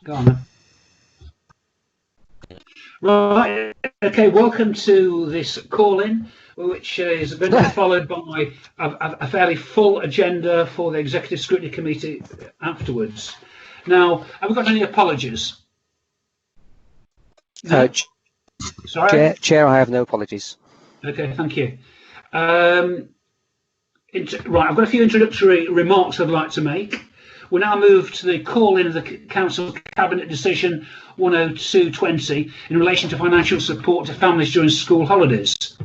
Go on then. Right, okay, welcome to this call-in, which is going to be followed by a fairly full agenda for the Executive Scrutiny Committee afterwards. Now, have we got any apologies? No? Sorry? Chair, I have no apologies. Okay, thank you. Right, I've got a few introductory remarks I'd like to make. We'll now move to the call-in of the Council Cabinet Decision 10220 in relation to financial support to families during school holidays.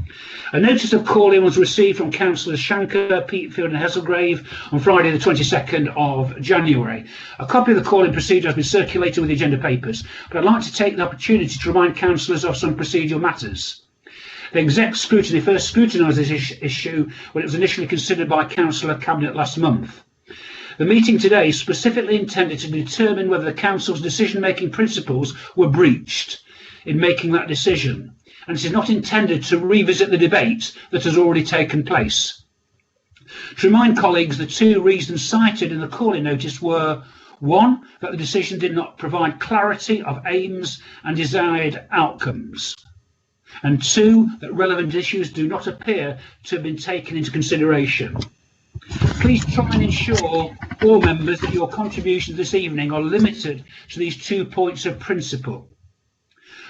A notice of call-in was received from Councillors Shanker, Peatfield and Hesselgrave on Friday the 22nd of January. A copy of the call-in procedure has been circulated with the agenda papers, but I'd like to take the opportunity to remind councillors of some procedural matters. The Exec Scrutiny first scrutinised this issue when it was initially considered by Council Cabinet last month. The meeting today is specifically intended to determine whether the Council's decision-making principles were breached in making that decision, and it is not intended to revisit the debate that has already taken place. To remind colleagues, the two reasons cited in the call-in notice were: one, that the decision did not provide clarity of aims and desired outcomes, and two, that relevant issues do not appear to have been taken into consideration. Please try and ensure, all members, that your contributions this evening are limited to these 2 points of principle.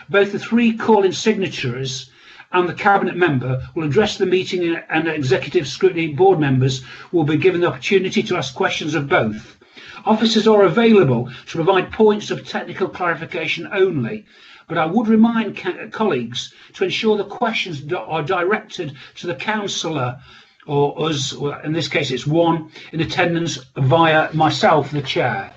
Both the three call-in signatories and the Cabinet member will address the meeting, and Executive Scrutiny Board members will be given the opportunity to ask questions of both. Officers are available to provide points of technical clarification only, but I would remind colleagues to ensure the questions are directed to the councillor, or us, well, in this case it's one, in attendance via myself, the chair.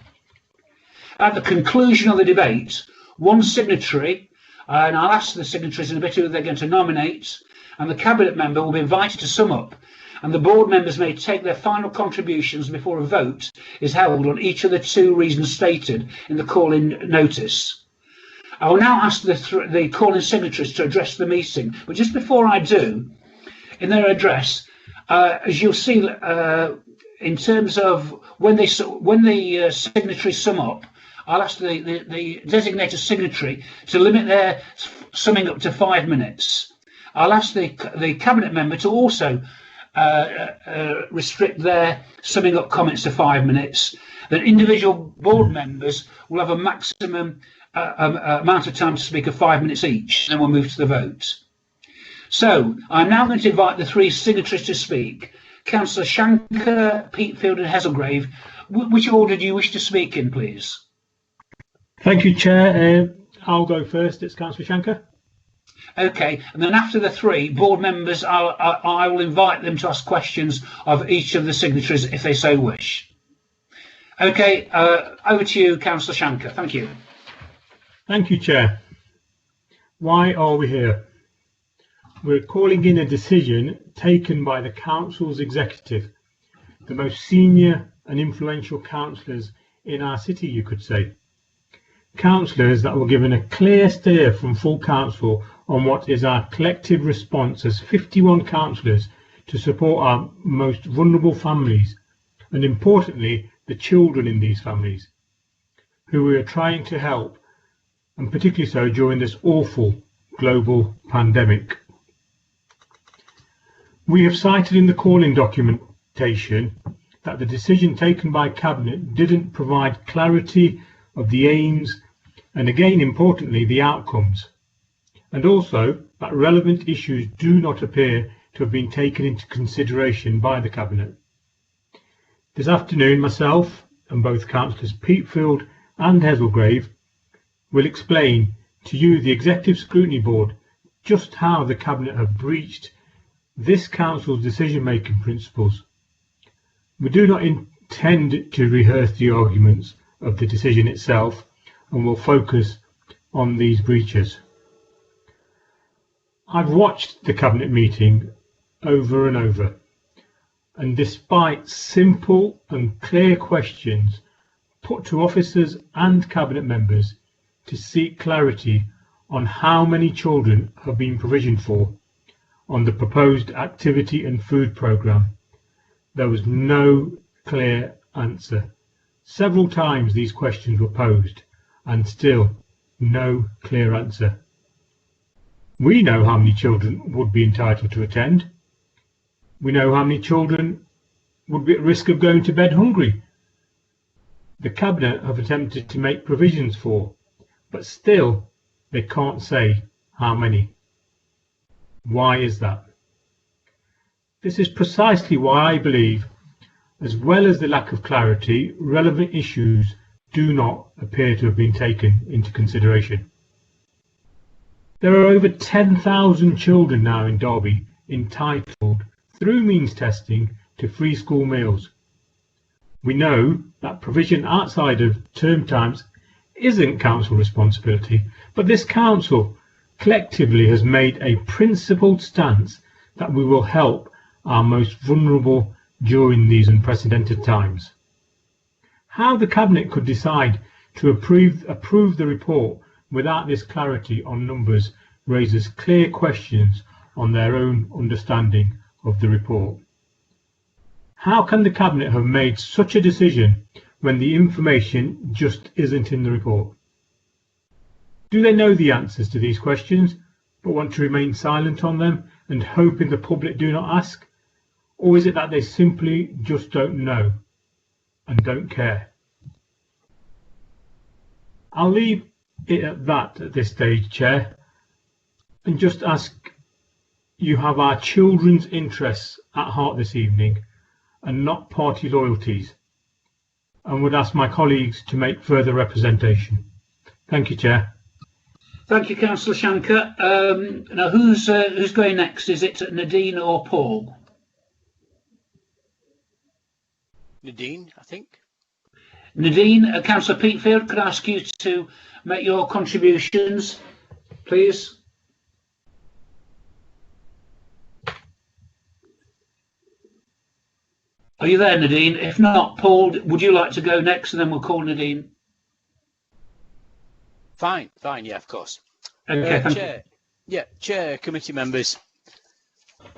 At the conclusion of the debate, one signatory, and I'll ask the signatories in a bit who they're going to nominate, and the Cabinet member will be invited to sum up, and the board members may take their final contributions before a vote is held on each of the two reasons stated in the call-in notice. I will now ask the call-in signatories to address the meeting, but just before I do, in their address, as you'll see, in terms of when the signatories sum up, I'll ask the designated signatory to limit their summing up to 5 minutes. I'll ask the Cabinet member to also restrict their summing up comments to 5 minutes. Then individual board members will have a maximum amount of time to speak of 5 minutes each, and then we'll move to the vote. So, I'm now going to invite the three signatories to speak. Councillor Shanker, Peatfield and Hesselgrave, which order do you wish to speak in, please? Thank you, Chair. I'll go first. It's Councillor Shanker. Okay, and then after the three board members, I will invite them to ask questions of each of the signatories if they so wish. Okay, over to you, Councillor Shanker. Thank you. Thank you, Chair. Why are we here? We're calling in a decision taken by the Council's executive, the most senior and influential councillors in our city, you could say. Councillors that were given a clear steer from full council on what is our collective response as 51 councillors to support our most vulnerable families, and importantly, the children in these families, who we are trying to help, and particularly so during this awful global pandemic. We have cited in the call-in documentation that the decision taken by Cabinet didn't provide clarity of the aims and, again importantly, the outcomes, and also that relevant issues do not appear to have been taken into consideration by the Cabinet. This afternoon, myself and both Councillors Peatfield and Hesselgrave will explain to you, the Executive Scrutiny Board, just how the Cabinet have breached this Council's decision-making principles. We do not intend to rehearse the arguments of the decision itself, and will focus on these breaches. I've watched the Cabinet meeting over and over, and despite simple and clear questions put to officers and Cabinet members to seek clarity on how many children have been provisioned for on the proposed activity and food programme, there was no clear answer. Several times these questions were posed, and still no clear answer. We know how many children would be entitled to attend. We know how many children would be at risk of going to bed hungry. The Cabinet have attempted to make provisions for, but still they can't say how many. Why is that? This is precisely why I believe, as well as the lack of clarity, relevant issues do not appear to have been taken into consideration. There are over 10,000 children now in Derby entitled, through means testing, to free school meals. We know that provision outside of term times isn't council responsibility, but this council collectively has made a principled stance that we will help our most vulnerable during these unprecedented times. How the Cabinet could decide to approve the report without this clarity on numbers raises clear questions on their own understanding of the report. How can the Cabinet have made such a decision when the information just isn't in the report? Do they know the answers to these questions but want to remain silent on them and hoping the public do not ask? Or is it that they simply just don't know and don't care? I'll leave it at that at this stage, Chair, and just ask you have our children's interests at heart this evening and not party loyalties, and would ask my colleagues to make further representation. Thank you, Chair. Thank you, Councillor Shanker. Now, who's going next? Is it Nadine or Paul? Nadine, I think. Nadine, Councillor Peatfield, could I ask you to make your contributions, please? Are you there, Nadine? If not, Paul, would you like to go next, and then we'll call Nadine? Fine, yeah, of course. Okay, Chair, yeah, Chair, committee members.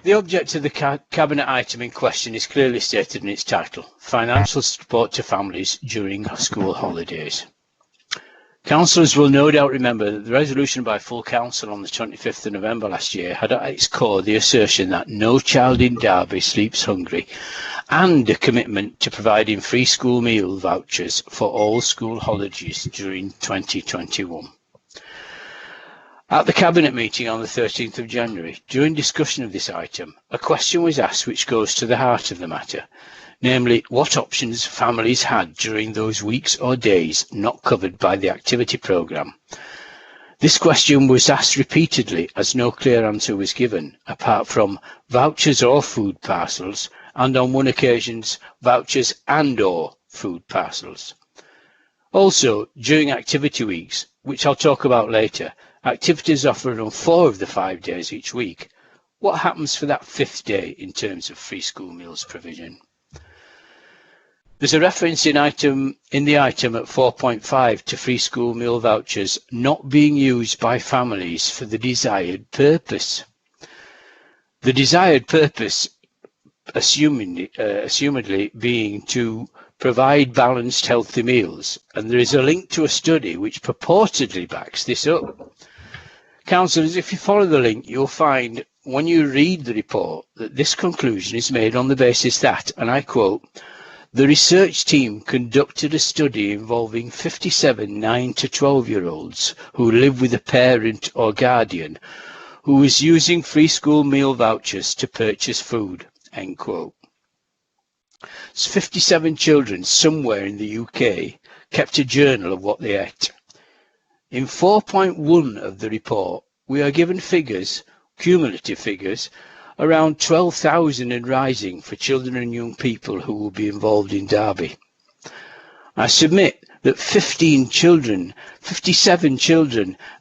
The object of the Cabinet item in question is clearly stated in its title: financial support to families during school holidays. Councillors will no doubt remember that the resolution by full council on the 25th of November last year had at its core the assertion that no child in Derby sleeps hungry, and a commitment to providing free school meal vouchers for all school holidays during 2021. At the Cabinet meeting on the 13th of January, during discussion of this item, a question was asked which goes to the heart of the matter, namely what options families had during those weeks or days not covered by the activity programme. This question was asked repeatedly as no clear answer was given, apart from vouchers or food parcels, and on one occasion vouchers and/or food parcels. Also, during activity weeks, which I'll talk about later, activities offered on 4 of the 5 days each week. What happens for that 5th day in terms of free school meals provision? There's a reference in the item at 4.5 to free school meal vouchers not being used by families for the desired purpose. The desired purpose assumedly being to provide balanced, healthy meals, and there is a link to a study which purportedly backs this up. Councillors, if you follow the link, you'll find when you read the report that this conclusion is made on the basis that, and I quote, the research team conducted a study involving 57 9 to 12-year-olds who live with a parent or guardian who was using free school meal vouchers to purchase food, end quote. 57 children somewhere in the UK kept a journal of what they ate. In 4.1 of the report, we are given figures, cumulative figures, around 12,000 and rising for children and young people who will be involved in Derby. I submit that 57 children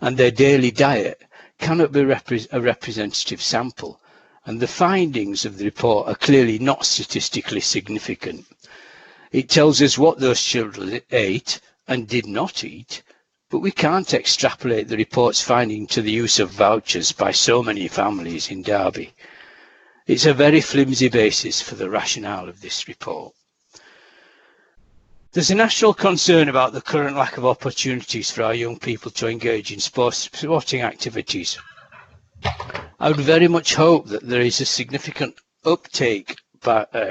and their daily diet cannot be a representative sample, and the findings of the report are clearly not statistically significant. It tells us what those children ate and did not eat, but we can't extrapolate the report's finding to the use of vouchers by so many families in Derby. It's a very flimsy basis for the rationale of this report. There's a national concern about the current lack of opportunities for our young people to engage in sporting activities. I would very much hope that there is a significant uptake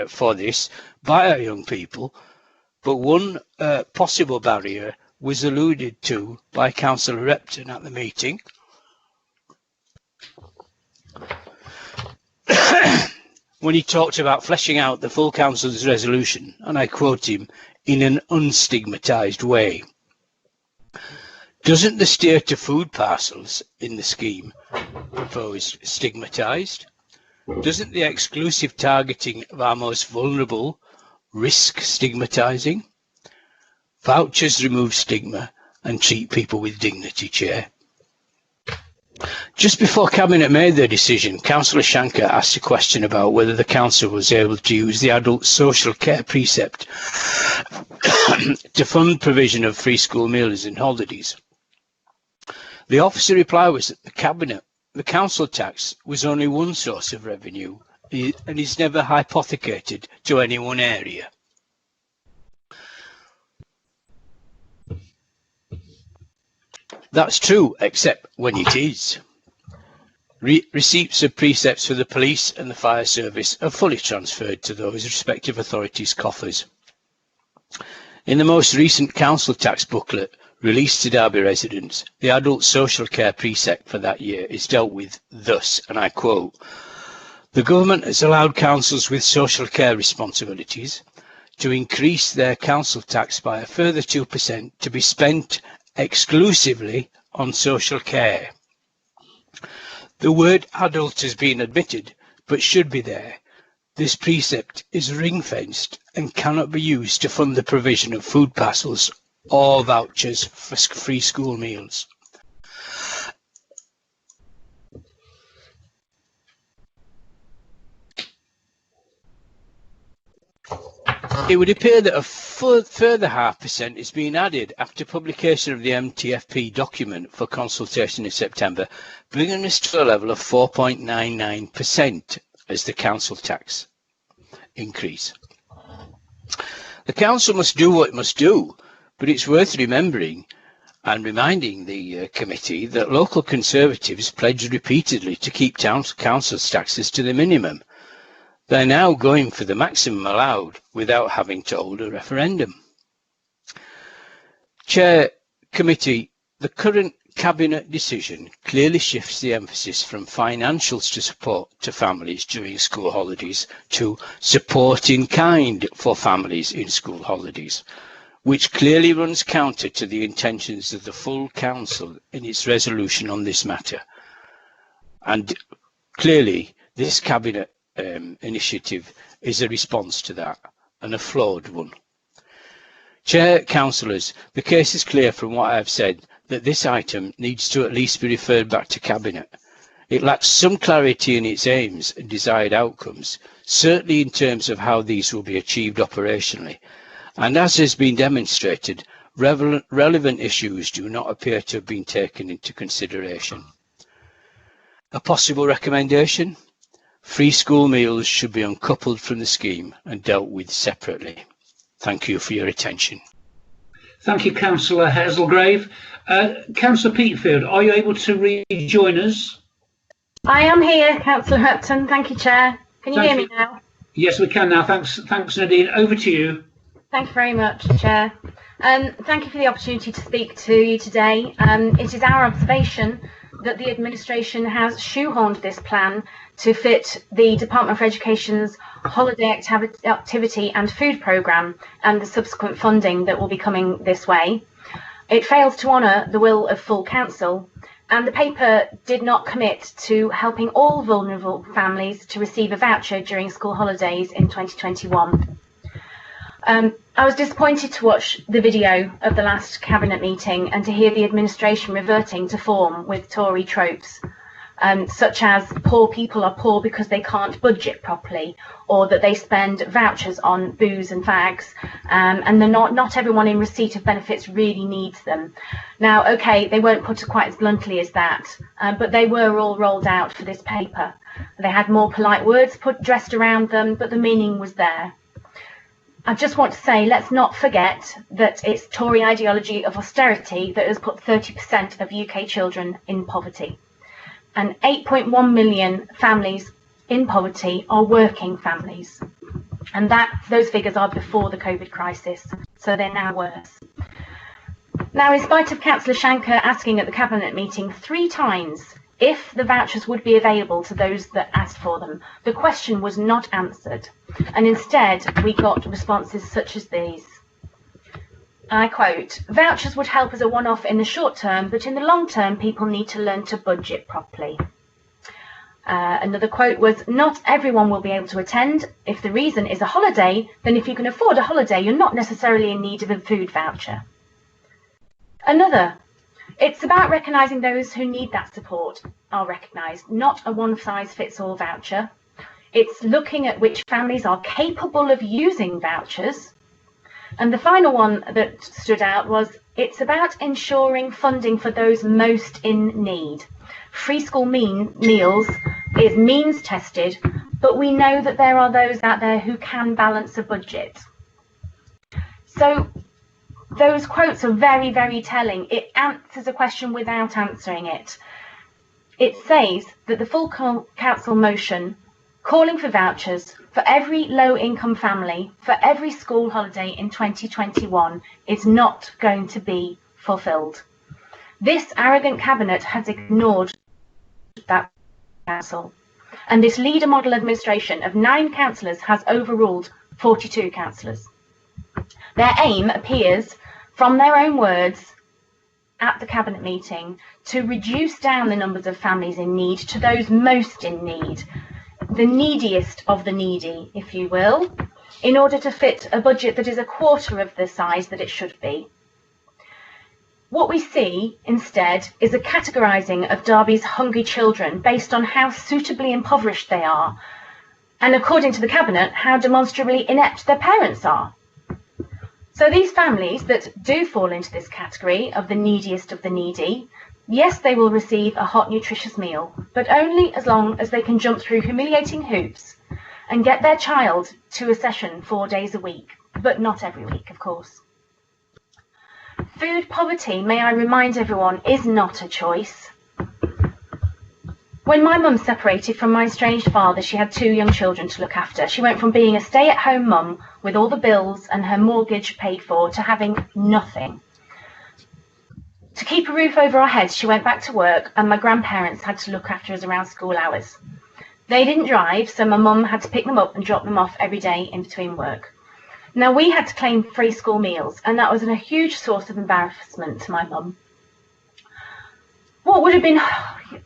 for this by our young people, but one possible barrier was alluded to by Councillor Repton at the meeting. When he talked about fleshing out the full council's resolution, and I quote him, in an unstigmatised way. Doesn't the steer to food parcels in the scheme proposed stigmatised? Doesn't the exclusive targeting of our most vulnerable risk stigmatising? Vouchers remove stigma and treat people with dignity, Chair. Just before Cabinet made their decision, Councillor Shanker asked a question about whether the Council was able to use the adult social care precept to fund provision of free school meals and holidays. The officer reply was that the Council tax was only one source of revenue and is never hypothecated to any one area. That's true, except when it is. Receipts of precepts for the police and the fire service are fully transferred to those respective authorities' coffers. In the most recent council tax booklet released to Derby residents, the adult social care precept for that year is dealt with thus, and I quote, "The government has allowed councils with social care responsibilities to increase their council tax by a further 2% to be spent exclusively on social care." The word adult has been omitted, but should be there. This precept is ring-fenced and cannot be used to fund the provision of food parcels or vouchers for free school meals. It would appear that a further 0.5% is being added after publication of the MTFP document for consultation in September, bringing us to a level of 4.99% as the council tax increase. The council must do what it must do, but it's worth remembering and reminding the committee that local Conservatives pledged repeatedly to keep council taxes to the minimum. They're now going for the maximum allowed without having to hold a referendum. Chair, Committee, the current Cabinet decision clearly shifts the emphasis from financial support to families during school holidays to support in kind for families in school holidays, which clearly runs counter to the intentions of the full Council in its resolution on this matter. And clearly, this Cabinet initiative is a response to that, and a flawed one. Chair, councillors, the case is clear from what I have said that this item needs to at least be referred back to Cabinet. It lacks some clarity in its aims and desired outcomes, certainly in terms of how these will be achieved operationally, and as has been demonstrated, relevant issues do not appear to have been taken into consideration. A possible recommendation? Free school meals should be uncoupled from the scheme and dealt with separately. Thank you for your attention. Thank you, Councillor Hazelgrave. Councillor Peterfield, are you able to rejoin us? I am here, Councillor Hupton. Thank you, Chair. Can you hear me now? Yes, we can now. Thanks, Nadine. Over to you. Thank you very much, Chair. Thank you for the opportunity to speak to you today. It is our observation that the administration has shoehorned this plan to fit the Department for Education's holiday activity and food programme and the subsequent funding that will be coming this way. It fails to honour the will of full council, and the paper did not commit to helping all vulnerable families to receive a voucher during school holidays in 2021. I was disappointed to watch the video of the last Cabinet meeting and to hear the administration reverting to form with Tory tropes, such as poor people are poor because they can't budget properly, or that they spend vouchers on booze and fags, and not everyone in receipt of benefits really needs them. Now, okay, they weren't put quite as bluntly as that, but they were all rolled out for this paper. They had more polite words dressed around them, but the meaning was there. I just want to say, let's not forget that it's Tory ideology of austerity that has put 30% of UK children in poverty. And 8.1 million families in poverty are working families. And those figures are before the COVID crisis, so they're now worse. Now, in spite of Councillor Shanker asking at the Cabinet meeting 3 times if the vouchers would be available to those that asked for them, the question was not answered. And instead, we got responses such as these. I quote, "Vouchers would help as a one-off in the short term, but in the long term, people need to learn to budget properly." Another quote was, "Not everyone will be able to attend. If the reason is a holiday, then if you can afford a holiday, you're not necessarily in need of a food voucher." Another, "It's about recognising those who need that support are recognised, not a one-size-fits-all voucher. It's looking at which families are capable of using vouchers." And the final one that stood out was, "It's about ensuring funding for those most in need. Free school meals is means tested, but we know that there are those out there who can balance a budget." So those quotes are very, very telling. It answers a question without answering it. It says that the full council motion calling for vouchers for every low-income family for every school holiday in 2021 is not going to be fulfilled. This arrogant cabinet has ignored that council, and this leader model administration of 9 councillors has overruled 42 councillors. Their aim appears, from their own words at the Cabinet meeting, to reduce down the numbers of families in need to those most in need, the neediest of the needy, if you will, in order to fit a budget that is a quarter of the size that it should be. What we see instead is a categorising of Derby's hungry children based on how suitably impoverished they are, and according to the Cabinet, how demonstrably inept their parents are. So these families that do fall into this category of the neediest of the needy, yes, they will receive a hot, nutritious meal, but only as long as they can jump through humiliating hoops and get their child to a session 4 days a week, but not every week, of course. Food poverty, may I remind everyone, is not a choice. When my mum separated from my estranged father, she had 2 young children to look after. She went from being a stay-at-home mum with all the bills and her mortgage paid for to having nothing. To keep a roof over our heads, she went back to work, and my grandparents had to look after us around school hours. They didn't drive, so my mum had to pick them up and drop them off every day in between work. Now, we had to claim free school meals, and that was a huge source of embarrassment to my mum. What would have been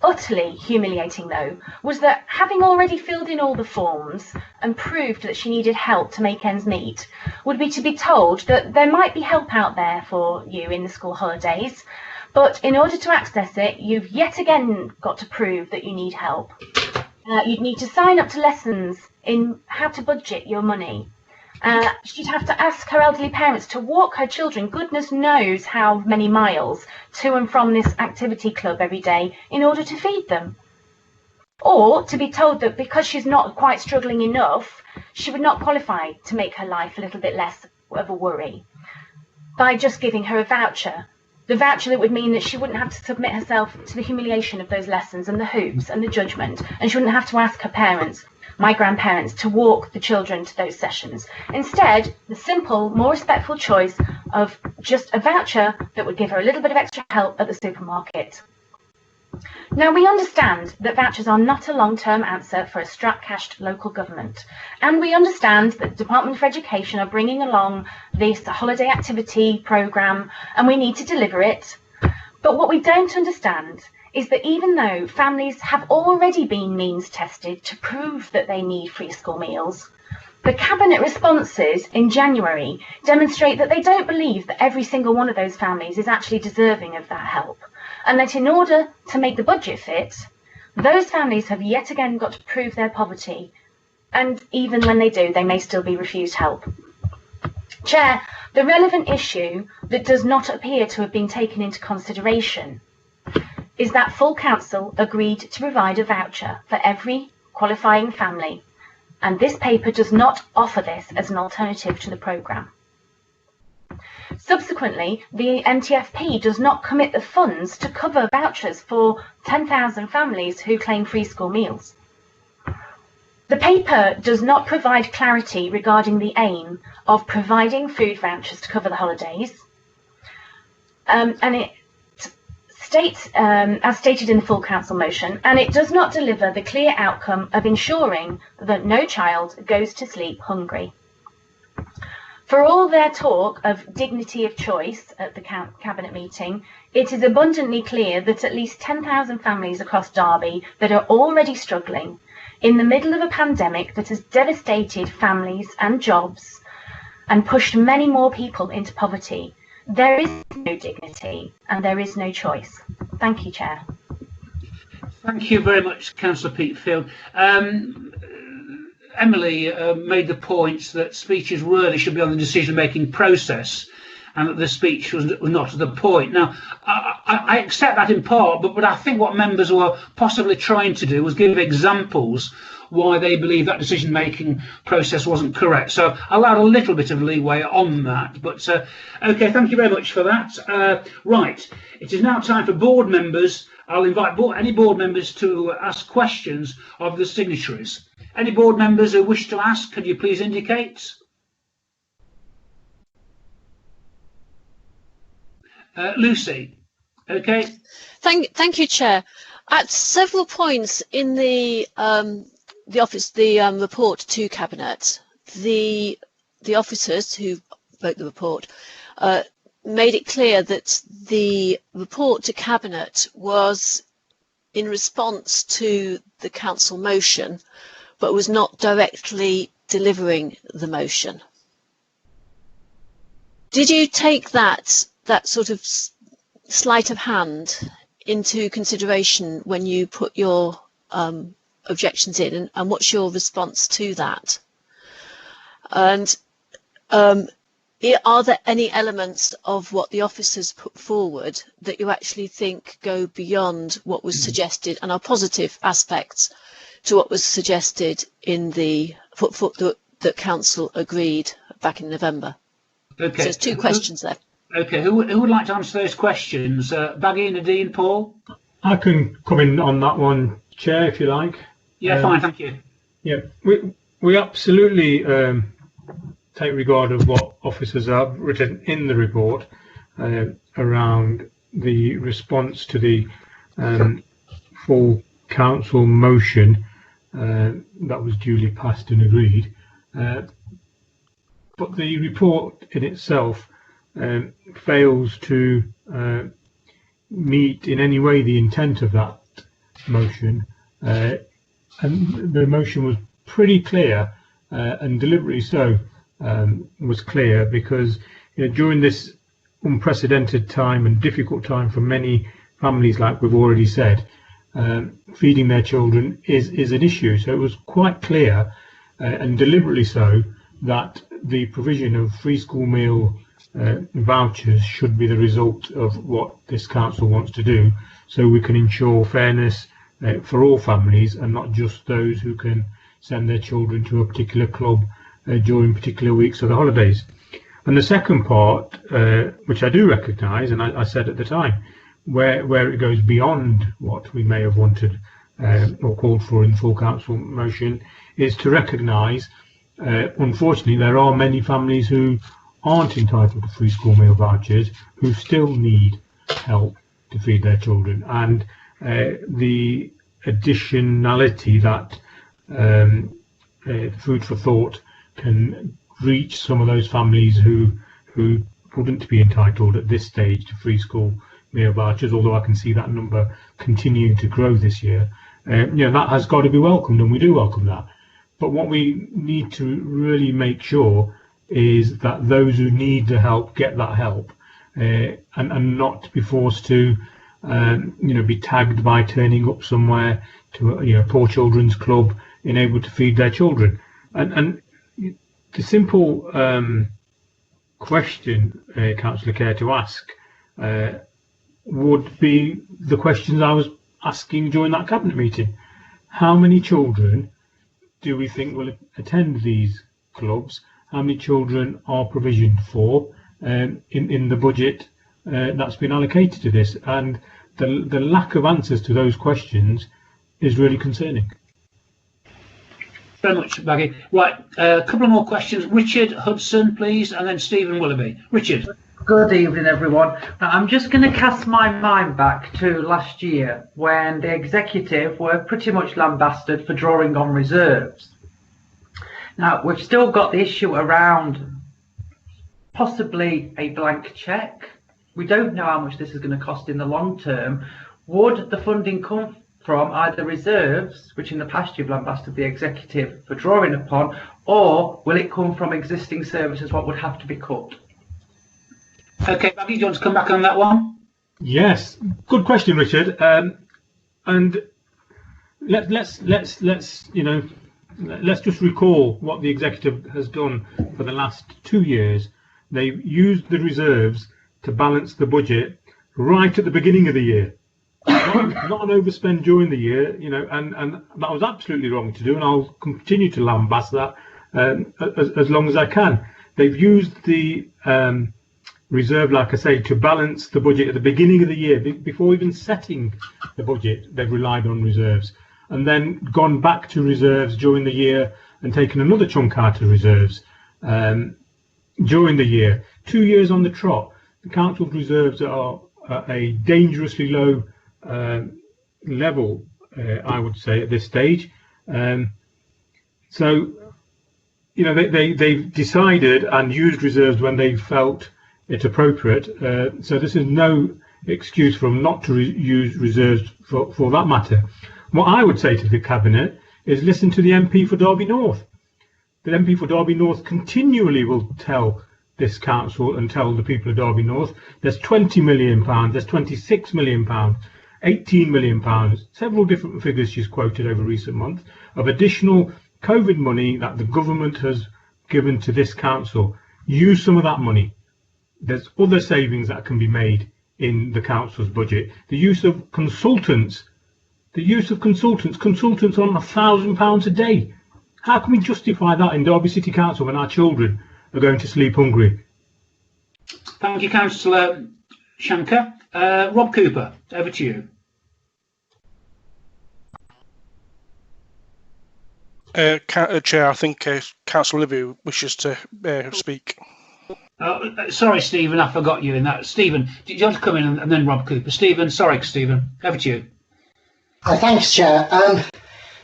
utterly humiliating, though, was that having already filled in all the forms and proved that she needed help to make ends meet, would be to be told that there might be help out there for you in the school holidays, but in order to access it, you've yet again got to prove that you need help. You'd need to sign up to lessons in how to budget your money. She'd have to ask her elderly parents to walk her children goodness knows how many miles to and from this activity club every day in order to feed them. Or to be told that because she's not quite struggling enough, she would not qualify to make her life a little bit less of a worry by just giving her a voucher. The voucher that would mean that she wouldn't have to submit herself to the humiliation of those lessons and the hoops and the judgment, and she wouldn't have to ask her parents, my grandparents, to walk the children to those sessions. Instead, the simple, more respectful choice of just a voucher that would give her a little bit of extra help at the supermarket. Now, we understand that vouchers are not a long-term answer for a strapped-cashed local government, and we understand that the Department for Education are bringing along this holiday activity programme, and we need to deliver it. But what we don't understand is that even though families have already been means tested to prove that they need free school meals, the Cabinet responses in January demonstrate that they don't believe that every single one of those families is actually deserving of that help, and that in order to make the budget fit, those families have yet again got to prove their poverty, and even when they do, they may still be refused help. Chair, the relevant issue that does not appear to have been taken into consideration is that full council agreed to provide a voucher for every qualifying family and this paper does not offer this as an alternative to the programme. Subsequently, the MTFP does not commit the funds to cover vouchers for 10,000 families who claim free school meals. The paper does not provide clarity regarding the aim of providing food vouchers to cover the holidays, and it states, as stated in the full council motion, and it does not deliver the clear outcome of ensuring that no child goes to sleep hungry. For all their talk of dignity of choice at the Cabinet meeting, it is abundantly clear that at least 10,000 families across Derby that are already struggling in the middle of a pandemic that has devastated families and jobs and pushed many more people into poverty. There is no dignity and there is no choice. Thank you, Chair. Thank you very much, Councillor Peatfield. Emily made the point that speeches really should be on the decision-making process and that the speech was not to the point. Now, I accept that in part, but I think what members were possibly trying to do was give examples why they believe that decision-making process wasn't correct. So I allowed a little bit of leeway on that. But OK, thank you very much for that. Right, it is now time for board members. I'll invite any board members to ask questions of the signatories. Any board members who wish to ask, could you please indicate? Lucy, okay. Thank you, Chair. At several points in the report to Cabinet, the officers who wrote the report made it clear that the report to Cabinet was in response to the council motion, but was not directly delivering the motion. Did you take that sort of sleight of hand into consideration when you put your objections in, and what's your response to that? And are there any elements of what the officers put forward that you actually think go beyond what was suggested and are positive aspects to what was suggested in the that council agreed back in November? Okay. So there's two questions there. Okay, who would like to answer those questions? Baggy, Nadine, Paul? I can come in on that one, Chair, if you like. Yeah, fine, thank you. Yeah, we absolutely take regard of what officers have written in the report around the response to the full council motion that was duly passed and agreed. But the report in itself fails to meet in any way the intent of that motion, and the motion was pretty clear, and deliberately so was clear, because during this unprecedented time and difficult time for many families, like we've already said, feeding their children is an issue. So it was quite clear, and deliberately so, that the provision of free school meal vouchers should be the result of what this council wants to do, so we can ensure fairness for all families and not just those who can send their children to a particular club during particular weeks of the holidays. And the second part, which I do recognise, and I said at the time, where it goes beyond what we may have wanted or called for in full council motion, is to recognise, unfortunately, there are many families who aren't entitled to free school meal vouchers who still need help to feed their children, and the additionality that Food for Thought can reach some of those families who wouldn't be entitled at this stage to free school meal vouchers, although I can see that number continuing to grow this year. That has got to be welcomed, and we do welcome that. But what we need to really make sure is that those who need the help get that help, and not be forced to be tagged by turning up somewhere to a poor children's club unable to feed their children. And the simple question Councillor Kerr to ask would be the questions I was asking during that cabinet meeting. How many children do we think will attend these clubs? How many children are provisioned for in the budget that's been allocated to this? And the lack of answers to those questions is really concerning. Very much, Baggy. Right, a couple of more questions. Richard Hudson, please, and then Stephen Willoughby. Richard. Good evening, everyone. Now, I'm just going to cast my mind back to last year when the executive were pretty much lambasted for drawing on reserves. Now, we've still got the issue around possibly a blank cheque. We don't know how much this is going to cost in the long term. Would the funding come from either reserves, which in the past you've lambasted the executive for drawing upon, or will it come from existing services, what would have to be cut? Okay, Baggy, do you want to come back on that one? Yes, good question, Richard. And let's just recall what the executive has done for the last 2 years. They've used the reserves to balance the budget right at the beginning of the year. Not an overspend during the year, and that was absolutely wrong to do, and I'll continue to lambast that as long as I can. They've used the reserve, like I say, to balance the budget at the beginning of the year. Before even setting the budget, they've relied on reserves, and then gone back to reserves during the year and taken another chunk out of reserves during the year. 2 years on the trot, the council's reserves are at a dangerously low level, I would say, at this stage. So, they've decided and used reserves when they felt it appropriate. So this is no excuse for them not to use reserves for that matter. What I would say to the Cabinet is listen to the MP for Derby North. The MP for Derby North continually will tell this council and tell the people of Derby North there's £20 million, there's £26 million, £18 million, several different figures she's quoted over recent months of additional COVID money that the government has given to this council. Use some of that money. There's other savings that can be made in the council's budget. The use of consultants on £1,000 a day. How can we justify that in Derby City Council when our children are going to sleep hungry? Thank you, Councillor Shankar. Rob Cooper, over to you. Chair, I think Councillor Livy wishes to speak. Sorry, Stephen, I forgot you in that. Stephen, do you want to come in and then Rob Cooper? Stephen, sorry, Stephen, over to you. Thanks, Chair.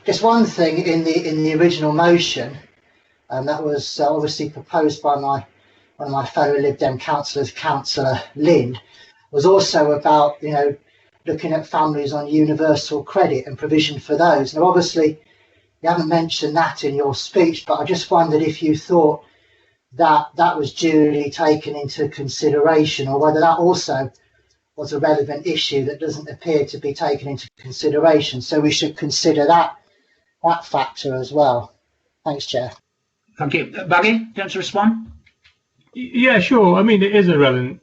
Just one thing in the original motion, and that was obviously proposed by one of my fellow Lib Dem councillors, Councillor Lind, was also about looking at families on universal credit and provision for those. Now, obviously, you haven't mentioned that in your speech, but I just wondered if you thought that was duly taken into consideration, or whether that also was a relevant issue that doesn't appear to be taken into consideration. So we should consider that factor as well. Thanks, Chair. Thank you. Baggy, do you want to respond? Yeah, sure. I mean, it is a relevant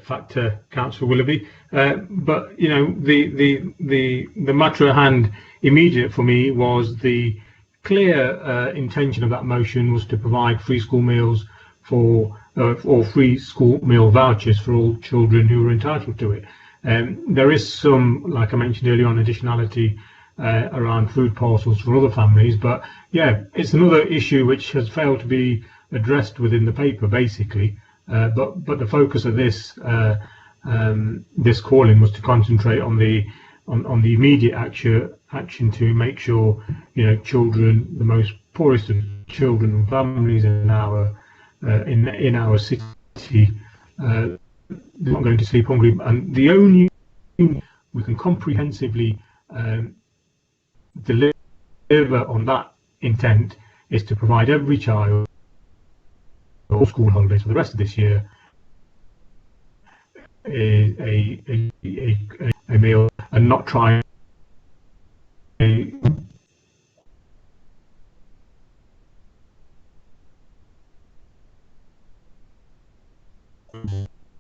factor, Councillor Willoughby. But the matter at hand, immediate for me, was the clear intention of that motion was to provide free school meals or free school meal vouchers for all children who are entitled to it. There is some, like I mentioned earlier on, additionality around food parcels for other families, but yeah, it's another issue which has failed to be addressed within the paper, basically. But the focus of this this calling was to concentrate on the immediate action to make sure children, the most poorest of children and families in our city, not going to sleep hungry. And the only thing we can comprehensively deliver on that intent is to provide every child all school holidays for the rest of this year a meal, and not try the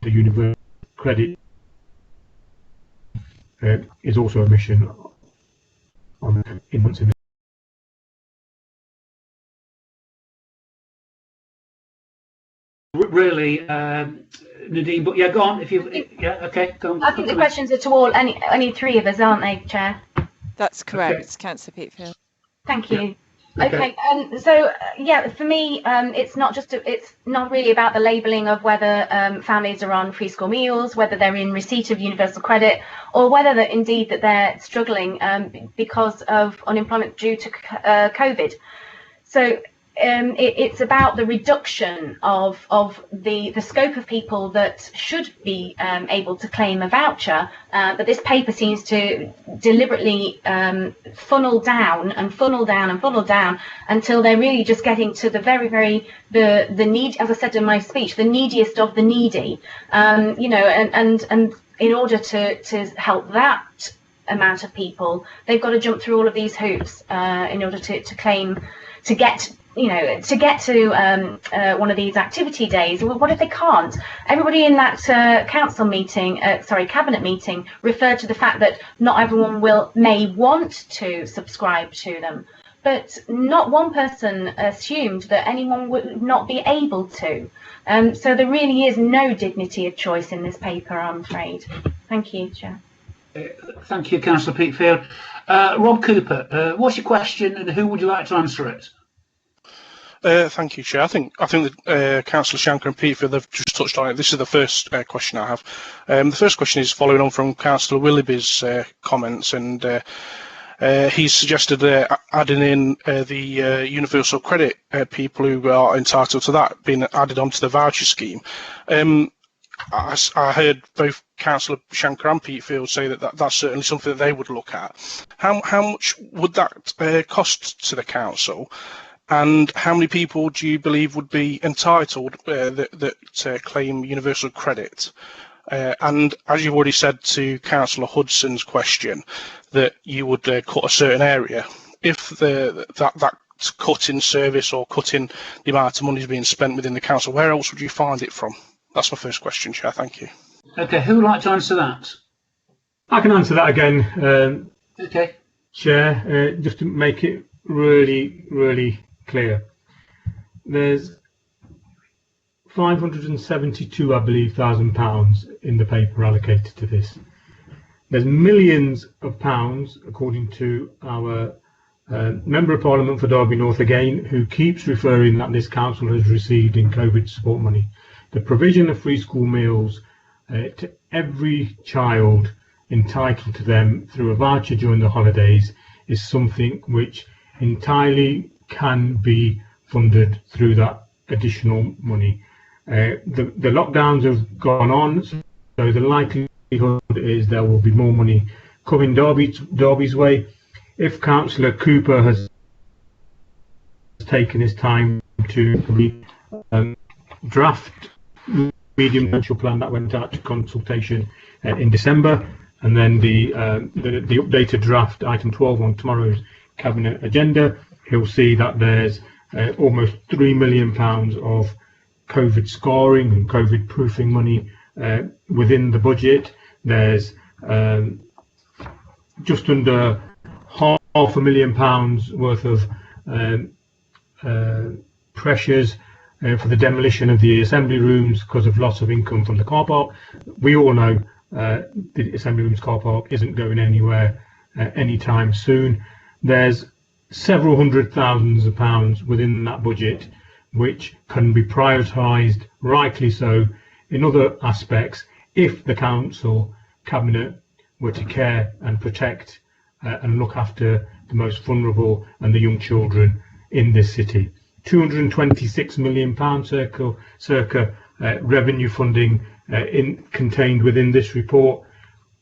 universal credit is also a mission in really, Nadine. But yeah, go on. If you, yeah, okay, go on. I think the questions are to all, any three of us, aren't they, Chair? That's correct, Okay. Councillor Peatfield. Thank you. Yeah. Okay. Yeah, for me, it's not really about the labelling of whether families are on free school meals, whether they're in receipt of universal credit, or whether that indeed that they're struggling because of unemployment due to COVID. So it's about the reduction of the scope of people that should be able to claim a voucher, but this paper seems to deliberately funnel down until they're really just getting to the need, as I said in my speech, the neediest of the needy, and in order to help that amount of people, they've got to jump through all of these hoops in order to claim, to get to one of these activity days. Well, what if they can't? Everybody in that cabinet meeting referred to the fact that not everyone may want to subscribe to them, but not one person assumed that anyone would not be able to. So there really is no dignity of choice in this paper, I'm afraid. Thank you, Chair. Thank you, Councillor Peatfield. Rob Cooper, what's your question and who would you like to answer it? Thank you, Chair. I think that Councillor Shanker and Peatfield have just touched on it. This is the first question I have. The first question is following on from Councillor Willoughby's comments, and he's suggested adding in the universal credit people who are entitled to that being added onto the voucher scheme. I heard both Councillor Shanker and Peatfield say that that's certainly something that they would look at. How much would that cost to the council? And how many people do you believe would be entitled that claim universal credit? And as you've already said to Councillor Hudson's question, that you would cut a certain area. If that cut in service or cut in the amount of money is being spent within the council, where else would you find it from? That's my first question, Chair. Thank you. Okay, who would like to answer that? I can answer that again, Okay. Chair, just to make it really clear. There's 572, I believe, £1,000 in the paper allocated to this. There's millions of pounds, according to our Member of Parliament for Derby North again, who keeps referring that this council has received in COVID support money. The provision of free school meals to every child entitled to them through a voucher during the holidays is something which entirely can be funded through that additional money. The lockdowns have gone on, so the likelihood is there will be more money coming Derby's way. If Councillor Cooper has taken his time to draft medium financial plan that went out to consultation in December, and then the updated draft item 12 on tomorrow's cabinet agenda, he'll see that there's almost £3 million of COVID scoring and COVID proofing money within the budget. There's just under £500,000 worth of pressures for the demolition of the assembly rooms because of loss of income from the car park. We all know the assembly rooms car park isn't going anywhere anytime soon. There's several hundred thousands of pounds within that budget which can be prioritised, rightly so, in other aspects if the council cabinet were to care and protect and look after the most vulnerable and the young children in this city. £226 million circa revenue funding contained within this report,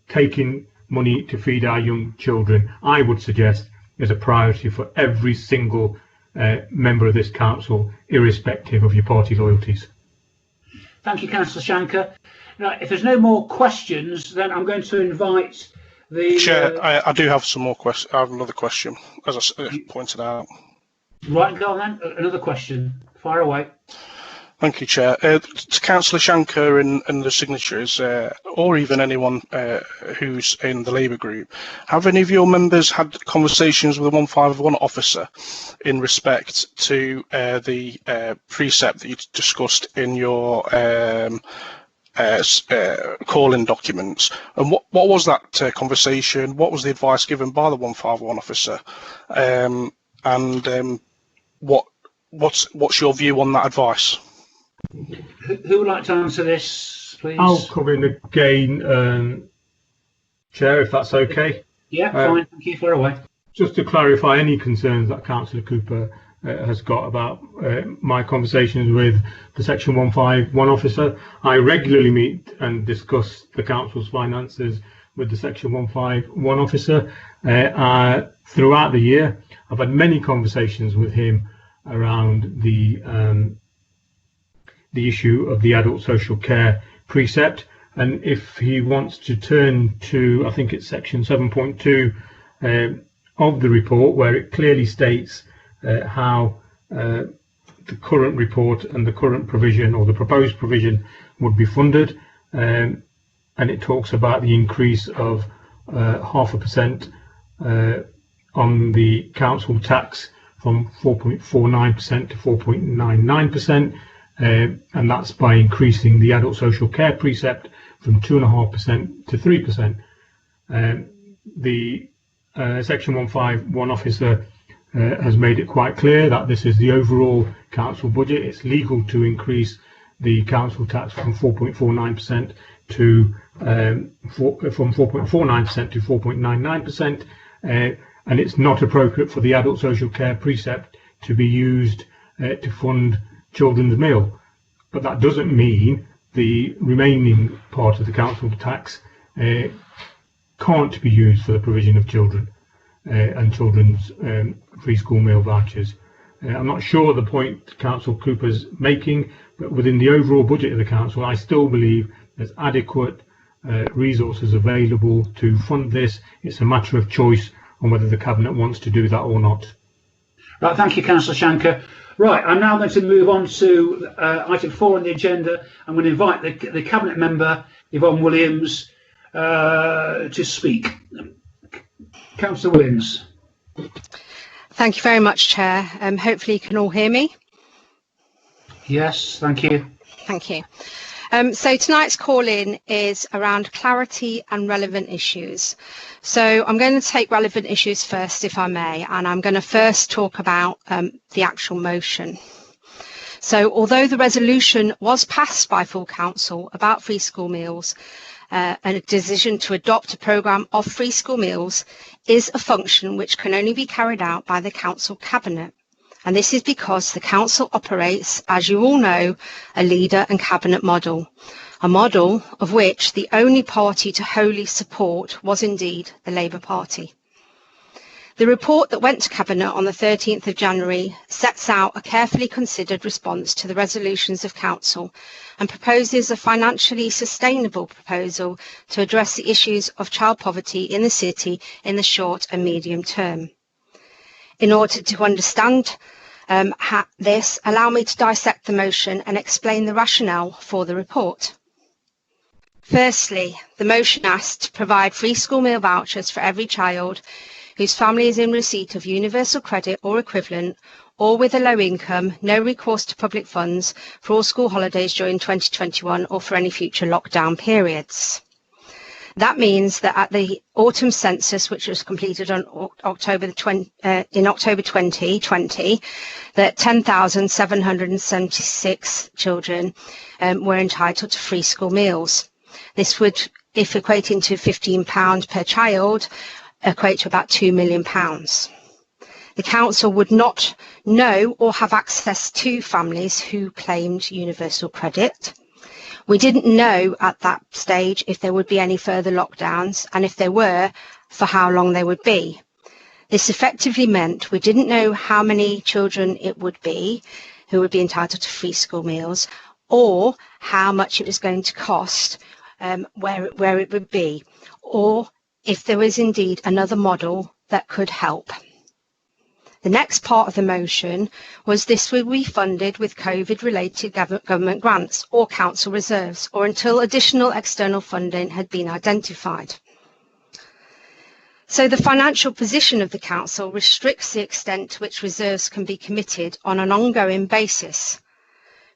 taking money to feed our young children, I would suggest is a priority for every single member of this council, irrespective of your party loyalties. Thank you, Councillor Shanker. Now, if there's no more questions, then I'm going to invite the... Chair, I do have some more questions. I have another question, as I pointed out. Right, go on then. Another question. Fire away. Thank you, Chair. To Councillor Shankar and the signatories, or even anyone who's in the Labour group, have any of your members had conversations with the 151 officer in respect to the precept that you discussed in your call-in documents? And what was that conversation? What was the advice given by the 151 officer? What's your view on that advice? Who would like to answer this, please? I'll come in again, Chair, if that's okay. Yeah, fine. Thank you. Fire away. Just to clarify any concerns that Councillor Cooper has got about my conversations with the Section 151 officer, I regularly meet and discuss the Council's finances with the Section 151 officer. Throughout the year, I've had many conversations with him around the issue of the adult social care precept, and if he wants to turn to, I think it's section 7.2 of the report, where it clearly states how the current report and the current provision, or the proposed provision, would be funded, and it talks about the increase of 0.5% on the council tax from 4.49% to 4.99%. And that's by increasing the adult social care precept from 2.5% to 3%. The Section 151 officer has made it quite clear that this is the overall council budget. It's legal to increase the council tax from 4.49% to from 4.49% to 4.99%, and it's not appropriate for the adult social care precept to be used to fund children's meal. But that doesn't mean the remaining part of the council tax can't be used for the provision of children and children's free school meal vouchers. I'm not sure the point Councillor Cooper's making, but within the overall budget of the council, I still believe there's adequate resources available to fund this. It's a matter of choice on whether the Cabinet wants to do that or not. Right, thank you, Councillor Shankar. Right, I'm now going to move on to item 4 on the agenda. I'm going to invite the Cabinet member, Yvonne Williams, to speak. Councillor Williams. Thank you very much, Chair. Hopefully you can all hear me. Yes, thank you. Thank you. So tonight's call-in is around clarity and relevant issues. So I'm going to take relevant issues first, if I may, and I'm going to first talk about the actual motion. So although the resolution was passed by full council about free school meals, and a decision to adopt a programme of free school meals is a function which can only be carried out by the council cabinet. And this is because the council operates, as you all know, a leader and cabinet model, a model of which the only party to wholly support was indeed the Labour Party. The report that went to Cabinet on the 13th of January sets out a carefully considered response to the resolutions of Council and proposes a financially sustainable proposal to address the issues of child poverty in the city in the short and medium term. In order to understand this, allow me to dissect the motion and explain the rationale for the report. Firstly, the motion asks to provide free school meal vouchers for every child whose family is in receipt of universal credit or equivalent, or with a low income, no recourse to public funds for all school holidays during 2021 or for any future lockdown periods. That means that at the autumn census, which was completed on October 2020, that 10,776 children were entitled to free school meals. This would, if equating to £15 per child, equate to about £2 million. The council would not know or have access to families who claimed universal credit. We didn't know at that stage if there would be any further lockdowns, and if there were, for how long they would be. This effectively meant we didn't know how many children it would be who would be entitled to free school meals, or how much it was going to cost, where it would be, or if there was indeed another model that could help. The next part of the motion was this would be funded with COVID-related government grants or council reserves, or until additional external funding had been identified. So the financial position of the council restricts the extent to which reserves can be committed on an ongoing basis.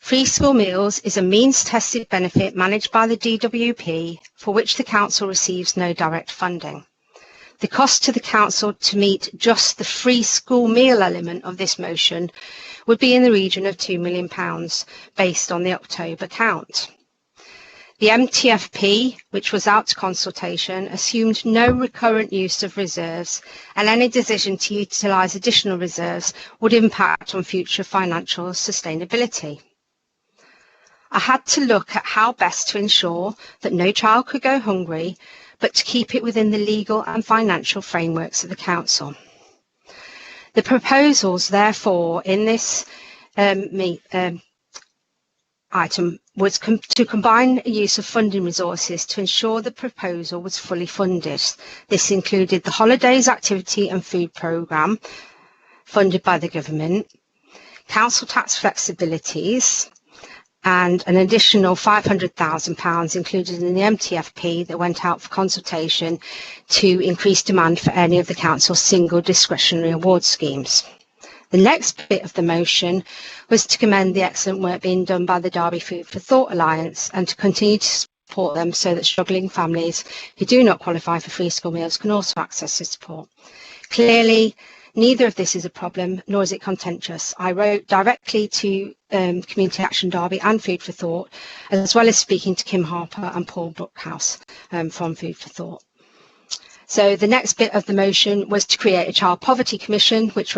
Free school meals is a means-tested benefit managed by the DWP, for which the council receives no direct funding. The cost to the council to meet just the free school meal element of this motion would be in the region of £2 million based on the October count. The MTFP, which was out to consultation, assumed no recurrent use of reserves, and any decision to utilise additional reserves would impact on future financial sustainability. I had to look at how best to ensure that no child could go hungry, but to keep it within the legal and financial frameworks of the council. The proposals, therefore, in this item was to combine a use of funding resources to ensure the proposal was fully funded. This included the Holidays Activity and Food Programme, funded by the government, council tax flexibilities, and an additional £500,000 included in the MTFP that went out for consultation to increase demand for any of the council's single discretionary award schemes. The next bit of the motion was to commend the excellent work being done by the Derby Food for Thought Alliance and to continue to support them so that struggling families who do not qualify for free school meals can also access this support. Clearly, neither of this is a problem, nor is it contentious. I wrote directly to Community Action Derby and Food for Thought, as well as speaking to Kim Harper and Paul Brookhouse from Food for Thought. So the next bit of the motion was to create a Child Poverty Commission, with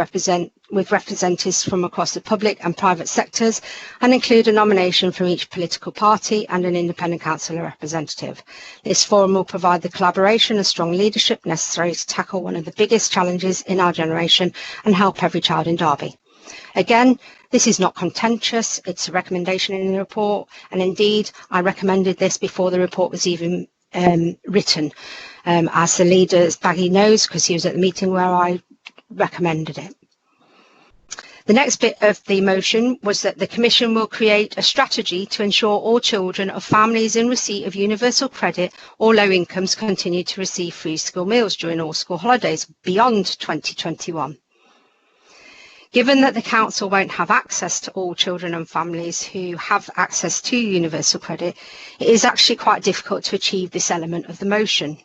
representatives from across the public and private sectors, and include a nomination from each political party and an independent councillor representative. This forum will provide the collaboration and strong leadership necessary to tackle one of the biggest challenges in our generation and help every child in Derby. Again, this is not contentious, it's a recommendation in the report, and indeed I recommended this before the report was even written, as the leader's baggy knows, because he was at the meeting where I recommended it. The next bit of the motion was that the Commission will create a strategy to ensure all children of families in receipt of universal credit or low incomes continue to receive free school meals during all school holidays beyond 2021. Given that the council won't have access to all children and families who have access to universal credit, it is actually quite difficult to achieve this element of the motion.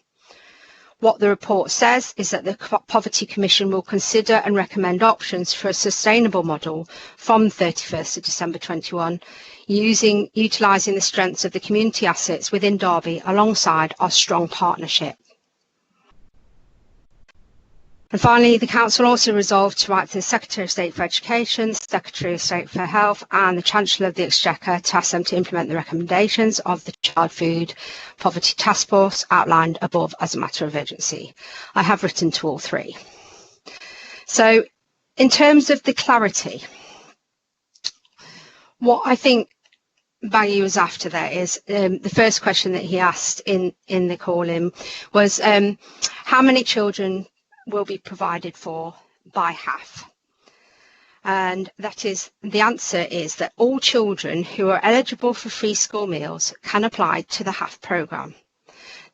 What the report says is that the Poverty Commission will consider and recommend options for a sustainable model from 31st of December 21, utilising the strengths of the community assets within Derby alongside our strong partnership. And finally, the Council also resolved to write to the Secretary of State for Education, Secretary of State for Health and the Chancellor of the Exchequer to ask them to implement the recommendations of the Child Food Poverty Task Force outlined above as a matter of urgency. I have written to all three. So in terms of the clarity, what I think Baggy was after there is the first question that he asked in the call-in was how many children will be provided for by half, and that is, the answer is that all children who are eligible for free school meals can apply to the half programme.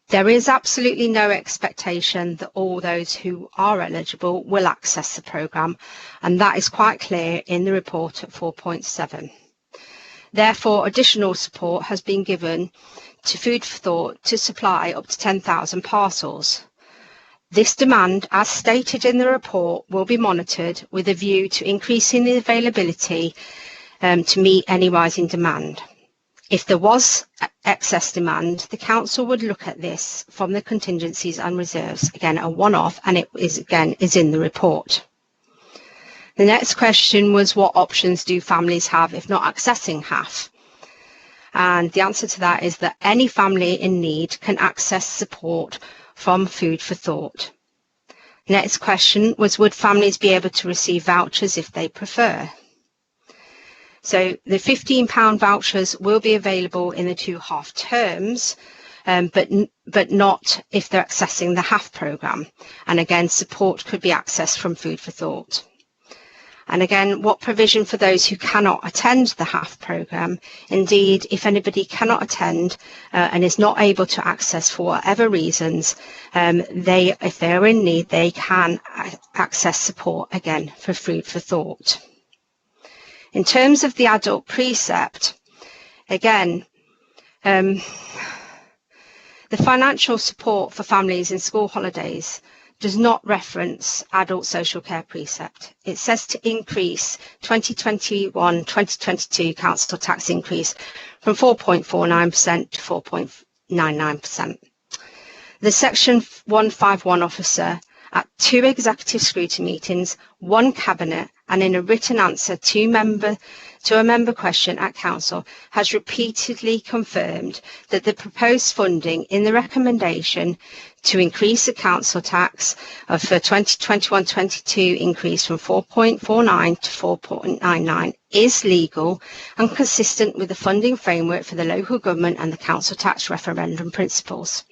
There is absolutely no expectation that all those who are eligible will access the programme, and that is quite clear in the report at 4.7. Therefore, additional support has been given to Food for Thought to supply up to 10,000 parcels. This demand, as stated in the report, will be monitored with a view to increasing the availability to meet any rising demand. If there was excess demand, the Council would look at this from the contingencies and reserves, again a one-off, and it is in the report. The next question was, what options do families have if not accessing half? And the answer to that is that any family in need can access support from Food for Thought. Next question was, would families be able to receive vouchers if they prefer? So the £15 vouchers will be available in the 2 half terms, but not if they're accessing the half programme. And again, support could be accessed from Food for Thought. And again, what provision for those who cannot attend the HAF programme? Indeed, if anybody cannot attend and is not able to access for whatever reasons, if they are in need, they can access support again for food for thought. In terms of the adult precept, again, the financial support for families in school holidays does not reference adult social care precept. It says to increase 2021-2022 council tax increase from 4.49% to 4.99%. The Section 151 officer at 2 executive scrutiny meetings, 1 cabinet, and in a written answer to a member question at council has repeatedly confirmed that the proposed funding in the recommendation to increase the council tax for 2021-22 increase from 4.49 to 4.99 is legal and consistent with the funding framework for the local government and the council tax referendum principles.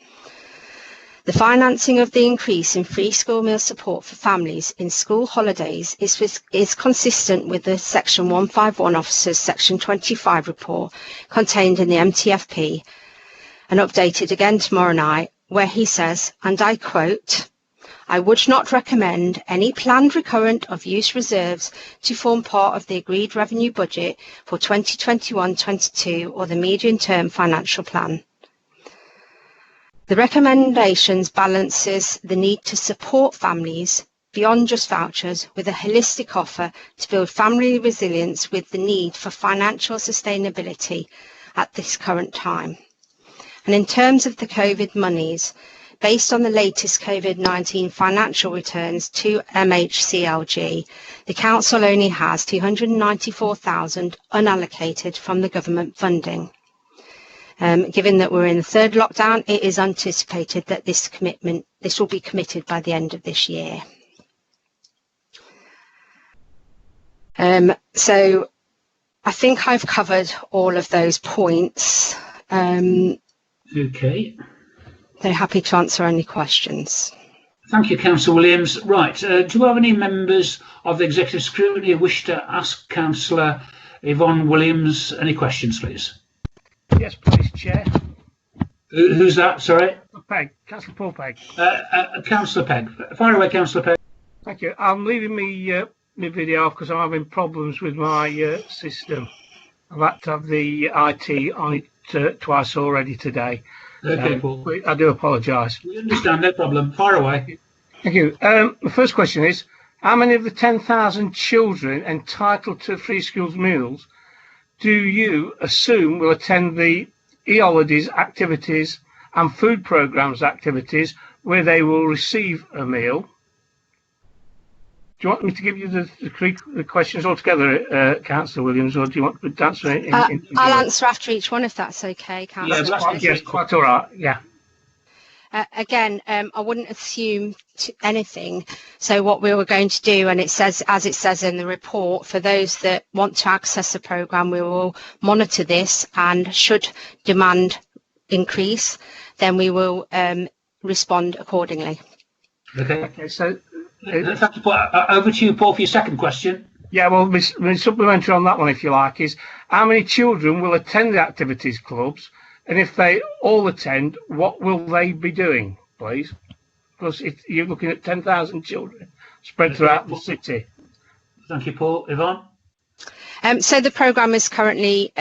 The financing of the increase in free school meal support for families in school holidays is consistent with the Section 151 Officer's Section 25 report contained in the MTFP and updated again tomorrow night, where he says, and I quote, "I would not recommend any planned recurrent of use reserves to form part of the agreed revenue budget for 2021-22 or the medium-term financial plan. The recommendations balances the need to support families beyond just vouchers with a holistic offer to build family resilience with the need for financial sustainability at this current time. And in terms of the COVID monies, based on the latest COVID-19 financial returns to MHCLG, the council only has 294,000 unallocated from the government funding. Given that we're in the 3rd lockdown, it is anticipated that this will be committed by the end of this year. So I think I've covered all of those points. Okay. They're happy to answer any questions. Thank you, Councillor Williams. Right, do you have any members of the Executive Scrutiny who wish to ask Councillor Yvonne Williams any questions, please? Yes, please, Chair. Who's that? Sorry? Pegg, Councillor Paul Pegg. Councillor Pegg. Fire away, Councillor Pegg. Thank you. I'm leaving my video off because I'm having problems with my system. I've had to have the IT on it twice already today. Okay, Paul. I do apologise. We understand, no problem. Fire away. Thank you. The first question is, how many of the 10,000 children entitled to free schools meals do you assume will attend the e-holidays activities and food programmes activities where they will receive a meal? Do you want me to give you the questions altogether, Councillor Williams, or do you want to answer it? I'll answer after each one if that's okay, Councillor. Yes, quite all right. Yeah. Again, I wouldn't assume anything. So what we were going to do, and it says, as it says in the report, for those that want to access the programme, we will monitor this, and should demand increase, then we will respond accordingly. Okay. So over to you, Paul, for your second question. Yeah, well, my supplementary on that one, if you like, is how many children will attend the activities clubs? And if they all attend, what will they be doing, please? Because you're looking at 10,000 children spread throughout the city. Thank you, Paul. Yvonne? So the programme is currently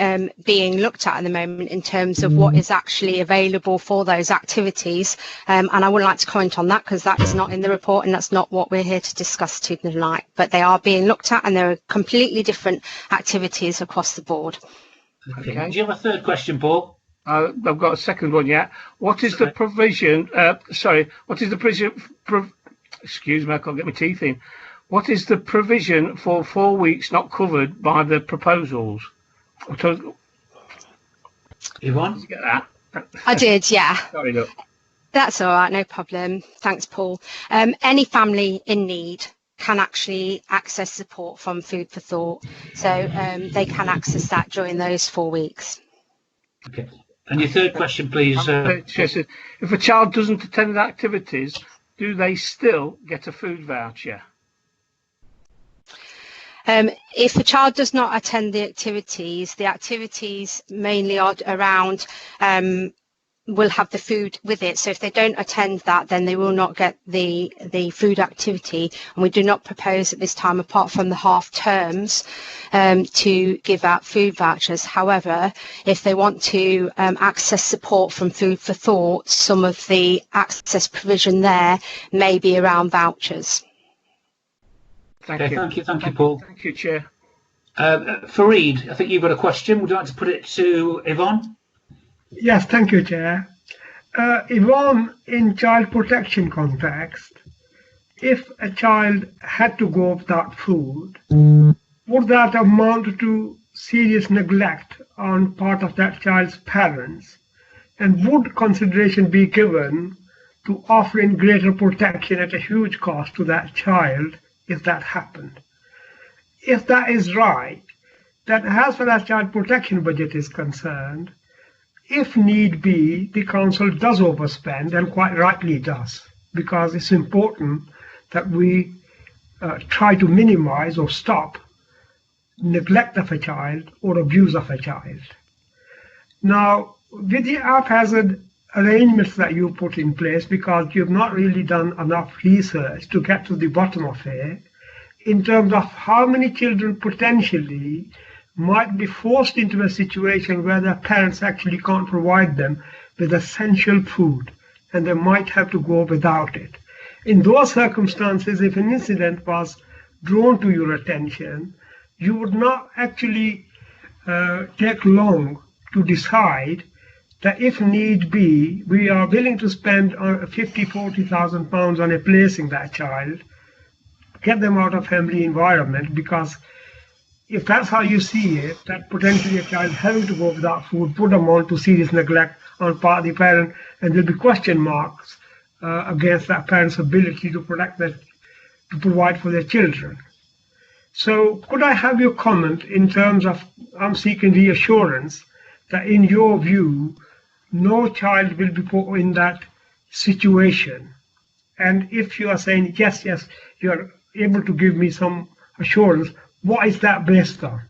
being looked at the moment in terms of what is actually available for those activities. And I wouldn't like to comment on that because that is not in the report and that's not what we're here to discuss tonight. But they are being looked at and there are completely different activities across the board. Okay. Do you have a third question, Paul? I've got a second one yet. What is the provision? What is the provision? Excuse me, I can't get my teeth in. What is the provision for 4 weeks not covered by the proposals? Yvonne? Did you get that? I did, yeah. Sorry, look. That's all right, no problem. Thanks, Paul. Any family in need can actually access support from Food for Thought. So they can access that during those 4 weeks. Okay. And your third question, please. If a child doesn't attend the activities, do they still get a food voucher? If a child does not attend the activities mainly are around will have the food with it. So if they don't attend that, then they will not get the food activity. And we do not propose at this time, apart from the half terms, to give out food vouchers. However, if they want to access support from Food for Thought, some of the access provision there may be around vouchers. Thank you, Paul. Thank you, Chair. Fareed, I think you've got a question. Would you like to put it to Yvonne? Yes, thank you, Chair. Yvonne, in child protection context, if a child had to go without food, would that amount to serious neglect on part of that child's parents? And would consideration be given to offering greater protection at a huge cost to that child if that happened? If that is right, then as far as child protection budget is concerned, if need be, the council does overspend, and quite rightly does, because it's important that we try to minimize or stop neglect of a child or abuse of a child. Now, with the haphazard arrangements that you put in place, because you've not really done enough research to get to the bottom of it, in terms of how many children potentially might be forced into a situation where their parents actually can't provide them with essential food, and they might have to go without it. In those circumstances, if an incident was drawn to your attention, you would not actually take long to decide that if need be, we are willing to spend 40,000 pounds on placing that child, get them out of family environment, because if that's how you see it, that potentially a child having to go without food would amount to serious neglect on part of the parent, and there'll be question marks against that parent's ability to provide for their children. So could I have your comment in terms of, I'm seeking reassurance that in your view, no child will be put in that situation? And if you are saying, yes, you're able to give me some assurance, what is that based on?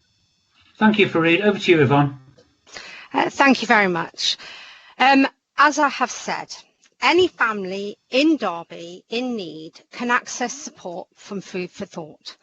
Thank you, Fareed. Over to you, Yvonne. Thank you very much. As I have said, any family in Derby in need can access support from Food for Thought.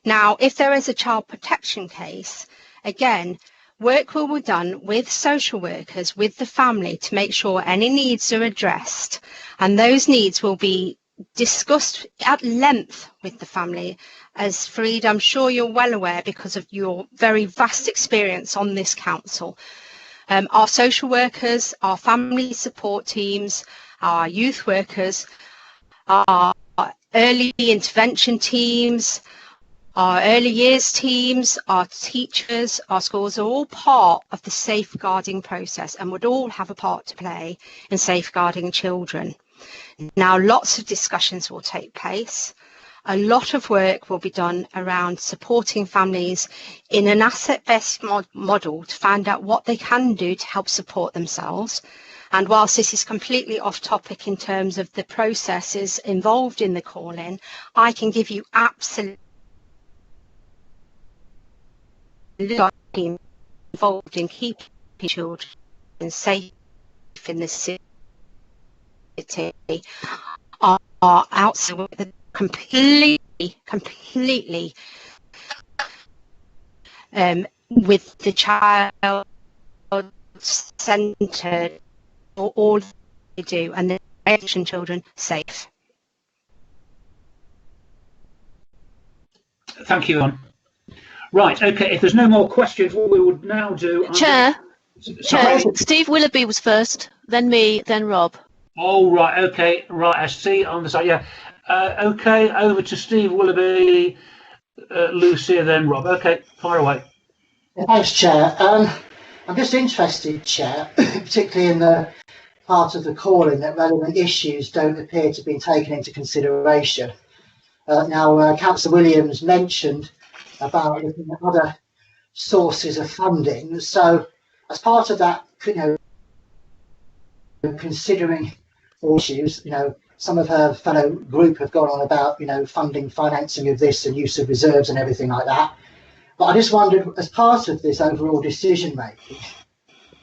Now, if there is a child protection case, again, work will be done with social workers, with the family, to make sure any needs are addressed, and those needs will be discussed at length with the family. As Fareed, I'm sure you're well aware because of your very vast experience on this council. Our social workers, our family support teams, our youth workers, our early intervention teams, our early years teams, our teachers, our schools are all part of the safeguarding process and would all have a part to play in safeguarding children. Now, lots of discussions will take place. A lot of work will be done around supporting families in an asset-based model to find out what they can do to help support themselves. And whilst this is completely off topic in terms of the processes involved in the call-in, I can give you absolutely involved in keeping children safe in the city are outside with the completely with the child centred, or all they do, and the Asian children safe. Thank you, Yvonne. Right, okay, if there's no more questions, what we would now do... Chair, Steve Willoughby was first, then me, then Rob. Oh, right, okay, right, I see on the side, yeah. Okay, over to Steve Willoughby, Lucia, then Rob. Okay, fire away. Thanks, Chair. I'm just interested, Chair, particularly in the part of the calling that relevant issues don't appear to have been taken into consideration. Now, Councillor Williams mentioned about looking at other sources of funding. So, as part of that, considering issues, some of her fellow group have gone on about, funding, financing of this and use of reserves and everything like that. But I just wondered, as part of this overall decision making,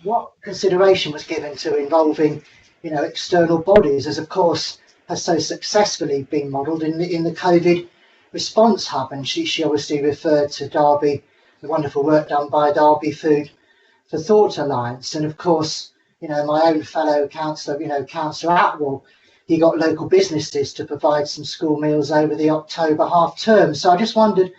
what consideration was given to involving, external bodies, as of course has so successfully been modelled in the COVID response hub. And she obviously referred to Derby, the wonderful work done by Derby Food for Thought Alliance, and of course, my own fellow councillor, Councillor Atwell, he got local businesses to provide some school meals over the October half term. So I just wondered,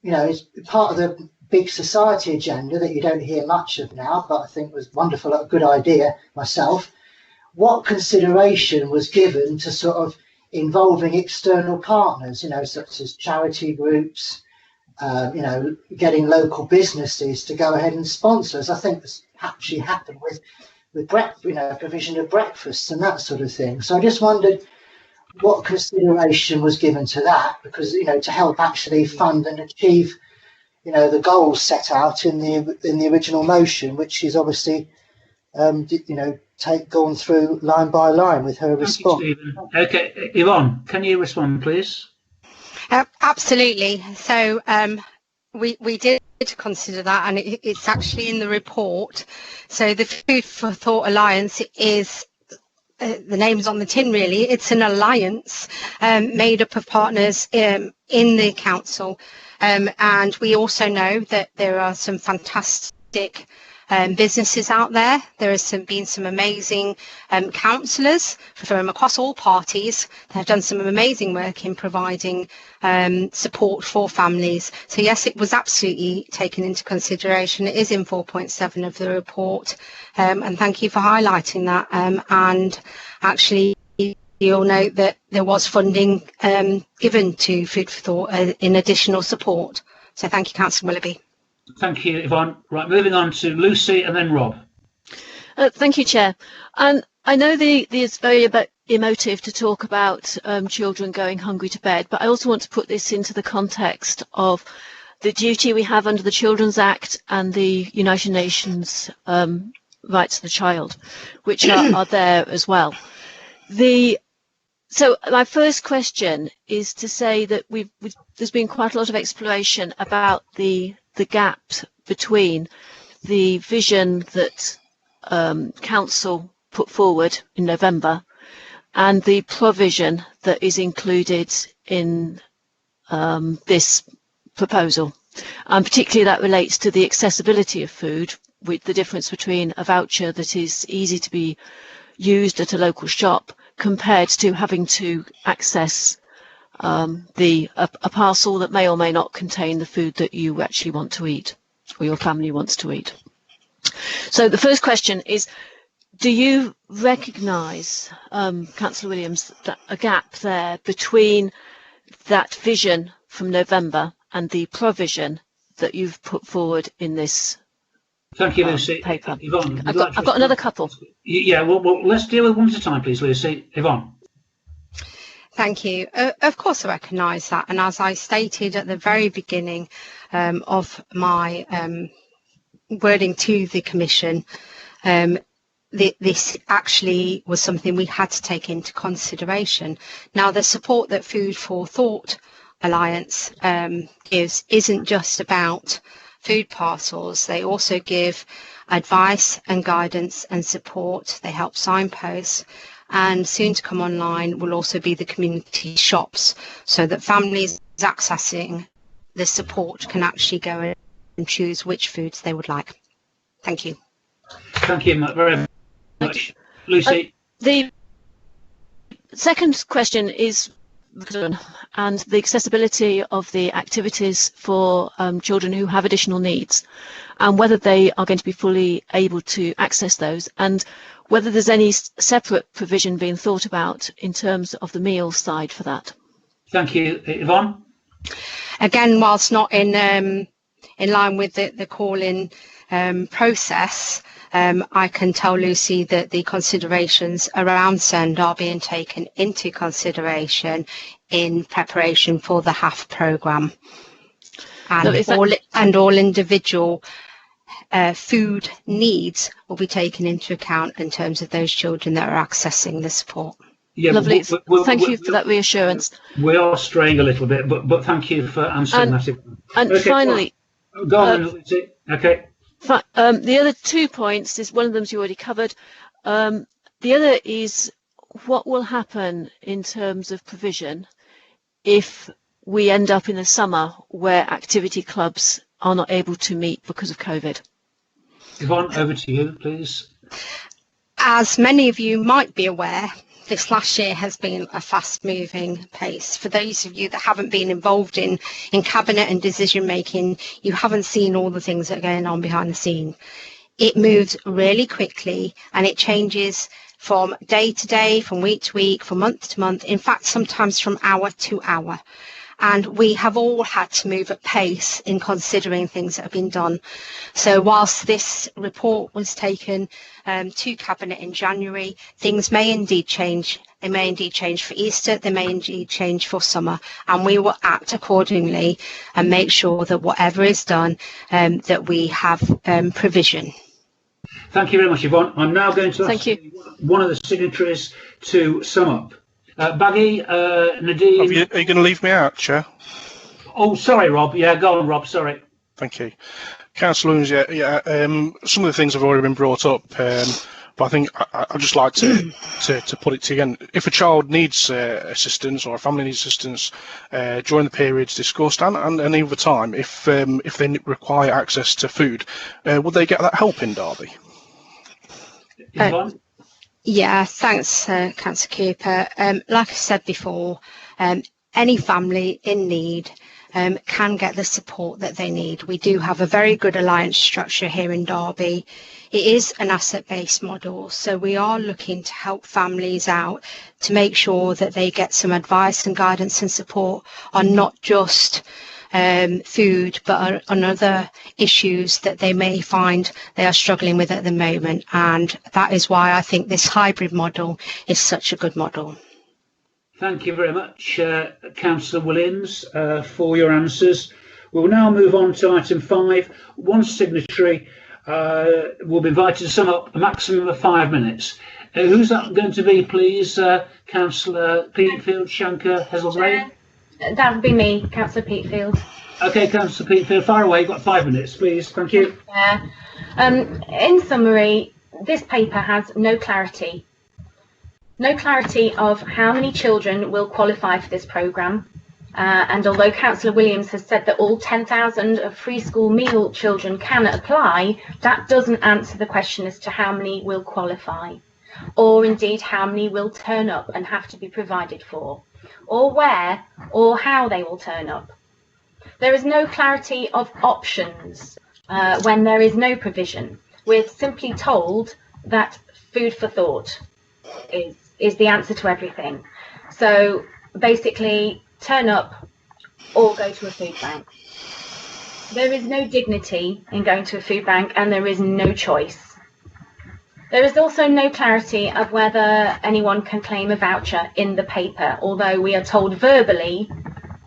it's part of the big society agenda that you don't hear much of now, but I think was wonderful, a good idea myself. What consideration was given to sort of involving external partners, such as charity groups, getting local businesses to go ahead and sponsor us? I think this actually happened with provision of breakfasts and that sort of thing. So I just wondered what consideration was given to that, because to help actually fund and achieve the goals set out in the original motion, which is obviously gone through line by line with her response. Okay, Yvonne, can you respond, please? Absolutely. So we did consider that, and it's actually in the report. So the Food for Thought Alliance is, the name's on the tin really, it's an alliance made up of partners in the council. And we also know that there are some fantastic businesses out there. There has been some amazing councillors from across all parties that have done some amazing work in providing support for families. So yes, it was absolutely taken into consideration. It is in 4.7 of the report, and thank you for highlighting that. And actually, you'll note that there was funding given to Food for Thought in additional support. So thank you, Councillor Willoughby. Thank you, Yvonne. Right, moving on to Lucy and then Rob. Thank you, Chair. And I know it's very emotive to talk about children going hungry to bed, but I also want to put this into the context of the duty we have under the Children's Act and the United Nations rights of the child, which are there as well. So my first question is to say that there's been quite a lot of exploration about the gap between the vision that Council put forward in November and the provision that is included in this proposal. And particularly that relates to the accessibility of food, with the difference between a voucher that is easy to be used at a local shop compared to having to access a parcel that may or may not contain the food that you actually want to eat or your family wants to eat. So the first question is, do you recognise, Councillor Williams, that a gap there between that vision from November and the provision that you've put forward in this Thank you, Lucy. paper? Yvonne, I've got another couple. Yeah, well, let's deal with one at a time, please, Lucy. Yvonne. Thank you. Of course, I recognise that. And as I stated at the very beginning of my wording to the Commission, this actually was something we had to take into consideration. Now, the support that Food for Thought Alliance gives isn't just about food parcels. They also give advice and guidance and support. They help signposts. And soon to come online will also be the community shops, so that families accessing the support can actually go and choose which foods they would like. Thank you. Thank you very much. Lucy. The second question is and the accessibility of the activities for children who have additional needs, and whether they are going to be fully able to access those, and whether there's any separate provision being thought about in terms of the meal side for that. Thank you, Yvonne. Again, whilst not in line with the call-in process, I can tell Lucy that the considerations around SEND are being taken into consideration in preparation for the HAF programme, and all individual food needs will be taken into account in terms of those children that are accessing the support. Yeah, Lovely. Thank you for that reassurance. We are straying a little bit, but thank you for answering that. And okay, finally, go on. Okay. The other 2 points is one of them you already covered. The other is what will happen in terms of provision if we end up in the summer where activity clubs are not able to meet because of COVID. Yvonne, over to you, please. As many of you might be aware, this last year has been a fast-moving pace. For those of you that haven't been involved in cabinet and decision making, you haven't seen all the things that are going on behind the scene. It moves really quickly and it changes from day to day, from week to week, from month to month, in fact, sometimes from hour to hour. And we have all had to move at pace in considering things that have been done. So whilst this report was taken to Cabinet in January, things may indeed change. They may indeed change for Easter, they may indeed change for summer, and we will act accordingly and make sure that whatever is done, that we have provision. Thank you very much, Yvonne. I'm now going to ask one of the signatories to sum up. Baggy, Nadine. Are you going to leave me out, Chair? Oh, sorry, Rob. Yeah, go on, Rob. Sorry. Thank you. Councillor Williams, some of the things have already been brought up, but I think I'd just like to put it to again. If a child needs assistance or a family needs assistance during the periods discussed and over time, if they require access to food, would they get that help in Derby? Yvonne? Yeah, thanks, Councillor Cooper. Like I said before, any family in need can get the support that they need. We do have a very good alliance structure here in Derby. It is an asset-based model, so we are looking to help families out to make sure that they get some advice and guidance and support on not just food, but on other issues that they may find they are struggling with at the moment. And that is why I think this hybrid model is such a good model. Thank you very much, Councillor Williams, for your answers. We'll now move on to item 5. One signatory will be invited to sum up a maximum of 5 minutes. Who's that going to be, please? Councillor Peatfield, Shanker, Hesselslade? That would be me, Councillor Peatfield. Okay, Councillor Peatfield, fire away. You've got 5 minutes, please. Thank you. In summary, this paper has no clarity. No clarity of how many children will qualify for this programme. And although Councillor Williams has said that all 10,000 of free school meal children can apply, that doesn't answer the question as to how many will qualify, or indeed how many will turn up and have to be provided for, or where or how they will turn up. There is no clarity of options when there is no provision. We're simply told that food for thought is the answer to everything. So basically, turn up or go to a food bank. There is no dignity in going to a food bank, and there is no choice. There is also no clarity of whether anyone can claim a voucher in the paper, although we are told verbally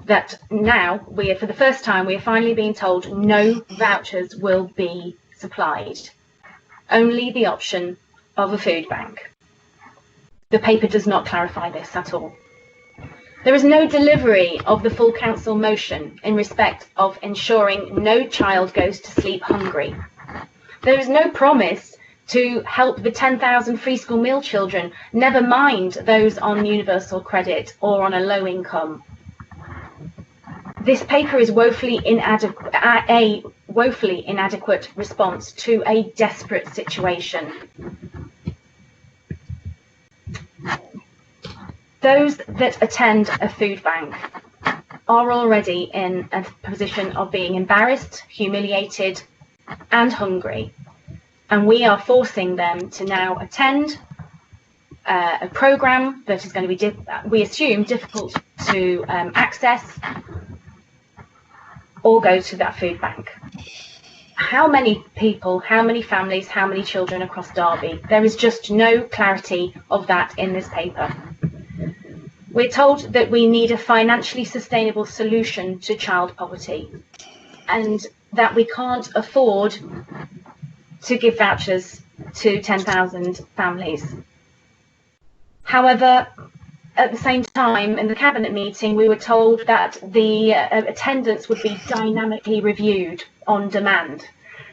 that now, for the first time, we are finally being told no vouchers will be supplied. Only the option of a food bank. The paper does not clarify this at all. There is no delivery of the full council motion in respect of ensuring no child goes to sleep hungry. There is no promise to help the 10,000 free school meal children, never mind those on universal credit or on a low income. This paper is a woefully inadequate response to a desperate situation. Those that attend a food bank are already in a position of being embarrassed, humiliated, and hungry. And we are forcing them to now attend a programme that is going to be, we assume, difficult to access, or go to that food bank. How many people, how many families, how many children across Derby? There is just no clarity of that in this paper. We're told that we need a financially sustainable solution to child poverty, and that we can't afford to give vouchers to 10,000 families. However, at the same time, in the cabinet meeting, we were told that the attendance would be dynamically reviewed on demand.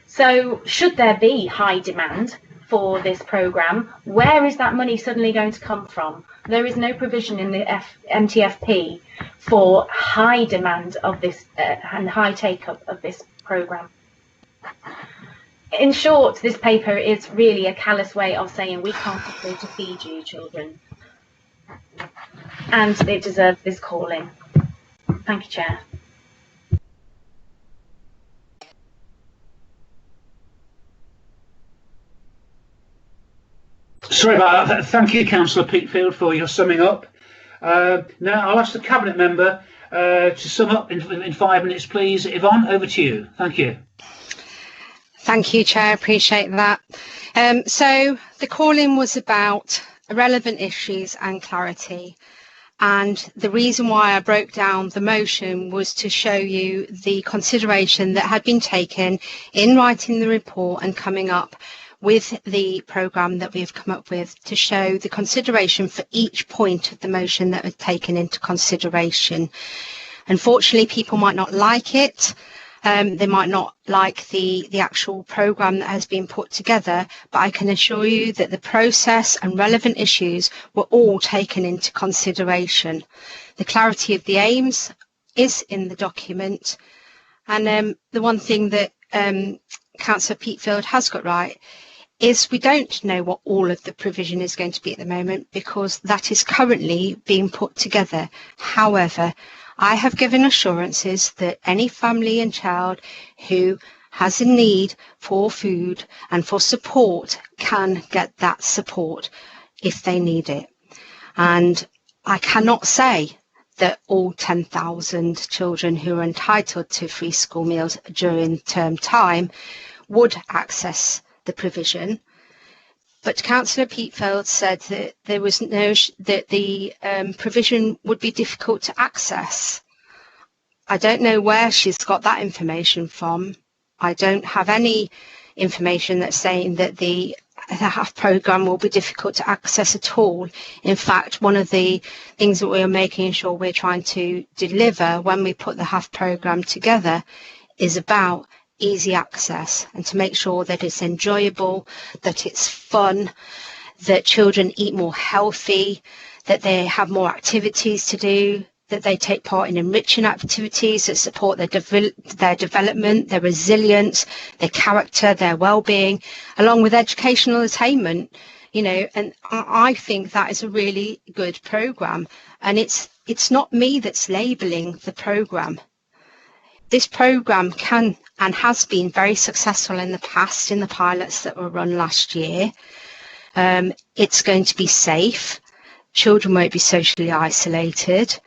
So should there be high demand for this programme, where is that money suddenly going to come from? There is no provision in the MTFP for high demand of this and high take-up of this programme. In short, this paper is really a callous way of saying we can't afford to feed you, children. And they deserve this calling. Thank you, Chair. Sorry about that. Thank you, Councillor Peatfield, for your summing up. Now I'll ask the Cabinet member to sum up in 5 minutes, please. Yvonne, over to you. Thank you. Thank you, Chair. Appreciate that. So the call-in was about relevant issues and clarity. And the reason why I broke down the motion was to show you the consideration that had been taken in writing the report and coming up with the programme that we have come up with, to show the consideration for each point of the motion that was taken into consideration. Unfortunately, people might not like it. They might not like the actual programme that has been put together, but I can assure you that the process and relevant issues were all taken into consideration. The clarity of the aims is in the document, and the one thing that Councillor Peatfield has got right is we don't know what all of the provision is going to be at the moment, because that is currently being put together. However, I have given assurances that any family and child who has a need for food and for support can get that support if they need it. And I cannot say that all 10,000 children who are entitled to free school meals during term time would access the provision. But Councillor Peatfield said that there was that the provision would be difficult to access. I don't know where she's got that information from. I don't have any information that's saying that the HAF programme will be difficult to access at all. In fact, one of the things that we're making sure we're trying to deliver when we put the HAF programme together is about easy access, and to make sure that it's enjoyable, that it's fun, that children eat more healthy, that they have more activities to do, that they take part in enriching activities that support their development, their resilience, their character, their well-being, along with educational attainment. You know, and I think that is a really good programme, and it's not me that's labelling the programme. This programme can and has been very successful in the past in the pilots that were run last year. It's going to be safe. Children won't be socially isolated.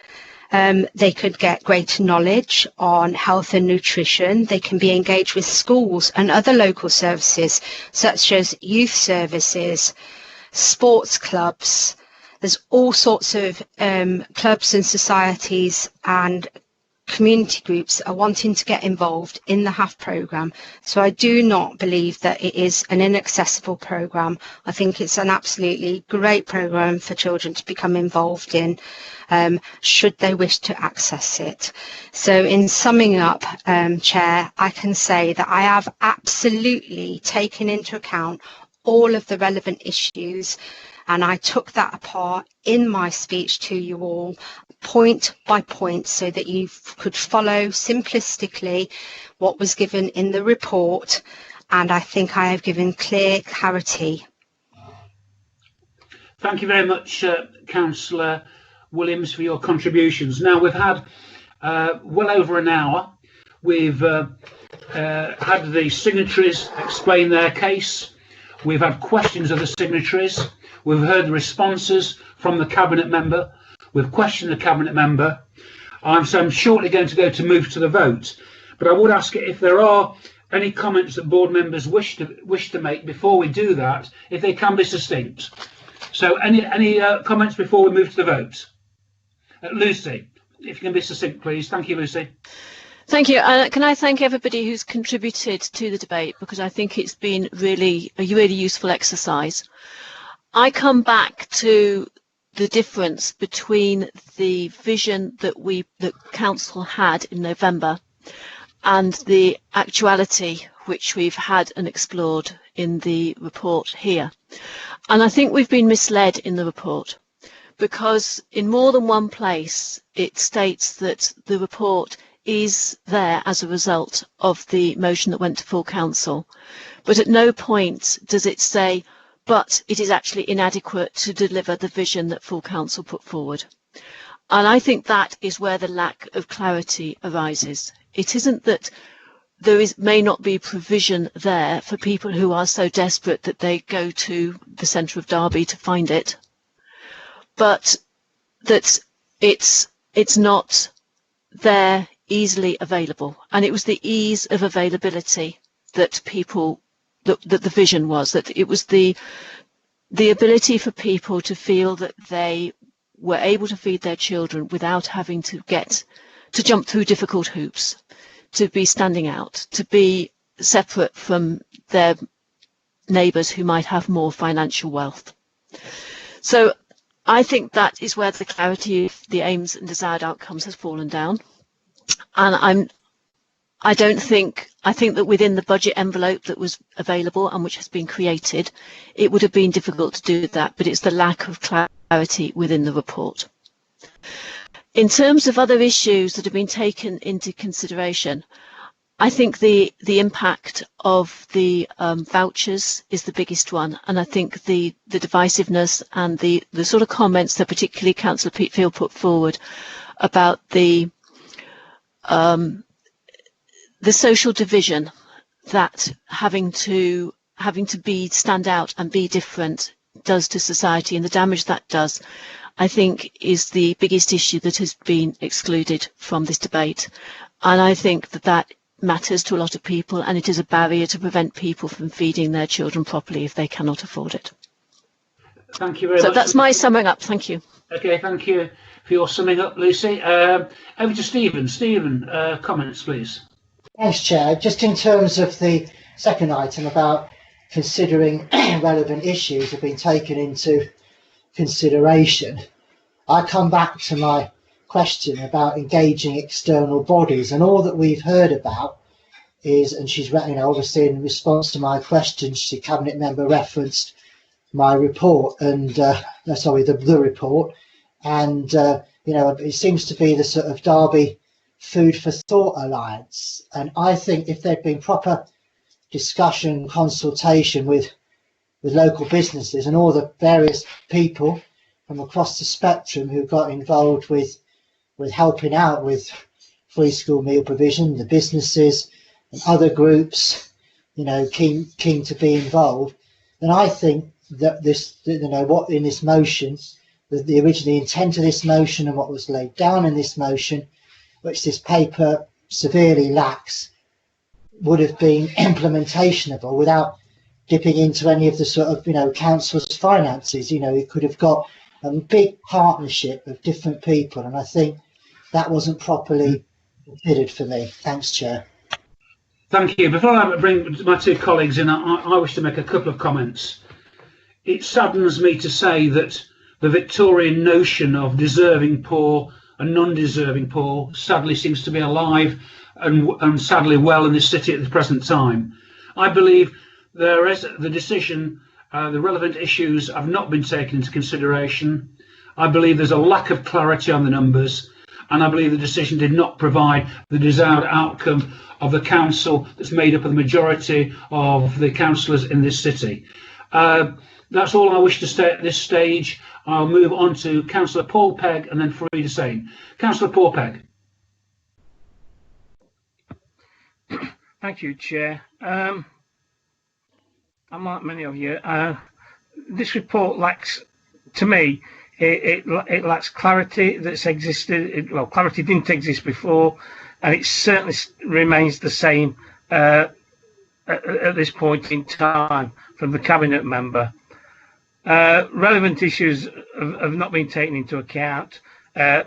They could get greater knowledge on health and nutrition. They can be engaged with schools and other local services such as youth services, sports clubs. There's all sorts of clubs and societies and community groups are wanting to get involved in the HAF programme. So I do not believe that it is an inaccessible programme. I think it's an absolutely great programme for children to become involved in, should they wish to access it. So in summing up, Chair, I can say that I have absolutely taken into account all of the relevant issues, and I took that apart in my speech to you all, point by point, so that you could follow simplistically what was given in the report, and I think I have given clear clarity. Thank you very much, Councillor Williams, for your contributions. Now, we've had well over an hour. We've had the signatories explain their case. We've had questions of the signatories. We've heard the responses from the Cabinet member. We've questioned the Cabinet member. So I'm shortly going to move to the vote. But I would ask if there are any comments that board members wish to make before we do that, if they can be succinct. So any comments before we move to the vote? Lucy, if you can be succinct, please. Thank you, Lucy. Thank you. Can I thank everybody who's contributed to the debate, because I think it's been really a really useful exercise. I come back to the difference between the vision that council had in November and the actuality which we've had and explored in the report here. And I think we've been misled in the report, because in more than one place it states that the report is there as a result of the motion that went to full council, but at no point does it say, but it is actually inadequate to deliver the vision that full council put forward. And I think that is where the lack of clarity arises. It isn't that there may not be provision there for people who are so desperate that they go to the centre of Derby to find it, but that it's not there easily available. And it was the ease of availability that that the vision was, that it was the ability for people to feel that they were able to feed their children without having to jump through difficult hoops, to be standing out, to be separate from their neighbours who might have more financial wealth. So I think that is where the clarity of the aims and desired outcomes has fallen down. And I think that within the budget envelope that was available and which has been created, it would have been difficult to do that, but it's the lack of clarity within the report. In terms of other issues that have been taken into consideration, I think the impact of the vouchers is the biggest one, and I think the divisiveness and the sort of comments that particularly Councillor Peatfield put forward about the social division that having to stand out and be different does to society, and the damage that does, I think, is the biggest issue that has been excluded from this debate. And I think that matters to a lot of people, and it is a barrier to prevent people from feeding their children properly if they cannot afford it. Thank you very much. So that's my summing up. Thank you. Okay, thank you for your summing up, Lucy. Over to Stephen. Stephen, comments, please. Thanks, Chair. Just in terms of the second item about considering relevant issues have been taken into consideration, I come back to my question about engaging external bodies, and all that we've heard about is, and she's, obviously in response to my question, the Cabinet member referenced my report and the report, and it seems to be the sort of Derby Food for Thought Alliance. And I think if there'd been proper discussion, consultation with local businesses and all the various people from across the spectrum who got involved with helping out with free school meal provision, the businesses and other groups, keen to be involved, then I think that what in this motion, the original intent of this motion and what was laid down in this motion, which this paper severely lacks, would have been implementationable without dipping into any of the sort of, council's finances. It could have got a big partnership of different people, and I think that wasn't properly considered for me. Thanks, Chair. Thank you. Before I bring my two colleagues in, I wish to make a couple of comments. It saddens me to say that the Victorian notion of deserving poor and non-deserving poor sadly seems to be alive and sadly well in this city at the present time. I believe there is the decision, the relevant issues have not been taken into consideration. I believe there's a lack of clarity on the numbers, and I believe the decision did not provide the desired outcome of the council that's made up of the majority of the councillors in this city. That's all I wish to say at this stage. I'll move on to Councillor Paul Pegg and then Fareed Hussain. Councillor Paul Pegg. Thank you, Chair. I'm like many of you. This report lacks, to me, it lacks clarity that's existed. Clarity didn't exist before, and it certainly remains the same at this point in time from the Cabinet member. Relevant issues have not been taken into account, and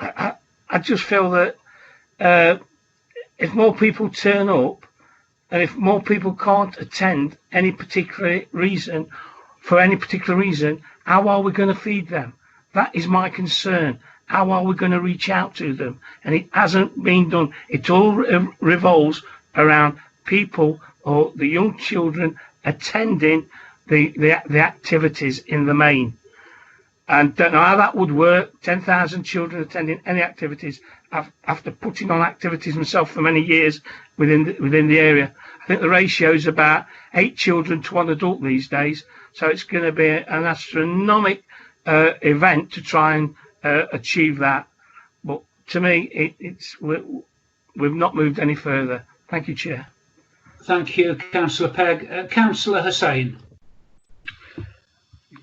I just feel that if more people turn up, and if more people can't attend any particular reason for any particular reason, how are we going to feed them? That is my concern. How are we going to reach out to them? And it hasn't been done. It all revolves around people or the young children attending the activities in the main. And don't know how that would work. 10,000 children attending any activities after putting on activities myself for many years within the area. I think the ratio is about 8 children to 1 adult these days. So it's going to be an astronomical event to try and achieve that. But to me, we've not moved any further. Thank you, Chair. Thank you, Councillor Pegg. Councillor Hussain.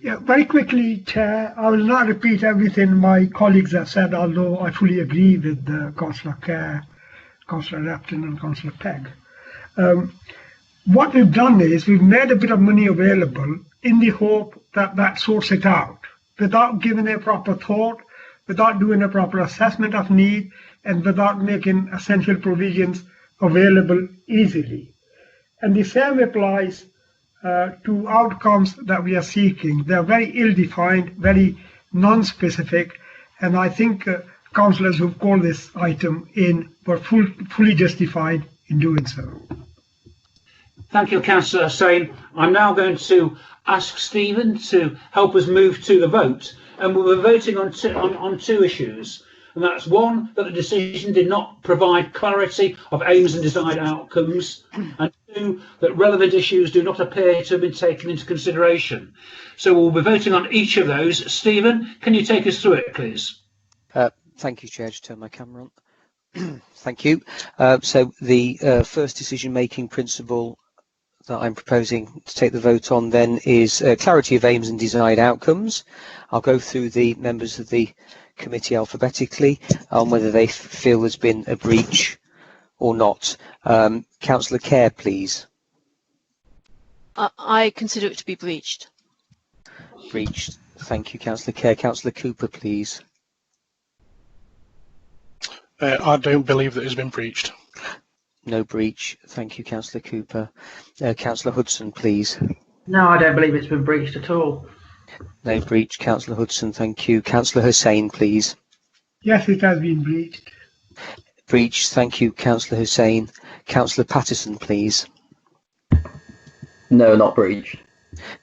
Yeah, very quickly, Chair, I will not repeat everything my colleagues have said, although I fully agree with Councillor Kerr, Councillor Repton and Councillor Pegg. What we've done is we've made a bit of money available in the hope that that sorts it out, without giving a proper thought, without doing a proper assessment of need, and without making essential provisions available easily. And the same applies to outcomes that we are seeking. They are very ill-defined, very non-specific, and I think councillors who've called this item in were fully justified in doing so. Thank you, Councillor Hussain. I'm now going to ask Stephen to help us move to the vote, and we'll be voting on two issues. And that's one, that the decision did not provide clarity of aims and desired outcomes, and two, that relevant issues do not appear to have been taken into consideration. So we'll be voting on each of those. Stephen, can you take us through it, please? Thank you, Chair. Just turn my camera on. Thank you. So the first decision-making principle that I'm proposing to take the vote on then is clarity of aims and desired outcomes. I'll go through the members of the committee alphabetically on whether they feel there's been a breach or not. Councillor Kerr, please. I consider it to be breached. Breached. Thank you, Councillor Kerr. Councillor Cooper, please. I don't believe that it's been breached. No breach. Thank you, Councillor Cooper. Councillor Hudson, please. No, I don't believe it's been breached at all. No breach. Councillor Hudson, thank you. Councillor Hussain, please. Yes, it has been breached. Breach. Thank you, Councillor Hussain. Councillor Patterson, please. No, not breached.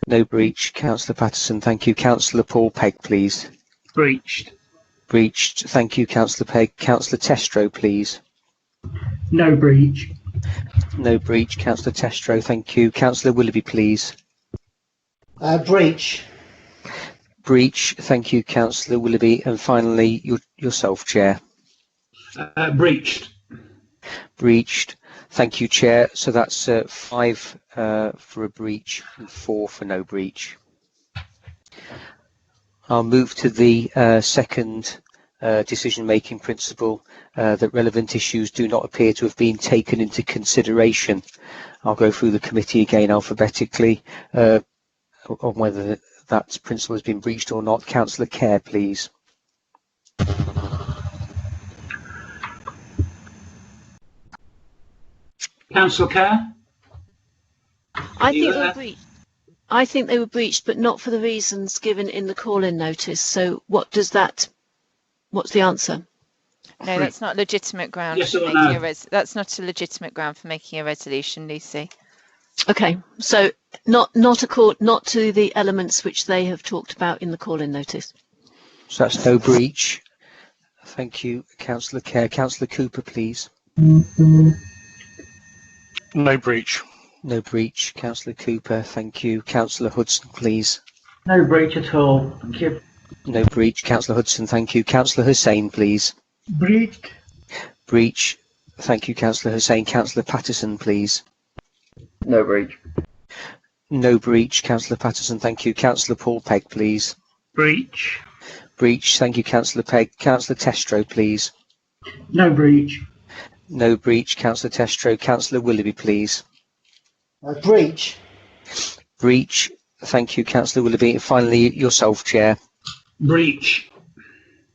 No breach. Councillor Patterson, thank you. Councillor Paul Pegg, please. Breached. Breached. Thank you, Councillor Pegg. Councillor Testro, please. No breach. No breach. Councillor Testro, thank you. Councillor Willoughby, please. Breach. Breach. Thank you, Councillor Willoughby. And finally, yourself, Chair. Breached. Breached. Thank you, Chair. So that's 5 for a breach and 4 for no breach. I'll move to the second decision-making principle, that relevant issues do not appear to have been taken into consideration. I'll go through the committee again alphabetically on whether that principle has been breached or not. Councillor Kerr, please. Councillor Kerr? I think they were breached, but not for the reasons given in the call-in notice. So what's the answer? No, that's not legitimate ground. Yes for or making no? That's not a legitimate ground for making a resolution, Lucy. Okay, so not to the elements which they have talked about in the call-in notice. So that's no breach. Thank you, Councillor Kerr. Councillor Cooper, please. No breach. No breach. Councillor Cooper, thank you. Councillor Hudson, please. No breach at all. Thank you. No breach. Councillor Hudson, thank you. Councillor Hussain, please. Breached. Breach. Thank you, Councillor Hussain. Councillor Patterson, please. No breach. No breach. Councillor Patterson, thank you. Councillor Paul Pegg, please. Breach. Breach. Thank you, Councillor Pegg. Councillor Testro, please. No breach. No breach. Councillor Testro. Councillor Willoughby, please. Breach. Breach. Thank you, Councillor Willoughby. Finally, yourself, Chair. Breach.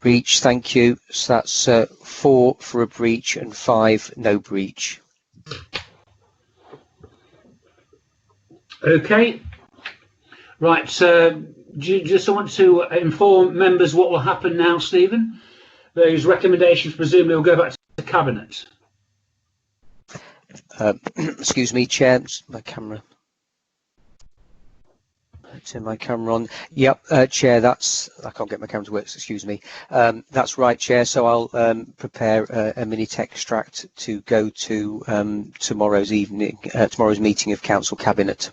Breach. Thank you. So that's 4 for a breach and 5 no breach. Okay. Right, do you just want to inform members what will happen now, Stephen? Those recommendations presumably will go back to the Cabinet. Excuse me, Chair, my camera. Turn my camera on. Yep, Chair, I can't get my camera to work, excuse me. That's right, Chair, so I'll prepare a minute extract to go to tomorrow's meeting of Council Cabinet.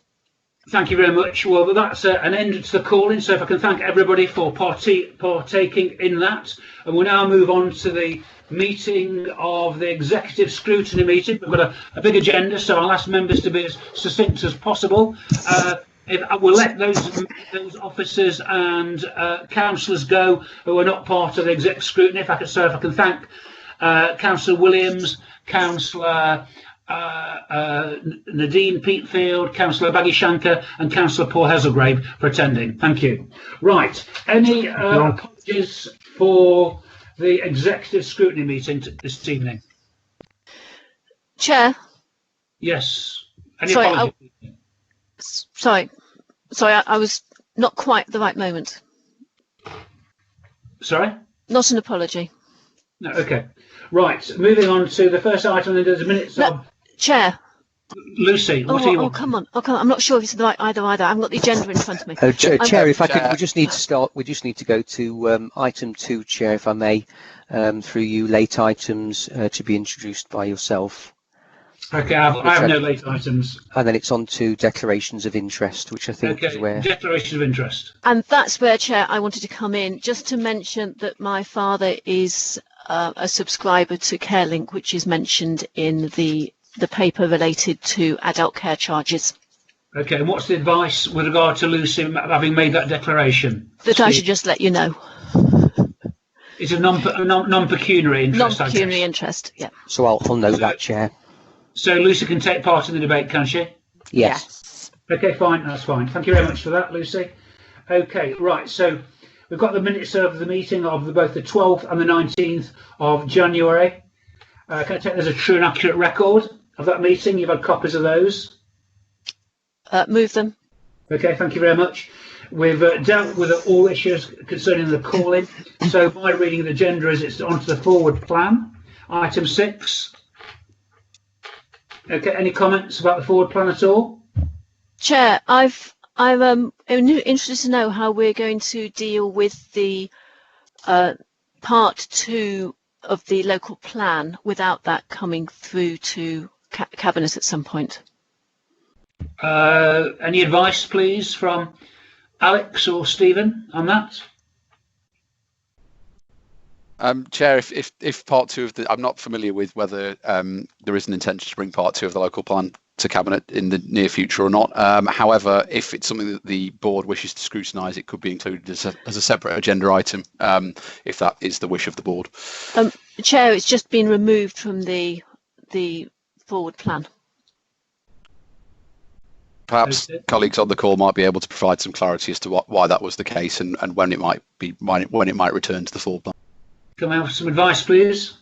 Thank you very much. Well, that's an end to the call-in, so if I can thank everybody for partaking in that. And we'll now move on to the meeting of the Executive Scrutiny meeting. We've got a big agenda, so I'll ask members to be as succinct as possible. We'll let those officers and councillors go who are not part of the Exec Scrutiny. If I can thank Councillor Williams, Councillor Nadine Peatfield, Councillor Baggy Shanker and Councillor Paul Hazelgrave for attending. Thank you. Right, any apologies for the Executive Scrutiny meeting this evening? Chair? Yes. Any apologies? Sorry, I was not quite the right moment. Sorry? Not an apology. No, okay. Right, moving on to the first item in the minutes of... Chair. Lucy, what do you want? Come on. I'm not sure if it's the right either. I haven't got the agenda in front of me. Chair, if I could, we just need to start. We just need to go to item 2, Chair, if I may, through you, late items to be introduced by yourself. Okay, I have no late items. And then it's on to declarations of interest, which I think is where... Declaration of interest. And that's where, Chair, I wanted to come in, just to mention that my father is a subscriber to CareLink, which is mentioned in the paper related to adult care charges. Okay, and what's the advice with regard to Lucy having made that declaration? That I should just let you know. It's a non-pecuniary interest. Non-pecuniary interest, yeah. So I'll note that, Chair. So Lucy can take part in the debate, can she? Yes. Okay, fine, that's fine. Thank you very much for that, Lucy. Okay, right, so we've got the minutes of the meeting of both the 12th and the 19th of January. Can I take there's a true and accurate record of that meeting? You've had copies of those? Move them. Okay, thank you very much. We've dealt with all issues concerning the call-in. So my reading of the agenda is it's onto the forward plan. Item 6. Okay, any comments about the forward plan at all? Chair, I'm interested to know how we're going to deal with the part 2 of the local plan without that coming through to Cabinet at some point. Any advice, please, from Alex or Stephen on that? Chair, if part 2 of the, I'm not familiar with whether there is an intention to bring part 2 of the local plan to Cabinet in the near future or not. However, if it's something that the board wishes to scrutinise, it could be included as a separate agenda item, if that is the wish of the board. Chair, it's just been removed from the forward plan. Perhaps colleagues on the call might be able to provide some clarity as to why that was the case and when it might return to the forward plan. Can we have some advice, please?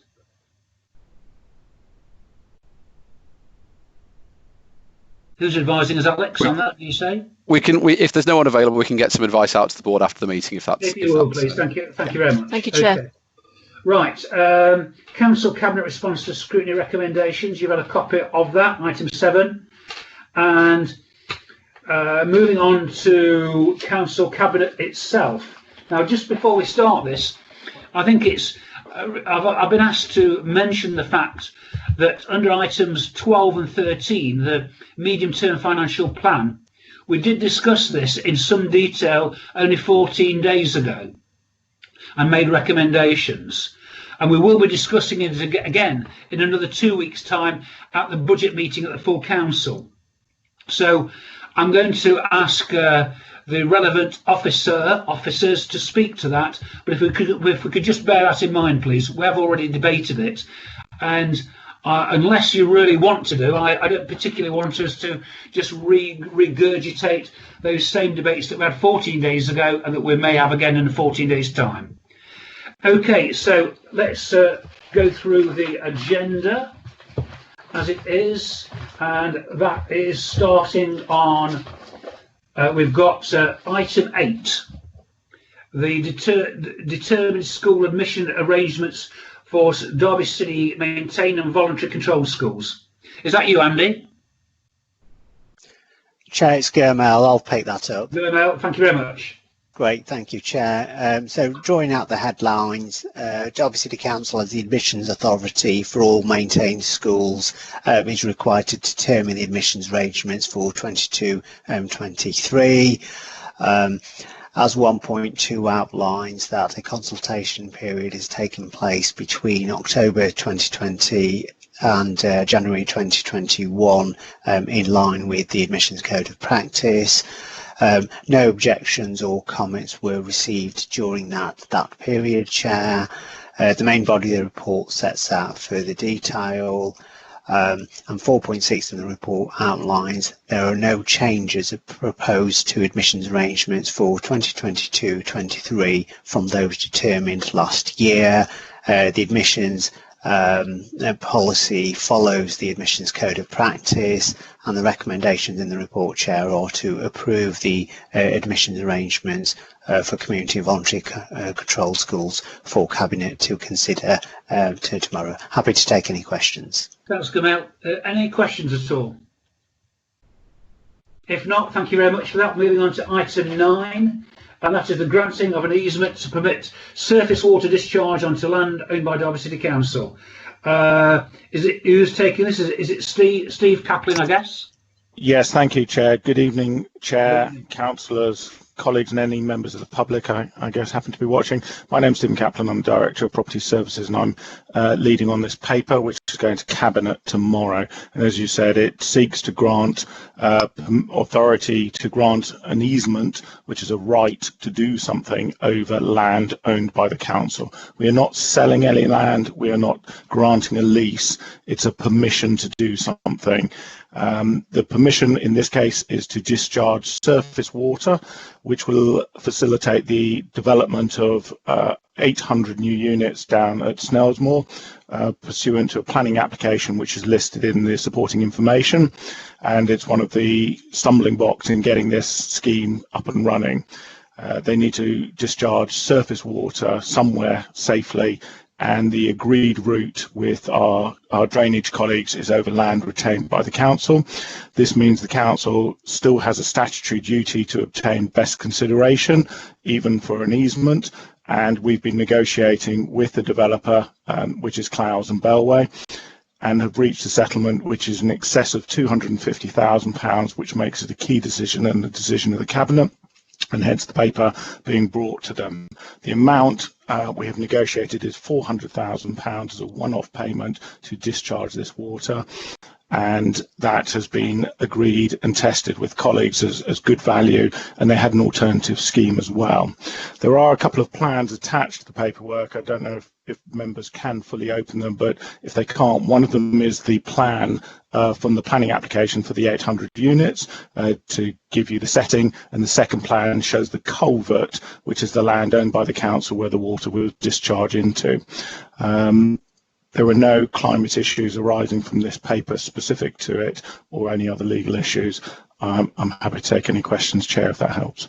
Who's advising us, Alex, on that, do you say? If there's no one available, we can get some advice out to the board after the meeting, if that's... If you will, please. Thank you very much. Thank you, Chair. Okay. Right, Council Cabinet response to scrutiny recommendations. You've had a copy of that, item 7. And moving on to Council Cabinet itself. Now, just before we start this, I think it's... I've been asked to mention the fact that under items 12 and 13, the medium-term financial plan, we did discuss this in some detail only 14 days ago and made recommendations. And we will be discussing it again in another 2 weeks' time at the budget meeting at the full council. So I'm going to ask the relevant officers to speak to that. But if we could just bear that in mind, please. We have already debated it, and unless you really want to do, I don't particularly want us to just regurgitate those same debates that we had 14 days ago and that we may have again in 14 days' time. Okay, so let's go through the agenda as it is, and that is starting on We've got item 8, the determined school admission arrangements for Derby City maintained and voluntary control schools. Is that you, Andy? Chair, it's Gurmail. I'll pick that up. Gurmail, thank you very much. Great, thank you, Chair. So drawing out the headlines, Derby City Council as the admissions authority for all maintained schools is required to determine the admissions arrangements for 22-23. As 1.2 outlines, that a consultation period is taking place between October 2020 and January 2021 in line with the Admissions Code of Practice. No objections or comments were received during that period, Chair. The main body of the report sets out further detail, and 4.6 of the report outlines there are no changes proposed to admissions arrangements for 2022-23 from those determined last year. The admissions policy follows the Admissions Code of Practice, and the recommendations in the report, Chair, are to approve the admissions arrangements for community and voluntary control schools for Cabinet to consider to tomorrow. Happy to take any questions. Thanks, Gamal. Any questions at all? If not, thank you very much for that. Moving on to item 9, and that is the granting of an easement to permit surface water discharge onto land owned by Derby City Council. Who's taking this? Is it Steve Kaplan, I guess? Yes, thank you, Chair. Good evening, Chair, councillors, colleagues and any members of the public I guess happen to be watching. My name's Stephen Kaplan. I'm Director of Property Services, and I'm leading on this paper, which is going to Cabinet tomorrow. And as you said, it seeks to grant authority to grant an easement, which is a right to do something over land owned by the council. We are not selling any land. We are not granting a lease. It's a permission to do something. The permission in this case is to discharge surface water, which will facilitate the development of 800 new units down at Snellsmoor, pursuant to a planning application which is listed in the supporting information, and it's one of the stumbling blocks in getting this scheme up and running. They need to discharge surface water somewhere safely, and the agreed route with our drainage colleagues is over land retained by the council. This means the council still has a statutory duty to obtain best consideration, even for an easement, and we've been negotiating with the developer, which is Clowes and Bellway, and have reached a settlement which is in excess of £250,000, which makes it a key decision and the decision of the Cabinet, and hence the paper being brought to them. The amount we have negotiated is £400,000 as a one-off payment to discharge this water, and that has been agreed and tested with colleagues as good value, and they had an alternative scheme as well. There are a couple of plans attached to the paperwork. I don't know if members can fully open them, but if they can't, one of them is the plan from the planning application for the 800 units to give you the setting, and the second plan shows the culvert, which is the land owned by the council where the water will discharge into. There are no climate issues arising from this paper specific to it or any other legal issues. I'm happy to take any questions, Chair, if that helps.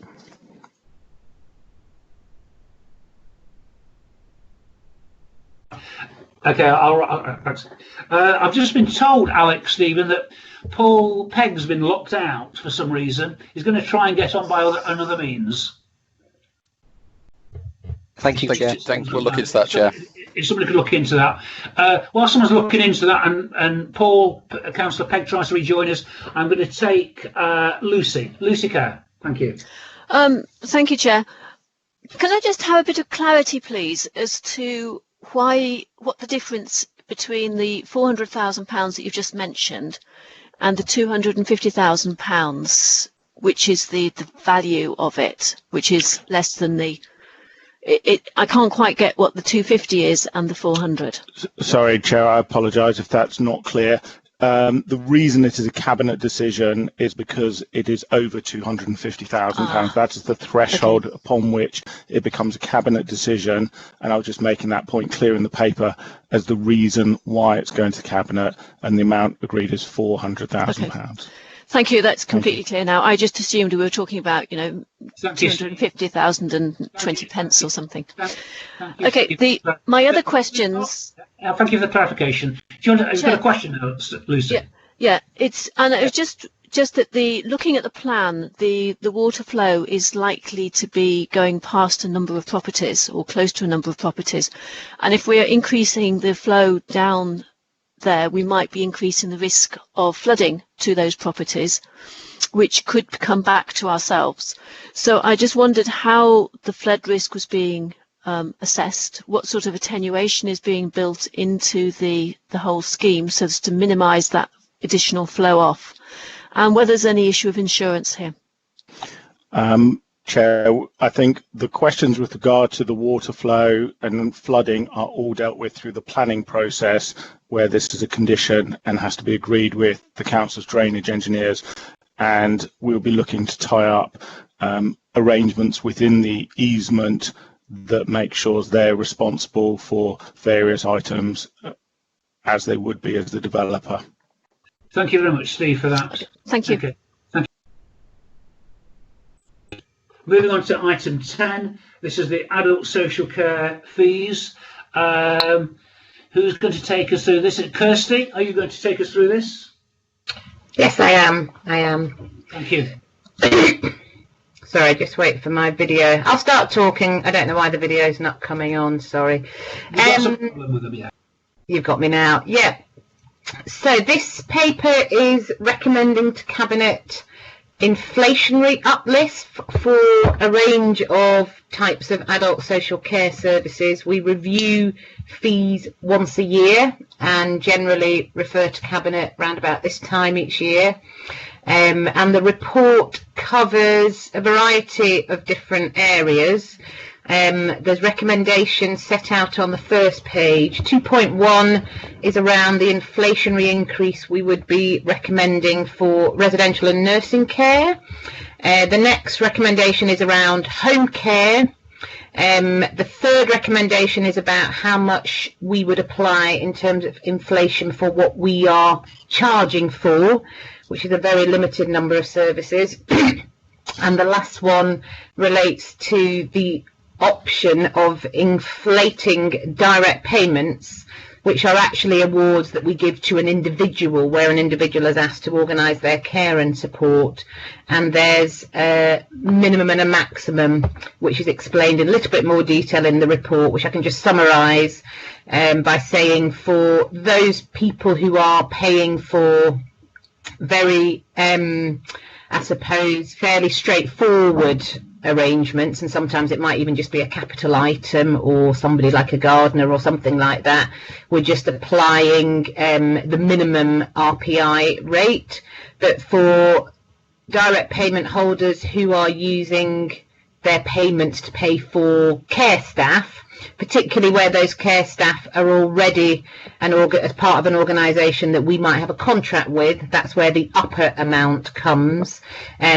Okay, I've just been told, Alex, Stephen, that Paul Pegg's been locked out for some reason. He's going to try and get on by another means. Thank you, Chair. Thanks. We'll look into that, Chair. If somebody could look into that. While someone's looking into that, and Paul, Councillor Pegg, tries to rejoin us, I'm going to take Lucy. Lucy Kerr, thank you. Thank you, Chair. Can I just have a bit of clarity, please, as to what the difference between the £400,000 that you've just mentioned and the £250,000, which is the value of it, which is less than the... I can't quite get what the 250 is and the 400. Sorry, Chair, I apologise if that's not clear. The reason it is a Cabinet decision is because it is over £250,000. That is the threshold upon which it becomes a Cabinet decision, and I was just making that point clear in the paper as the reason why it's going to Cabinet, and the amount agreed is £400,000. Thank you. That's completely clear now. I just assumed we were talking about, 250,000 and 20 pence or something. Okay. My other questions. Thank you for the clarification. Do you want to, got a question now, Lucy? Yeah. It was just that looking at the plan, the water flow is likely to be going past a number of properties or close to a number of properties, and if we are increasing the flow down there, we might be increasing the risk of flooding to those properties, which could come back to ourselves. So I just wondered how the flood risk was being assessed, what sort of attenuation is being built into the whole scheme so as to minimise that additional flow off, and whether there's any issue of insurance here. Chair, I think the questions with regard to the water flow and flooding are all dealt with through the planning process, where this is a condition and has to be agreed with the council's drainage engineers, and we'll be looking to tie up arrangements within the easement that make sure they're responsible for various items as they would be as the developer. Thank you very much, Steve, for that. Thank you. Okay. Thank you. Moving on to item 10. This is the adult social care fees. Who's going to take us through this? Kirsty, are you going to take us through this? Yes, I am. Thank you. Sorry, just wait for my video. I'll start talking. I don't know why the video's not coming on. Sorry. You've got some problem with them, yeah. You've got me now. Yeah. So this paper is recommending to Cabinet inflationary uplift for a range of types of adult social care services. We review fees once a year and generally refer to Cabinet around about this time each year. And the report covers a variety of different areas. There's recommendations set out on the first page. 2.1 is around the inflationary increase we would be recommending for residential and nursing care. The next recommendation is around home care. The third recommendation is about how much we would apply in terms of inflation for what we are charging for, which is a very limited number of services. And the last one relates to the option of inflating direct payments, which are actually awards that we give to an individual, where an individual is asked to organise their care and support. And there's a minimum and a maximum, which is explained in a little bit more detail in the report, which I can just summarise by saying for those people who are paying for very, I suppose, fairly straightforward arrangements, and sometimes it might even just be a capital item or somebody like a gardener or something like that, we're just applying the minimum RPI rate. But for direct payment holders who are using their payments to pay for care staff, particularly where those care staff are already as part of an organisation that we might have a contract with, that's where the upper amount comes,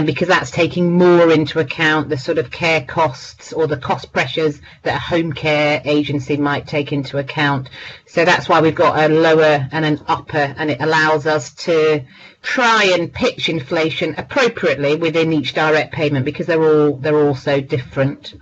because that's taking more into account the sort of care costs or the cost pressures that a home care agency might take into account. So that's why we've got a lower and an upper, and it allows us to try and pitch inflation appropriately within each direct payment, because they're all so different.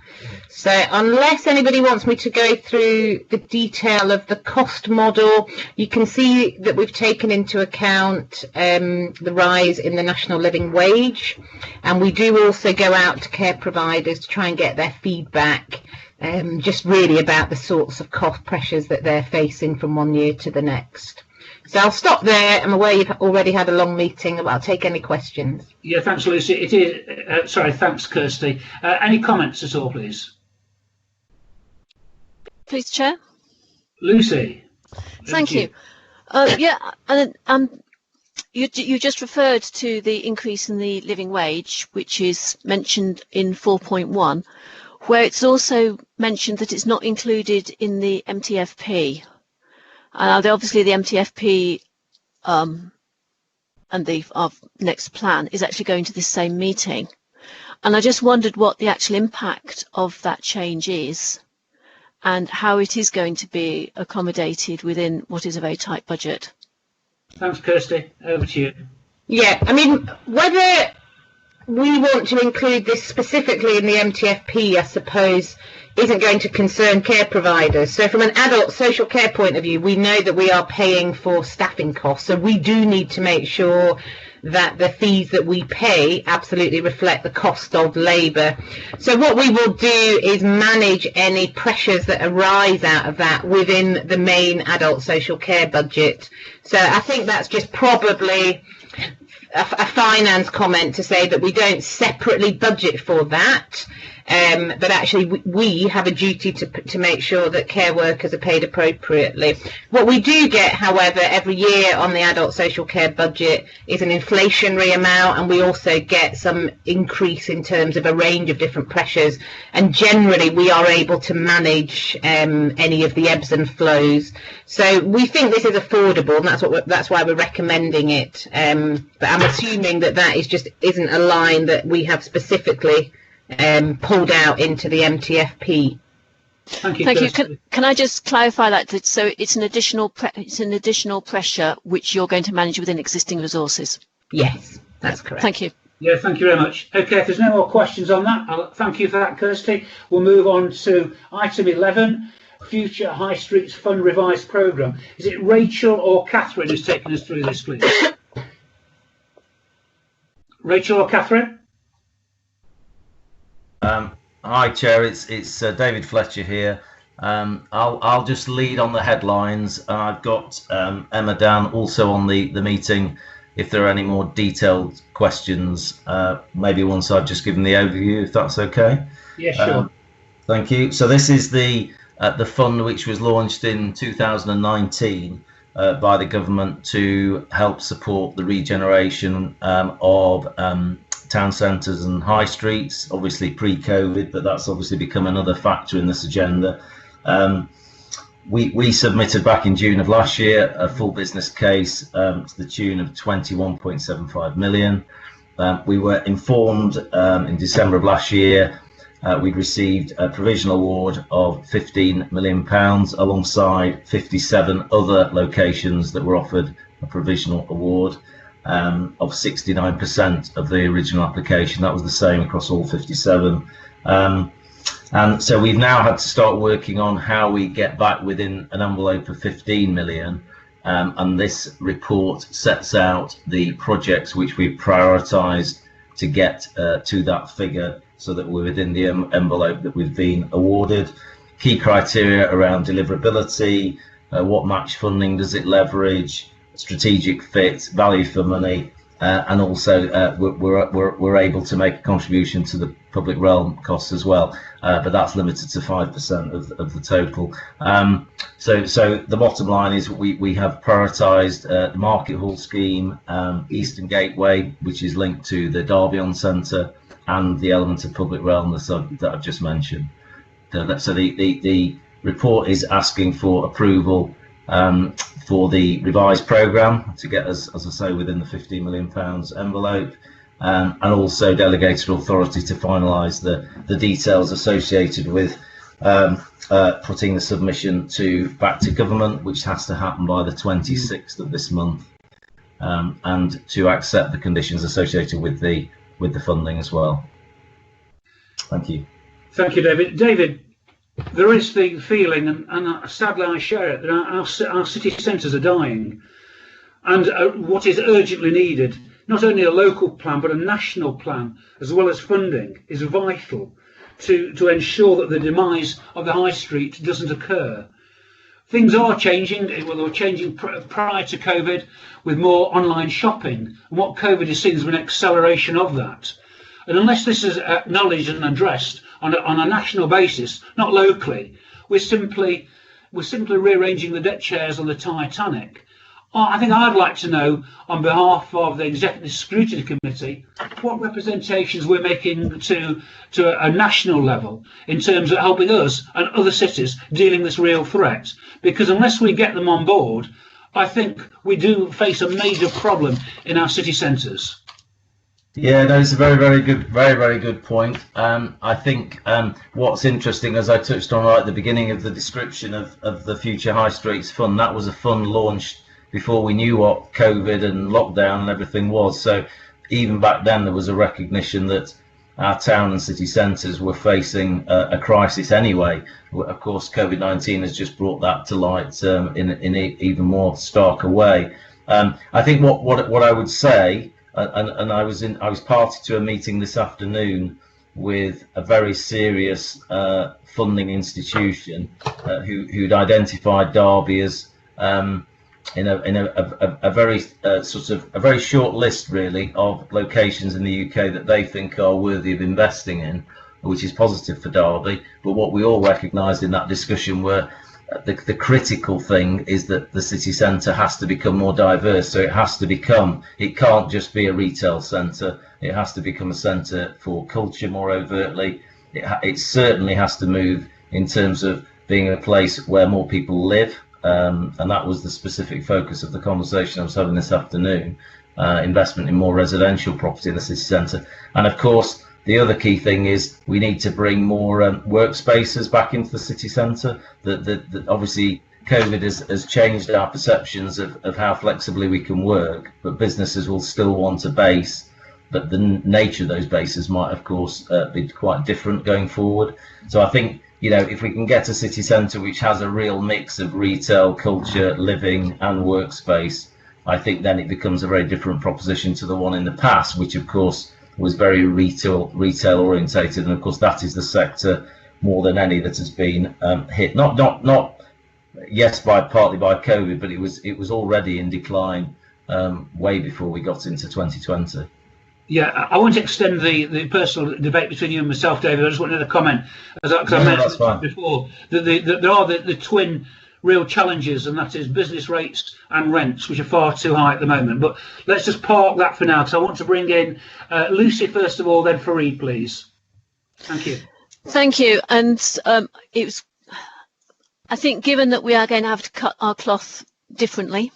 So unless anybody wants me to go through the detail of the cost model, you can see that we've taken into account the rise in the national living wage, and we do also go out to care providers to try and get their feedback, just really about the sorts of cost pressures that they're facing from one year to the next. So I'll stop there. I'm aware you've already had a long meeting, but I'll take any questions. Yeah, thanks, Lucy. It is, sorry, thanks, Kirsty. Any comments at all, please? Please, Chair. Lucy. Thank you. Yeah, and you just referred to the increase in the living wage, which is mentioned in 4.1, where it's also mentioned that it's not included in the MTFP. Obviously, the MTFP and our next plan is actually going to this same meeting. And I just wondered what the actual impact of that change is, and how it is going to be accommodated within what is a very tight budget. Thanks, Kirsty. Over to you. Yeah, I mean, whether we want to include this specifically in the MTFP, I suppose, isn't going to concern care providers. So from an adult social care point of view, we know that we are paying for staffing costs. So we do need to make sure that the fees that we pay absolutely reflect the cost of labour. So what we will do is manage any pressures that arise out of that within the main adult social care budget. So I think that's just probably a finance comment to say that we don't separately budget for that, but actually we have a duty to make sure that care workers are paid appropriately. What we do get, however, every year on the adult social care budget is an inflationary amount, and we also get some increase in terms of a range of different pressures, and generally we are able to manage any of the ebbs and flows. So we think this is affordable, and that's why we're recommending it, but I'm assuming that isn't a line that we have specifically pulled out into the MTFP. Thank you. Thank you. Can I just clarify that? So it's an additional pressure which you're going to manage within existing resources. Yes, that's correct. Thank you. Yeah, thank you very much. Okay, if there's no more questions on that, thank you for that, Kirsty. We'll move on to item 11, Future High Streets Fund Revised Programme. Is it Rachel or Catherine who's taking us through this, please? Rachel or Catherine? Hi, Chair. It's David Fletcher here. I'll just lead on the headlines, and I've got Emma down also on the meeting. If there are any more detailed questions, maybe once I've just given the overview, if that's okay. Yeah, sure. Thank you. So this is the fund which was launched in 2019 by the government to help support the regeneration of town centres and high streets, obviously pre-COVID, but that's obviously become another factor in this agenda. We submitted back in June of last year a full business case to the tune of 21.75 million. We were informed in December of last year we'd received a provisional award of £15 million alongside 57 other locations that were offered a provisional award of 69% of the original application. That was the same across all 57. And so we've now had to start working on how we get back within an envelope of 15 million. And this report sets out the projects which we've prioritised to get to that figure so that we're within the envelope that we've been awarded. Key criteria around deliverability, what match funding does it leverage, strategic fit, value for money, and also we're able to make a contribution to the public realm costs as well, but that's limited to 5% of the total. So the bottom line is we have prioritised the Market Hall scheme, Eastern Gateway, which is linked to the Derby Centre, and the element of public realm that I've just mentioned. So the report is asking for approval for the revised programme to get us, as I say, within the £15 million envelope, and also delegated authority to finalise the details associated with putting the submission back to government, which has to happen by the 26th of this month, and to accept the conditions associated with the funding as well. Thank you. Thank you, David. David, there is the feeling, and sadly I share it, that our city centres are dying. And what is urgently needed, not only a local plan, but a national plan, as well as funding, is vital to ensure that the demise of the high street doesn't occur. Things are changing. Well, they were changing prior to COVID with more online shopping. And what COVID has seen is an acceleration of that. And unless this is acknowledged and addressed on a national basis, not locally, we're simply rearranging the deck chairs on the Titanic. I think I'd like to know, on behalf of the Executive Scrutiny Committee, what representations we're making to a national level in terms of helping us and other cities dealing with this real threat. Because unless we get them on board, I think we do face a major problem in our city centres. Yeah, no, it's a very, very good point. I think what's interesting, as I touched on right at the beginning of the description of the Future High Streets Fund, that was a fund launched before we knew what COVID and lockdown and everything was. So even back then there was a recognition that our town and city centres were facing a crisis anyway. Of course, COVID-19 has just brought that to light in an even more stark a way. I think what I would say, and I was party to a meeting this afternoon with a very serious funding institution who'd identified Derby as in a very a very short list really of locations in the UK that they think are worthy of investing in, which is positive for Derby. But what we all recognised in that discussion were the critical thing is that the city centre has to become more diverse. So it can't just be a retail centre. It has to become a centre for culture more overtly. It certainly has to move in terms of being a place where more people live. And that was the specific focus of the conversation I was having this afternoon, investment in more residential property in the city centre. And of course, the other key thing is we need to bring more workspaces back into the city centre. That obviously COVID has changed our perceptions of how flexibly we can work, but businesses will still want a base, but the nature of those bases might of course be quite different going forward. So I think, you know, if we can get a city centre which has a real mix of retail, culture, living and workspace, I think then it becomes a very different proposition to the one in the past, which of course was very retail orientated. And of course that is the sector more than any that has been hit, not partly by COVID, but it was already in decline way before we got into 2020. Yeah, I won't extend the personal debate between you and myself, David. I just want another comment, because I mentioned before that there are the twin real challenges, and that is business rates and rents, which are far too high at the moment. But let's just park that for now, because I want to bring in Lucy first of all, then Fareed, please. Thank you. Thank you. And I think, given that we are going to have to cut our cloth differently,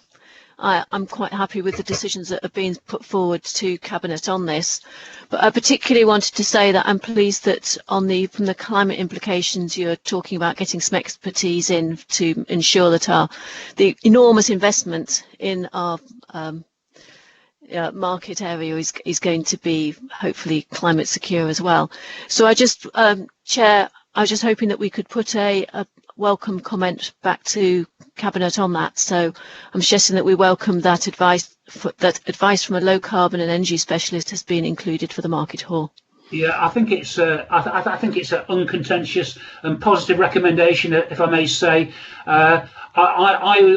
I'm quite happy with the decisions that have been put forward to Cabinet on this. But I particularly wanted to say that I'm pleased that from the climate implications, you're talking about getting some expertise in to ensure that the enormous investment in our market area is going to be hopefully climate secure as well. So I just, Chair, I was just hoping that we could put a welcome comment back to Cabinet on that. So I'm suggesting that we welcome that advice from a low carbon and energy specialist has been included for the market hall. Yeah, I think it's I think it's an uncontentious and positive recommendation, if I may say. I'm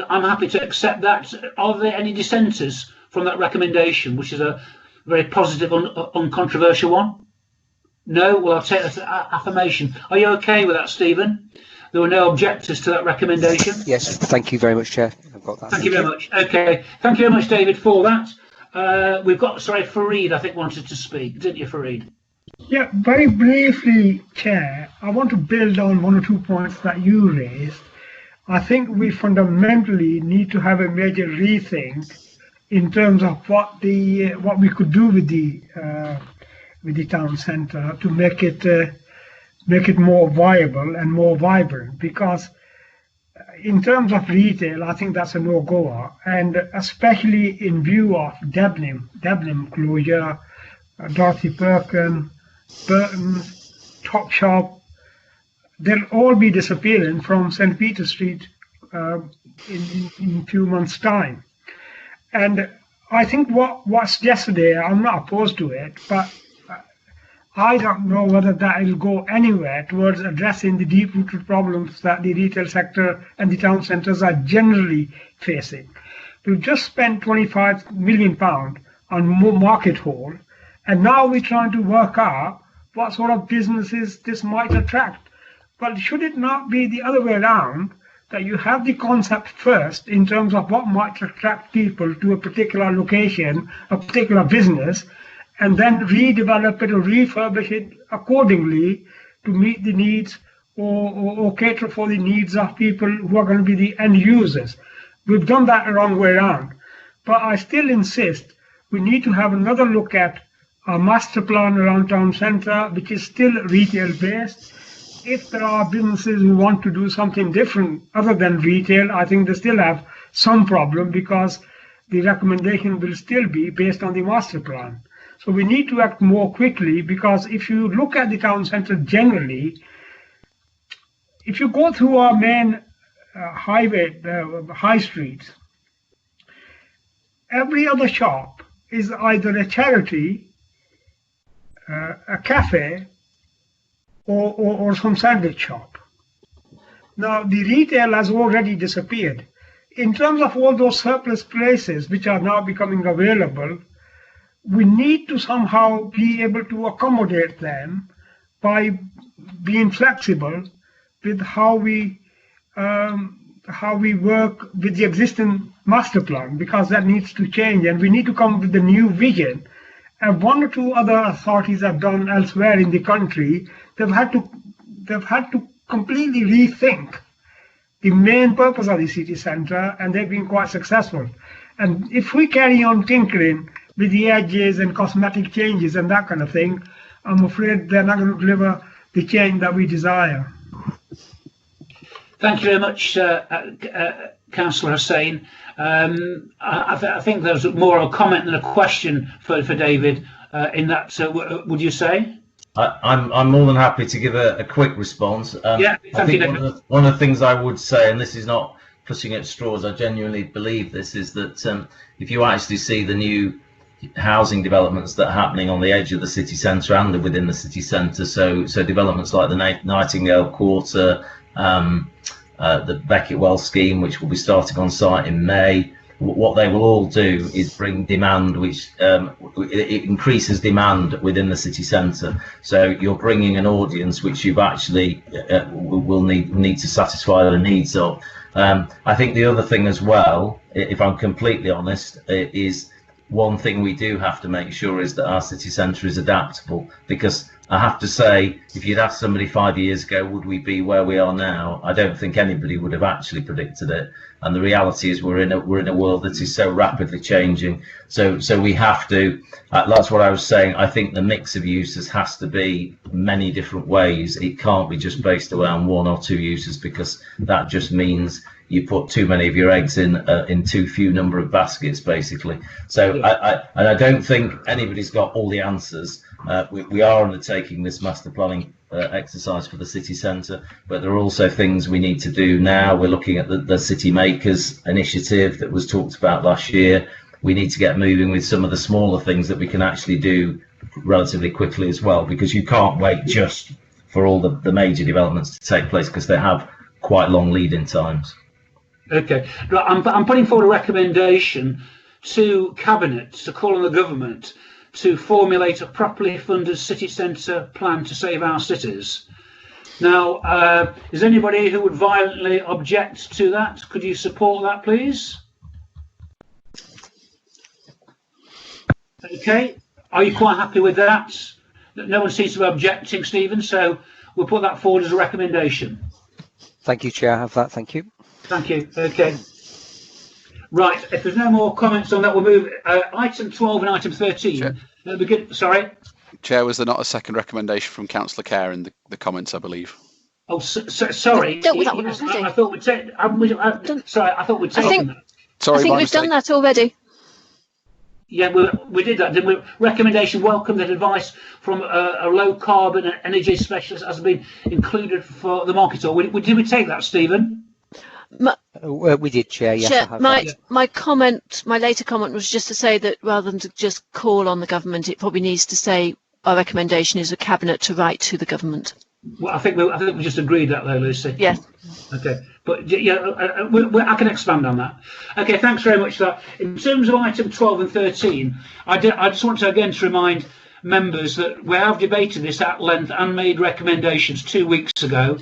happy to accept that. Are there any dissenters from that recommendation, which is a very positive, uncontroversial one? No? Well, I'll take that as affirmation. Are you okay with that, Stephen? There were no objectors to that recommendation? Yes, thank you very much, Chair. I've got that. Thank you very much. Okay, thank you very much, David, for that. We've got, Fareed, I think, wanted to speak, didn't you, Fareed? Yeah, very briefly, Chair, I want to build on one or 2 points that you raised. I think we fundamentally need to have a major rethink in terms of what we could do with the town centre to make it more viable and more vibrant, because in terms of retail, I think that's a no-goer, and especially in view of Debenham closure, Dorothy Perkin, Burton's, Topshop, they'll all be disappearing from St. Peter Street in a few months' time. And I think what's yesterday, I'm not opposed to it, but I don't know whether that will go anywhere towards addressing the deep-rooted problems that the retail sector and the town centres are generally facing. We've just spent £25 million on market hall, and now we're trying to work out what sort of businesses this might attract. But should it not be the other way around, that you have the concept first in terms of what might attract people to a particular location, a particular business, and then redevelop it or refurbish it accordingly to meet the needs or cater for the needs of people who are going to be the end users. We've done that the wrong way around. But I still insist we need to have another look at a master plan around town centre, which is still retail based. If there are businesses who want to do something different other than retail, I think they still have some problem because the recommendation will still be based on the master plan. So we need to act more quickly, because if you look at the town centre generally, if you go through our main high streets, every other shop is either a charity, a cafe, or some sandwich shop. Now, the retail has already disappeared. In terms of all those surplus places which are now becoming available, we need to somehow be able to accommodate them by being flexible with how we work with the existing master plan, because that needs to change, and we need to come up with a new vision. And one or two other authorities have done elsewhere in the country. They've had to completely rethink the main purpose of the city centre, and they've been quite successful. And if we carry on tinkering with the edges and cosmetic changes and that kind of thing, I'm afraid they're not going to deliver the change that we desire. Thank you very much, Councillor Hussain. I think there's more of a comment than a question for David in that. Would you say? I'm more than happy to give a quick response. Yeah, I think one of the things I would say, and this is not clutching at straws, I genuinely believe this, is that if you actually see the new housing developments that are happening on the edge of the city centre and within the city centre, so developments like the Nightingale Quarter, the Beckett-Wells scheme, which will be starting on site in May, what they will all do is bring demand, which it increases demand within the city centre. So you're bringing an audience which you've actually will need to satisfy the needs of. I think the other thing as well, if I'm completely honest, is one thing we do have to make sure is that our city centre is adaptable, because I have to say, if you'd asked somebody 5 years ago, would we be where we are now, I don't think anybody would have actually predicted it. And the reality is we're in a world that is so rapidly changing. So we have to, that's what I was saying, I think the mix of uses has to be many different ways. It can't be just based around one or two uses, because that just means you put too many of your eggs in too few number of baskets, basically. So I don't think anybody's got all the answers. We are undertaking this master planning exercise for the city centre, but there are also things we need to do now. We're looking at the City Makers initiative that was talked about last year. We need to get moving with some of the smaller things that we can actually do relatively quickly as well, because you can't wait just for all the major developments to take place, because they have quite long lead-in times. Okay, I'm putting forward a recommendation to Cabinet to call on the government to formulate a properly funded city centre plan to save our cities. Now, is anybody who would violently object to that? Could you support that, please? Okay, are you quite happy with that? No one seems to be objecting, Stephen, so we'll put that forward as a recommendation. Thank you, Chair. I have that. Thank you. Thank you. Okay. Right, if there's no more comments on that, we'll move item 12 and item 13. Sorry? Chair, was there not a second recommendation from Councillor Kerr in the comments, I believe? Oh, sorry. Dealt with that one already. I thought we'd taken that. Sorry, I think we've done that already. Yeah, we did that, didn't we? Recommendation: welcome that advice from a low carbon energy specialist has been included for the market. Or did we take that, Stephen? We did, Chair. Yes, Chair, I have my later comment was just to say that rather than to just call on the government, it probably needs to say our recommendation is a Cabinet to write to the government. Well, I think we just agreed that, though, Lucy. Yes. Okay, but yeah, I can expand on that. Okay, thanks very much for that. In terms of item 12 and 13, I just want to again remind members that we have debated this at length and made recommendations 2 weeks ago.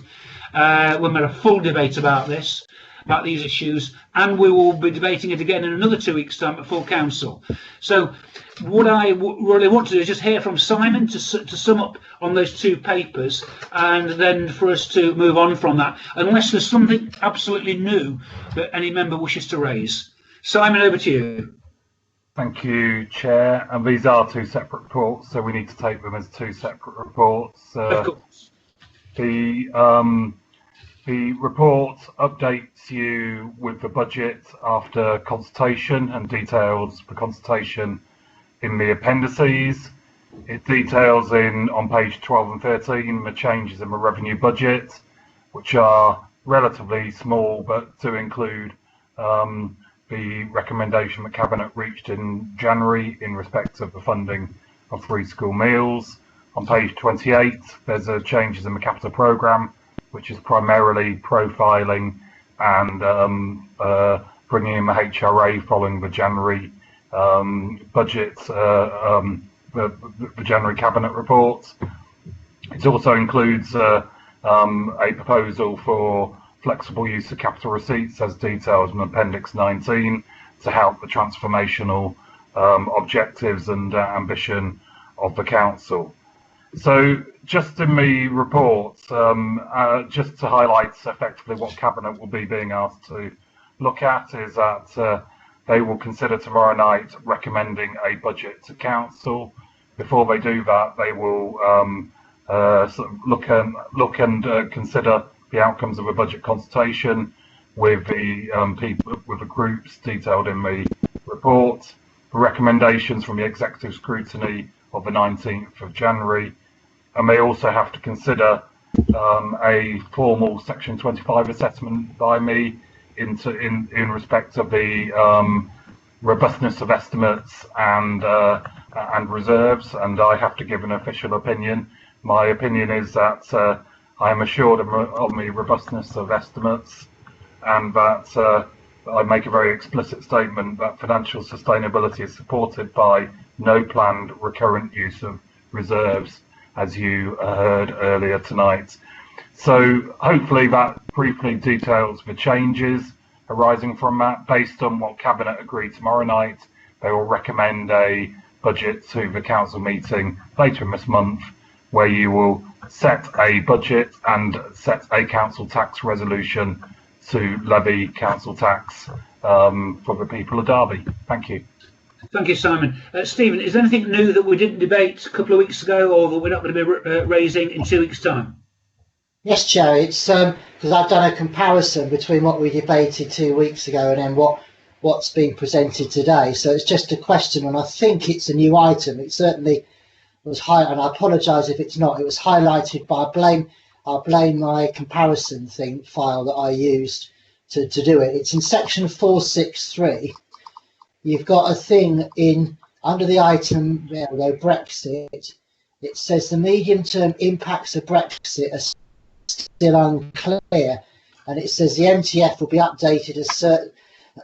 When we had a full debate about these issues, and we will be debating it again in another 2 weeks' time at full council. So what I really want to do is just hear from Simon to sum up on those two papers, and then for us to move on from that, unless there's something absolutely new that any member wishes to raise. Simon, over to you. Thank you, Chair. And these are two separate reports, so we need to take them as two separate reports. Of course. The The report updates you with the budget after consultation and details the consultation in the appendices. It details on page 12 and 13 the changes in the revenue budget, which are relatively small but do include the recommendation that Cabinet reached in January in respect of the funding of free school meals. On page 28, there's a changes in the capital programme, which is primarily profiling and bringing in the HRA following the January budget, the January Cabinet report. It also includes a proposal for flexible use of capital receipts as detailed in Appendix 19 to help the transformational objectives and ambition of the Council. So just in the report, just to highlight effectively what Cabinet will be being asked to look at is that they will consider tomorrow night recommending a budget to Council. Before they do that, they will sort of look and consider the outcomes of a budget consultation with the with the groups detailed in the report, the recommendations from the executive scrutiny of the 19th of January, and they also have to consider a formal Section 25 assessment by me in respect of the robustness of estimates and reserves, and I have to give an official opinion. My opinion is that I am assured of the robustness of estimates, and that I make a very explicit statement that financial sustainability is supported by no planned recurrent use of reserves, as you heard earlier tonight. So hopefully that briefly details the changes arising from that. Based on what Cabinet agreed tomorrow night, they will recommend a budget to the Council meeting later in this month, where you will set a budget and set a council tax resolution to levy council tax for the people of Derby. Thank you. Thank you, Simon. Stephen, is there anything new that we didn't debate a couple of weeks ago, or that we're not going to be raising in 2 weeks' time? Yes, Chair. It's because I've done a comparison between what we debated 2 weeks ago and then what's being presented today. So it's just a question, and I think it's a new item. It certainly was high, and I apologise if it's not. It was highlighted by I'll blame my comparison file that I used to do it. It's in section 463. You've got a thing under the item, there we go, Brexit. It says the medium-term impacts of Brexit are still unclear, and it says the MTF will be updated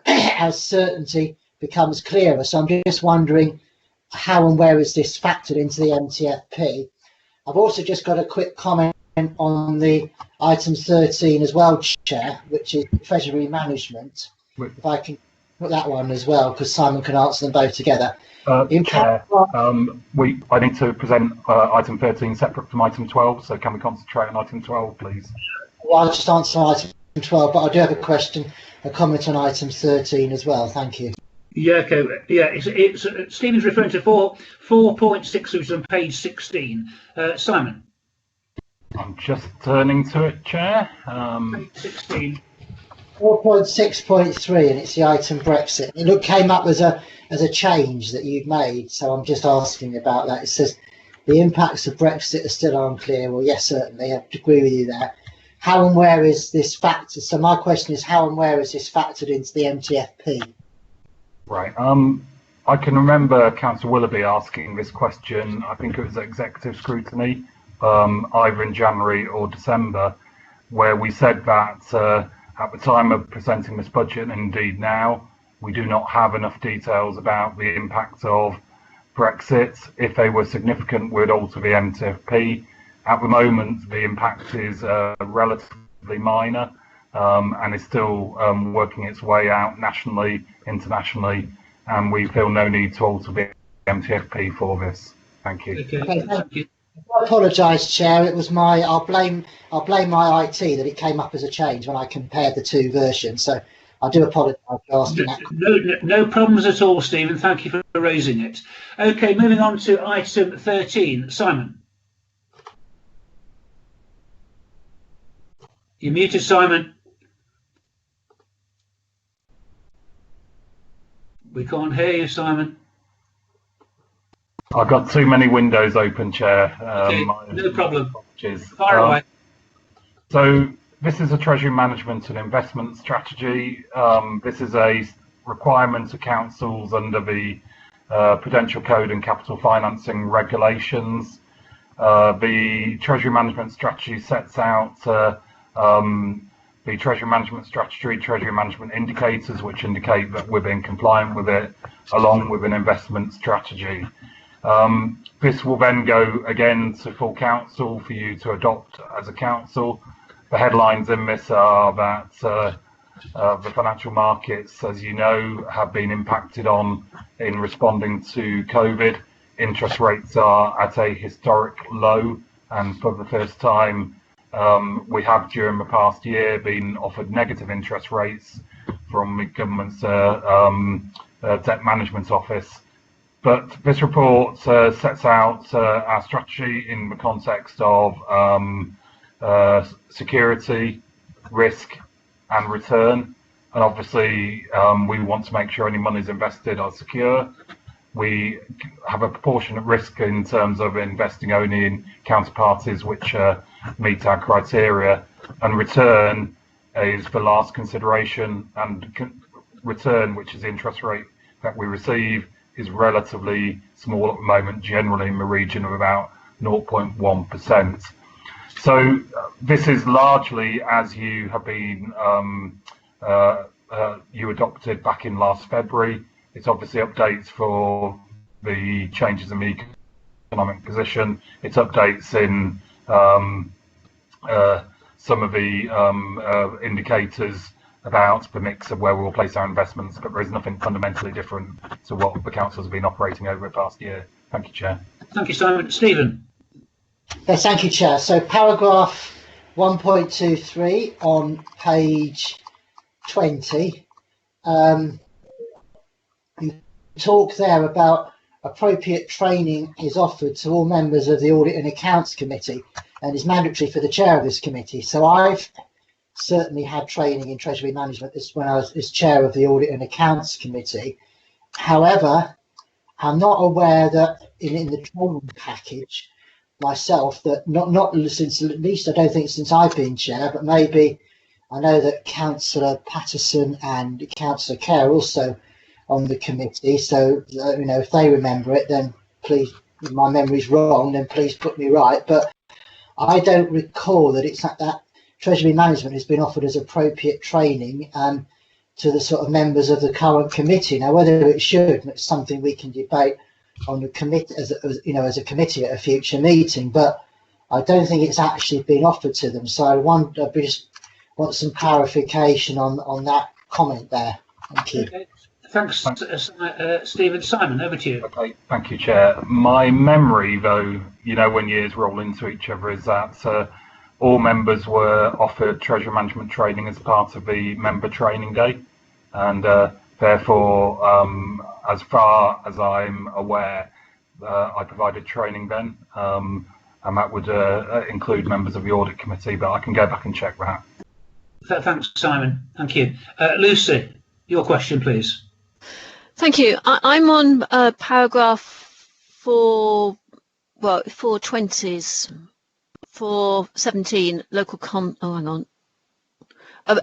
as certainty becomes clearer. So I'm just wondering how and where is this factored into the MTFP. I've also just got a quick comment on the item 13 as well, Chair, which is Treasury Management. If I can put that one as well, because Simon can answer them both together. Chair, I need to present item 13 separate from item 12, so can we concentrate on item 12, please? Well, I'll just answer item 12, but I do have a comment on item 13 as well. Thank you. Yeah, okay. Yeah, it's Stephen's referring to 4.6, which is on page 16. Simon. I'm just turning to it, Chair. Page 16. 4.6.3, and it's the item Brexit. It came up as a change that you've made, so I'm just asking about that. It says the impacts of Brexit are still unclear. Well, yes, certainly, I agree with you there. How and where is this factored? So my question is, how and where is this factored into the MTFP? Right. I can remember Councillor Willoughby asking this question. I think it was executive scrutiny, either in January or December, where we said that at the time of presenting this budget, and indeed now, we do not have enough details about the impact of Brexit. If they were significant, we'd alter the MTFP. At the moment, the impact is relatively minor and is still working its way out nationally, internationally, and we feel no need to alter the MTFP for this. Thank you. Okay, thank you. I apologise, Chair. It was I'll blame my IT that it came up as a change when I compared the two versions. So I do apologise for asking that. No problems at all, Stephen. Thank you for raising it. Okay, moving on to item 13. Simon. You're muted, Simon. We can't hear you, Simon. I've got too many windows open, Chair. Okay, no problem. Apologies. Fire away. So this is a treasury management and investment strategy. This is a requirement of councils under the Prudential Code and Capital Financing Regulations. The treasury management strategy sets out the treasury management strategy, treasury management indicators, which indicate that we're being compliant with it, along with an investment strategy. This will then go again to full council for you to adopt as a council. The headlines in this are that the financial markets, as you know, have been impacted on in responding to COVID. Interest rates are at a historic low, and for the first time, we have during the past year been offered negative interest rates from the government's debt management office. But this report sets out our strategy in the context of security, risk and return. And obviously we want to make sure any monies invested are secure. We have a proportionate risk in terms of investing only in counterparties which meet our criteria, and return is the last consideration, and return, which is the interest rate that we receive, is relatively small at the moment, generally in the region of about 0.1%. So this is largely as you have been you adopted back in last February. It's obviously updates for the changes in the economic position. It's updates in some of the indicators about the mix of where we will place our investments, but there is nothing fundamentally different to what the councils have been operating over the past year. Thank you, Chair. Thank you, Simon. Stephen. Yes, thank you, Chair. So paragraph 1.23 on page 20. You talk there about appropriate training is offered to all members of the Audit and Accounts Committee and is mandatory for the chair of this committee. So I've certainly had training in treasury management when I was as chair of the Audit and Accounts Committee. However, I'm not aware that in the training package myself, that not since, at least I don't think since I've been chair, but maybe I know that Councillor Patterson and Councillor Kerr also on the committee. So you know, if they remember it, then please, if my memory's wrong, then please put me right. But I don't recall that it's that treasury management has been offered as appropriate training to the sort of members of the current committee. Now, whether it should, it's something we can debate on the committee, as a committee at a future meeting. But I don't think it's actually been offered to them. So I just want some clarification on that comment there. Thank you. Okay. Thanks, Stephen. Simon, over to you. Okay, thank you, Chair. My memory, though, when years roll into each other, is that all members were offered treasury management training as part of the member training day, and therefore, as far as I'm aware, I provided training then, and that would include members of the audit committee, but I can go back and check that. Thanks, Simon. Thank you. Lucy, your question, please. Thank you. I'm on paragraph 420s, 417 local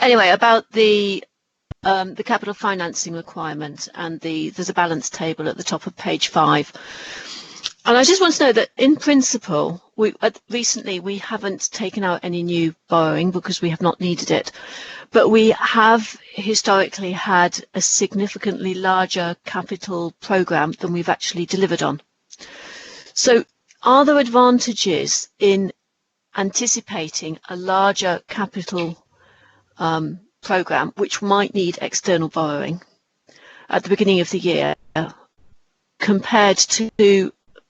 anyway, about the capital financing requirement, and there's a balance table at the top of page 5. And I just want to know that in principle, recently we haven't taken out any new borrowing because we have not needed it, but we have historically had a significantly larger capital programme than we've actually delivered on. So are there advantages in anticipating a larger capital programme which might need external borrowing at the beginning of the year compared to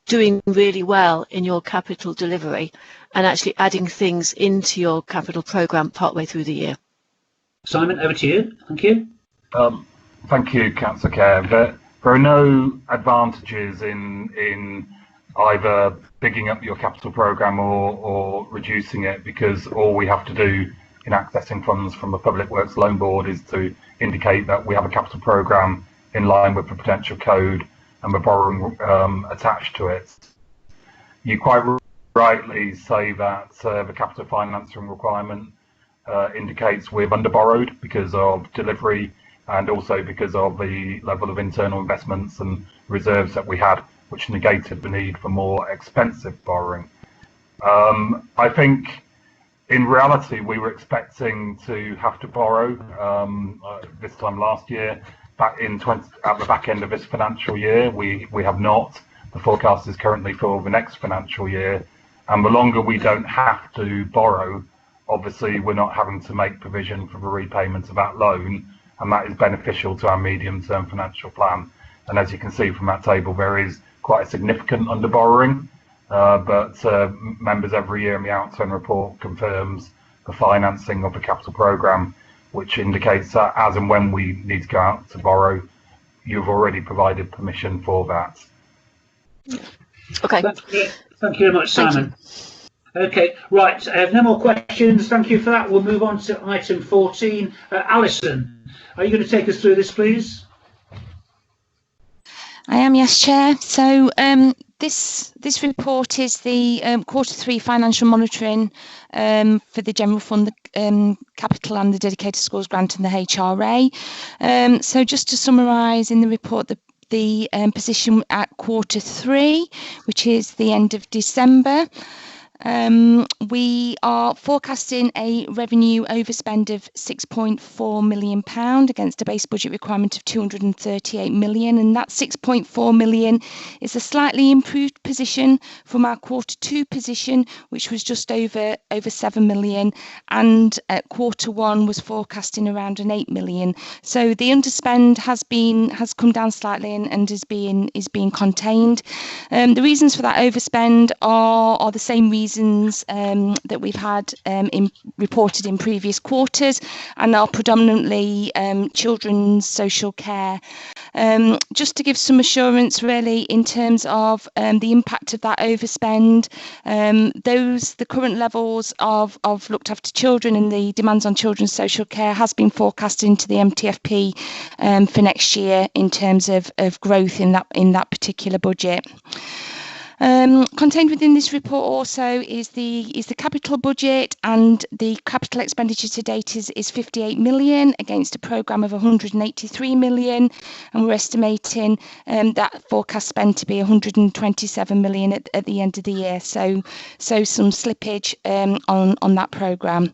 doing really well in your capital delivery and actually adding things into your capital programme partway through the year? Simon, over to you. Thank you. Thank you, Councillor Kerr. There are no advantages in either bigging up your capital programme or reducing it, because all we have to do in accessing funds from the Public Works Loan Board is to indicate that we have a capital programme in line with the potential code and the borrowing attached to it. You quite rightly say that the capital financing requirement indicates we've underborrowed because of delivery and also because of the level of internal investments and reserves that we had, which negated the need for more expensive borrowing. I think in reality we were expecting to have to borrow this time last year. At the back end of this financial year, we have not. The forecast is currently for the next financial year, and the longer we don't have to borrow, obviously we're not having to make provision for the repayment of that loan, and that is beneficial to our medium-term financial plan. And as you can see from that table, there is quite a significant underborrowing, but members every year in the outturn report confirms the financing of the capital programme, which indicates that as and when we need to go out to borrow, you've already provided permission for that. Okay. Thank you very much, Simon. Okay, right. I have no more questions. Thank you for that. We'll move on to item 14. Alison, are you going to take us through this, please? I am, yes, Chair. So this report is the Q3 financial monitoring for the general fund, the capital and the dedicated schools grant and the HRA. So just to summarise in the report, the position at Q3, which is the end of December. We are forecasting a revenue overspend of £6.4 million against a base budget requirement of £238 million, and that £6.4 million is a slightly improved position from our Q2 position, which was just over £7 million, and at Q1 was forecasting around an £8 million. So the underspend has come down slightly and is being contained. The reasons for that overspend are the same reasons that we've had reported in previous quarters, and are predominantly children's social care. Just to give some assurance really in terms of the impact of that overspend, the current levels of looked after children and the demands on children's social care has been forecast into the MTFP for next year in terms of growth in that particular budget. Contained within this report also is the capital budget, and the capital expenditure to date is 58 million against a programme of 183 million, and we're estimating that forecast spend to be 127 million at the end of the year, so some slippage on that programme.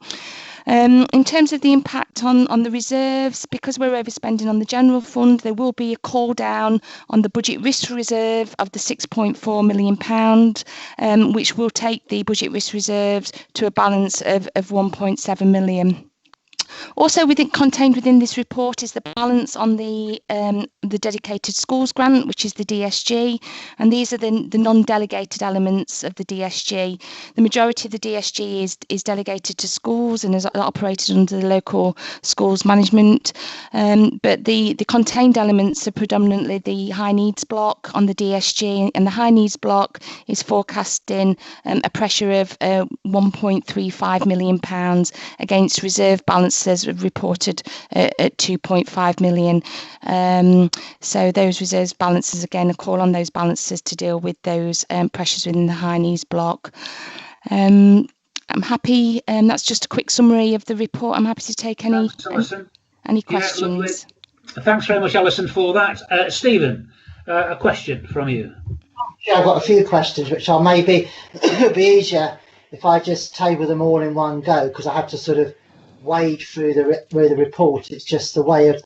In terms of the impact on the reserves, because we're overspending on the general fund, there will be a call down on the budget risk reserve of the £6.4 million, which will take the budget risk reserves to a balance of 1.7 million. Also contained within this report is the balance on the dedicated schools grant, which is the DSG, and these are the non-delegated elements of the DSG. The majority of the DSG is delegated to schools and is operated under the local schools management, but the contained elements are predominantly the high needs block on the DSG, and the high needs block is forecasting a pressure of £1.35 million against reserve balances reported at 2.5 million. So those reserves balances, again, a call on those balances to deal with those pressures within the high needs block. I'm happy, that's just a quick summary of the report. I'm happy to take any questions. Yeah, thanks very much, Alison, for that. Stephen, a question from you. Yeah, I've got a few questions, which are maybe be easier if I just table them all in one go, because I have to sort of wade through the report. It's just the way of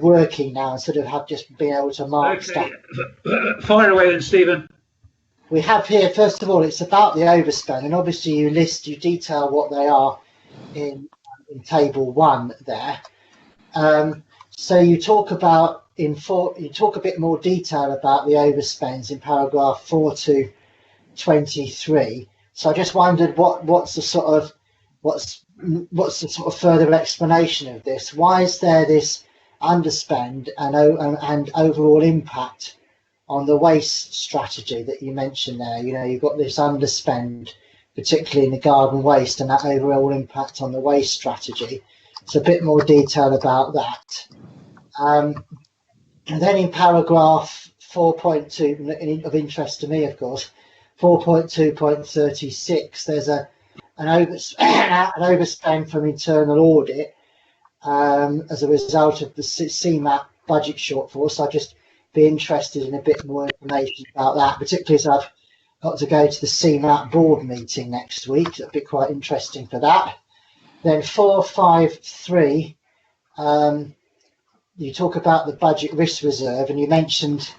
working now, and sort of have just been able to mark stuff. Fire away then, Stephen. We have here, first of all, it's about the overspend, and obviously you detail what they are in table 1 there. So you talk about you talk a bit more detail about the overspends in paragraph 4 to 23. So I just wondered what's the sort of further explanation of this? Why is there this underspend and overall impact on the waste strategy that you mentioned there? You know, you've got this underspend particularly in the garden waste and that overall impact on the waste strategy. So a bit more detail about that. And then in paragraph 4.2, of interest to me, of course, 4.2.36, there's an overspend from internal audit as a result of the CMAP budget shortfall. So I'd just be interested in a bit more information about that, particularly as I've got to go to the CMAP board meeting next week. It'll be quite interesting for that. Then 453, you talk about the budget risk reserve, and you mentioned,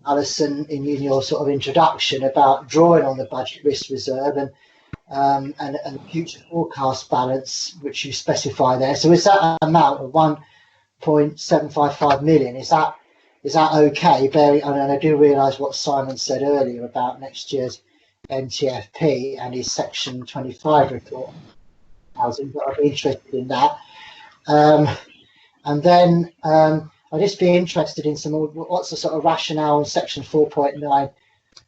Alison, in your sort of introduction about drawing on the budget risk reserve and future forecast balance, which you specify there. So is that amount of 1.755 million? Is that okay? And I do realise what Simon said earlier about next year's NTFP and his Section 25 report housing, but I'd be interested in that. And then I'd just be interested in some more, what's the sort of rationale in Section 4.9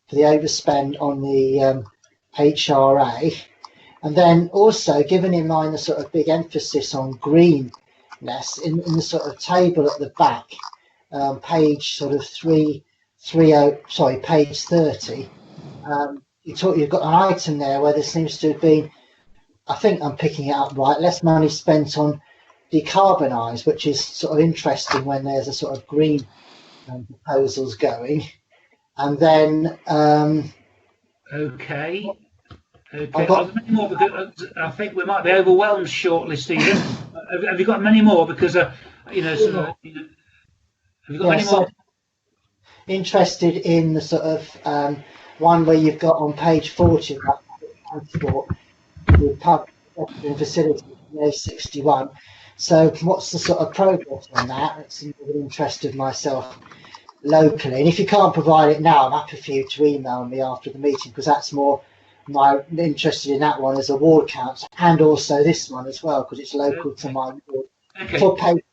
for the overspend on the HRA, and then also given in mind the sort of big emphasis on greenness in the sort of table at the back, page sort of page 30. You've got an item there where there seems to have been, I think I'm picking it up right, less money spent on decarbonise, which is sort of interesting when there's a sort of green proposals going. And then okay. Are there many more? Because I think we might be overwhelmed shortly, Stephen. Have you got many more? Because have you got many more? Interested in the sort of one where you've got on page 40 about transport with public facilities, 61. So what's the sort of progress on that? It's an interest of myself locally. And if you can't provide it now, I'm happy for you to email me after the meeting, because that's more my interested in that one as a ward council, and also this one as well, because it's local to my ward. Okay. For page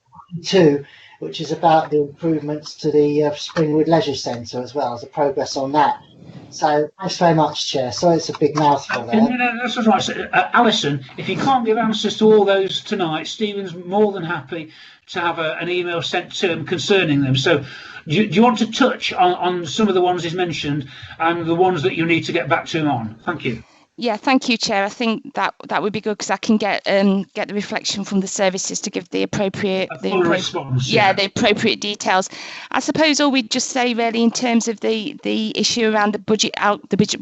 2, which is about the improvements to the Springwood Leisure Centre as well, as a progress on that. So thanks very much, Chair. Sorry, it's a big mouthful there. No, that's all right. So, Alison, if you can't give answers to all those tonight, Stephen's more than happy to have an email sent to him concerning them. So do you want to touch on some of the ones he's mentioned and the ones that you need to get back to him on? Thank you. Yeah, thank you, Chair. I think that would be good, because I can get the reflection from the services to give the appropriate response. The appropriate details. I suppose all we'd just say really in terms of the issue around the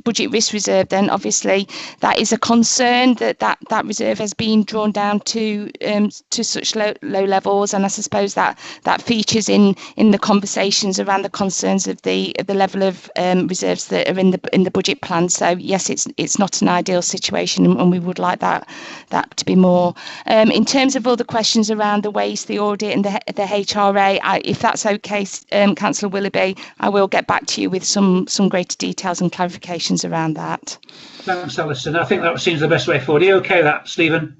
budget risk reserve, then obviously that is a concern that reserve has been drawn down to such low levels, and I suppose that features in the conversations around the concerns of the level of reserves that are in the budget plan. So yes, it's not an ideal situation, and we would like that to be more. In terms of all the questions around the waste, the audit and the HRA, if that's okay, Councillor Willoughby, I will get back to you with some greater details and clarifications around that. Thanks, Alison. I think that seems the best way forward. Are you okay with that, Stephen?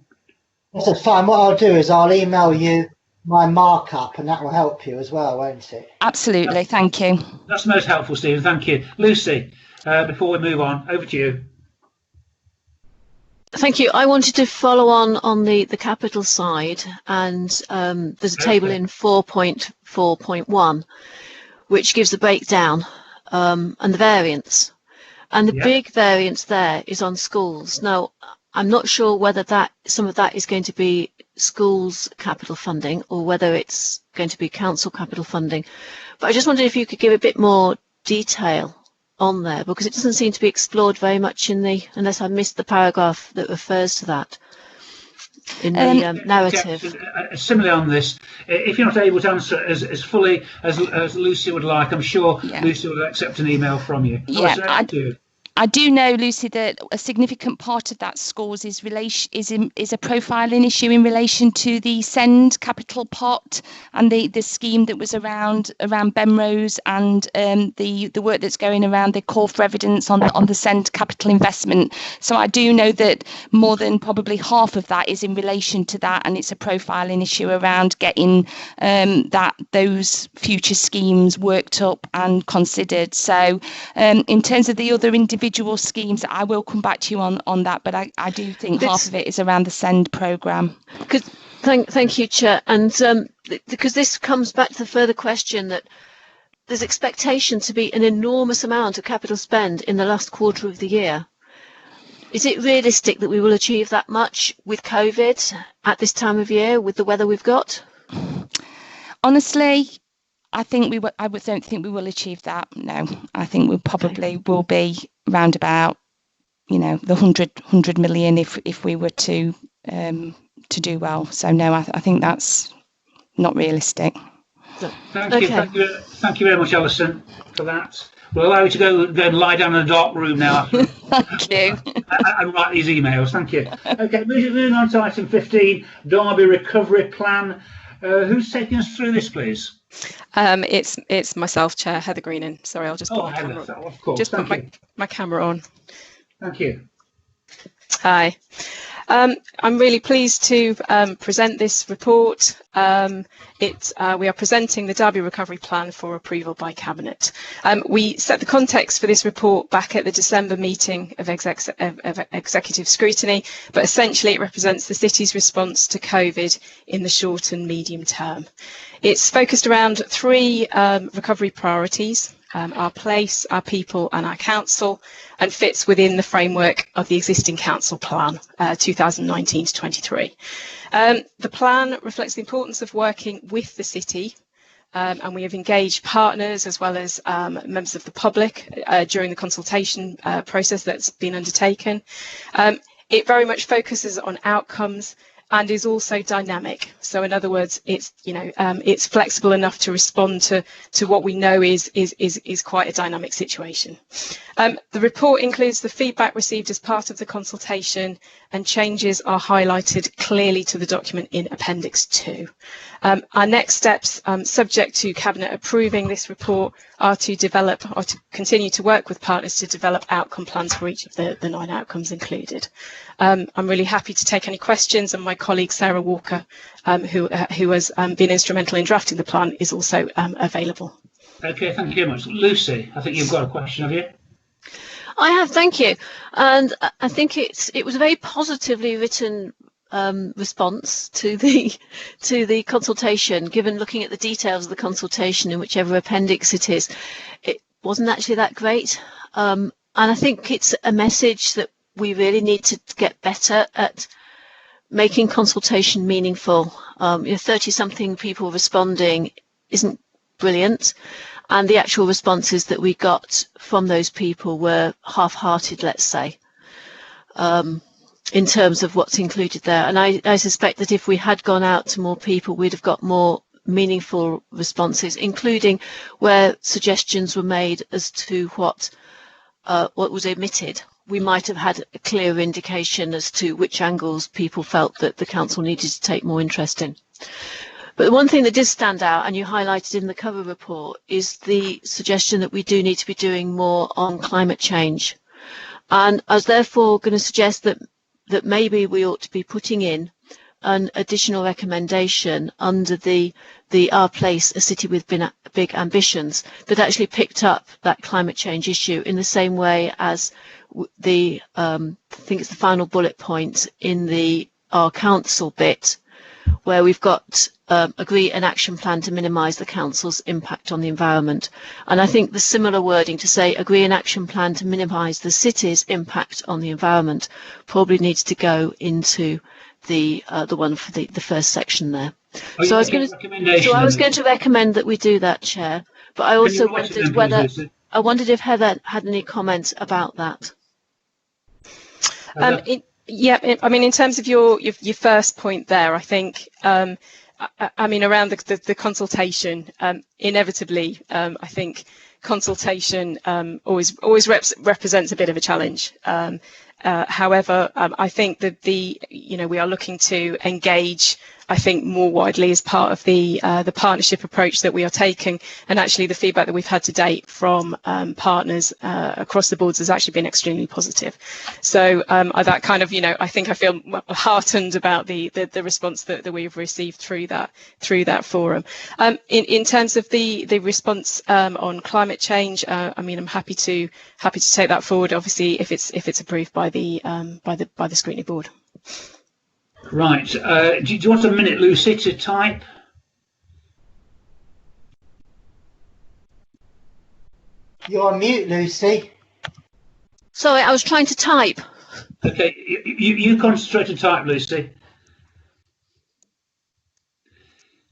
Yes, that's fine. What I'll do is I'll email you my markup, and that will help you as well, won't it? Absolutely. Thank you. That's most helpful, Stephen. Thank you. Lucy, before we move on, over to you. Thank you. I wanted to follow on the capital side, and there's a table in 4.4.1 which gives the breakdown and the variance. And the big variance there is on schools. Now, I'm not sure whether some of that is going to be schools capital funding or whether it's going to be council capital funding. But I just wondered if you could give a bit more detail on there, because it doesn't seem to be explored very much unless I missed the paragraph that refers to that in the narrative. Similarly on this, if you're not able to answer as fully as Lucy would like, I'm sure Lucy will accept an email from you. I do know, Lucy, that a significant part of that scores is a profiling issue in relation to the SEND capital pot and the scheme that was around Benrose, and the work that's going around the call for evidence on the SEND capital investment. So I do know that more than probably half of that is in relation to that, and it's a profiling issue around getting those future schemes worked up and considered. So in terms of the other individual individual schemes, I will come back to you on that, but I do think half of it is around the SEND programme. Thank you, Chair. And because this comes back to the further question that there's expectation to be an enormous amount of capital spend in the last quarter of the year. Is it realistic that we will achieve that much with COVID at this time of year, with the weather we've got? Honestly, I don't think we will achieve that. No, I think we probably will be round about, the 100 million if we were to do well. So no, I think that's not realistic. Thank you very much, Alison, for that. We'll allow you to go and lie down in a dark room now. Thank you. And write these emails. Thank you. Okay, moving on to item 15, Derby Recovery Plan. Who's taking us through this, please? It's myself, Chair, Heather Greening. Sorry, I'll just put my camera on. Of course. Just put my camera on. Thank you. Hi. I'm really pleased to present this report. We are presenting the Derby Recovery Plan for approval by Cabinet. We set the context for this report back at the December meeting of Executive Scrutiny, but essentially it represents the City's response to COVID in the short and medium term. It's focused around three recovery priorities: our place, our people and our council, and fits within the framework of the existing council plan 2019 to 23. The plan reflects the importance of working with the city, and we have engaged partners as well as members of the public during the consultation process that's been undertaken. It very much focuses on outcomes and is also dynamic. So in other words, it's it's flexible enough to respond to what we know is quite a dynamic situation. The report includes the feedback received as part of the consultation, and changes are highlighted clearly to the document in Appendix 2. Our next steps, subject to Cabinet approving this report, are to develop or to continue to work with partners to develop outcome plans for each of the 9 outcomes included. I'm really happy to take any questions, and my colleague Sarah Walker, who has been instrumental in drafting the plan, is also available. Okay, thank you very much. Lucy, I think you've got a question, have you? I have, thank you. And I think it was a very positively written response to the consultation. Given looking at the details of the consultation in whichever appendix it is, it wasn't actually that great. And I think it's a message that we really need to get better at making consultation meaningful. 30-something people responding isn't brilliant, and the actual responses that we got from those people were half-hearted, let's say, in terms of what's included there. And I suspect that if we had gone out to more people, we'd have got more meaningful responses, including where suggestions were made as to what was omitted. We might have had a clearer indication as to which angles people felt that the council needed to take more interest in. But the one thing that did stand out, and you highlighted in the cover report, is the suggestion that we do need to be doing more on climate change. And I was therefore going to suggest that maybe we ought to be putting in an additional recommendation under the Our Place, a City with Big Ambitions, that actually picked up that climate change issue in the same way as I think it's the final bullet point in our council bit, where we've got agree an action plan to minimise the council's impact on the environment. And I think the similar wording to say agree an action plan to minimise the city's impact on the environment probably needs to go into the one for the first section there. So I was going to recommend that we do that, Chair. But I also wondered if Heather had any comments about that. In terms of your first point there, I think around the consultation, inevitably, I think consultation always represents a bit of a challenge. However, I think that we are looking to engage I think more widely as part of the partnership approach that we are taking. And actually the feedback that we've had to date from partners across the boards has actually been extremely positive. So that kind of, I think I feel heartened about the response that we've received through that forum. In terms of the response on climate change, I mean, I'm happy to take that forward, obviously, if it's approved by the Scrutiny board. Right. Do you want a minute, Lucy, to type? You're on mute, Lucy. Sorry, I was trying to type. Okay, you concentrate and type, Lucy.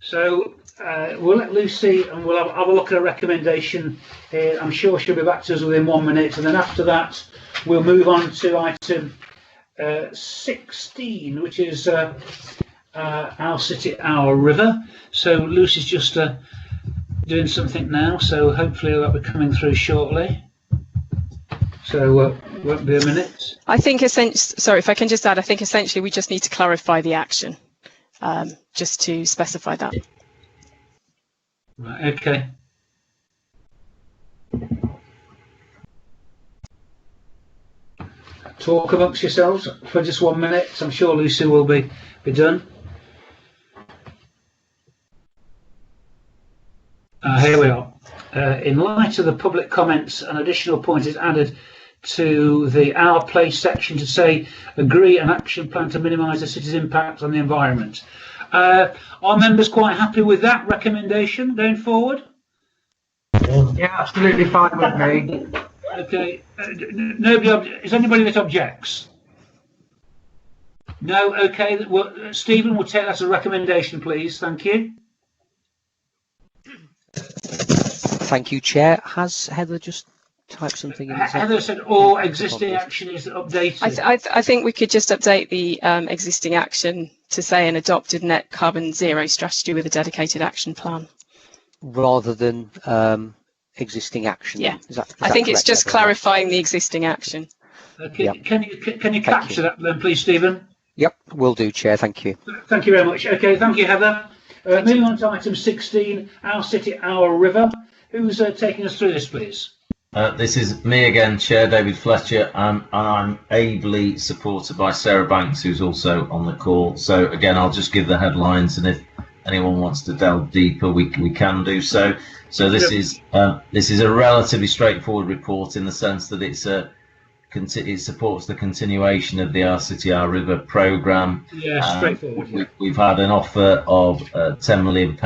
So we'll let Lucy, and we'll have a look at a recommendation. I'm sure she'll be back to us within 1 minute, and then after that we'll move on to item 16, which is Our City, Our River. So Lucy's just doing something now, so hopefully that'll be coming through shortly. So won't be a minute. I think sorry, if I can just add, I think essentially we just need to clarify the action, just to specify that. Right, okay. Talk amongst yourselves for just 1 minute. I'm sure Lucy will be done. Here we are. In light of the public comments, an additional point is added to the Our Place section to say, agree an action plan to minimise the city's impact on the environment. Are members quite happy with that recommendation going forward? Yeah, absolutely fine with me. Okay. Nobody. Is anybody that objects? No. Okay. Well, Stephen, will take that as a recommendation, please. Thank you. Thank you, Chair. Has Heather just typed something in? Heather said all existing action is updated. I think we could just update the existing action to say an adopted net carbon zero strategy with a dedicated action plan. Rather than existing action. Yeah. Is that I think it's correct, just Heather? clarifying the existing action. Okay. Yep. Can you capture that then, please, Stephen? Yep, will do, Chair. Thank you. Thank you very much. Okay. Thank you, Heather. Moving on to item 16, Our City, Our River. Who's taking us through this, please? This is me again, Chair David Fletcher, and I'm ably supported by Sarah Banks, who's also on the call. So again, I'll just give the headlines, and if anyone wants to delve deeper, we can do so. So this is a relatively straightforward report in the sense that it supports the continuation of the Our City, Our River programme. Yeah, straightforward. We've had an offer of £10 million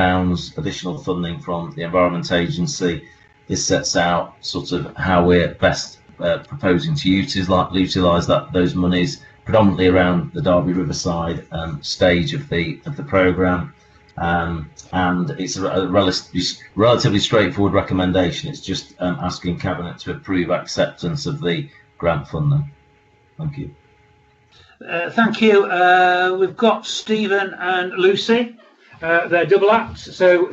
additional funding from the Environment Agency. This sets out sort of how we're best proposing to utilise those monies, predominantly around the Derby Riverside stage of the programme. And it's a relatively straightforward recommendation. It's just asking Cabinet to approve acceptance of the grant funding. Thank you. Thank you. We've got Stephen and Lucy. They're double act. So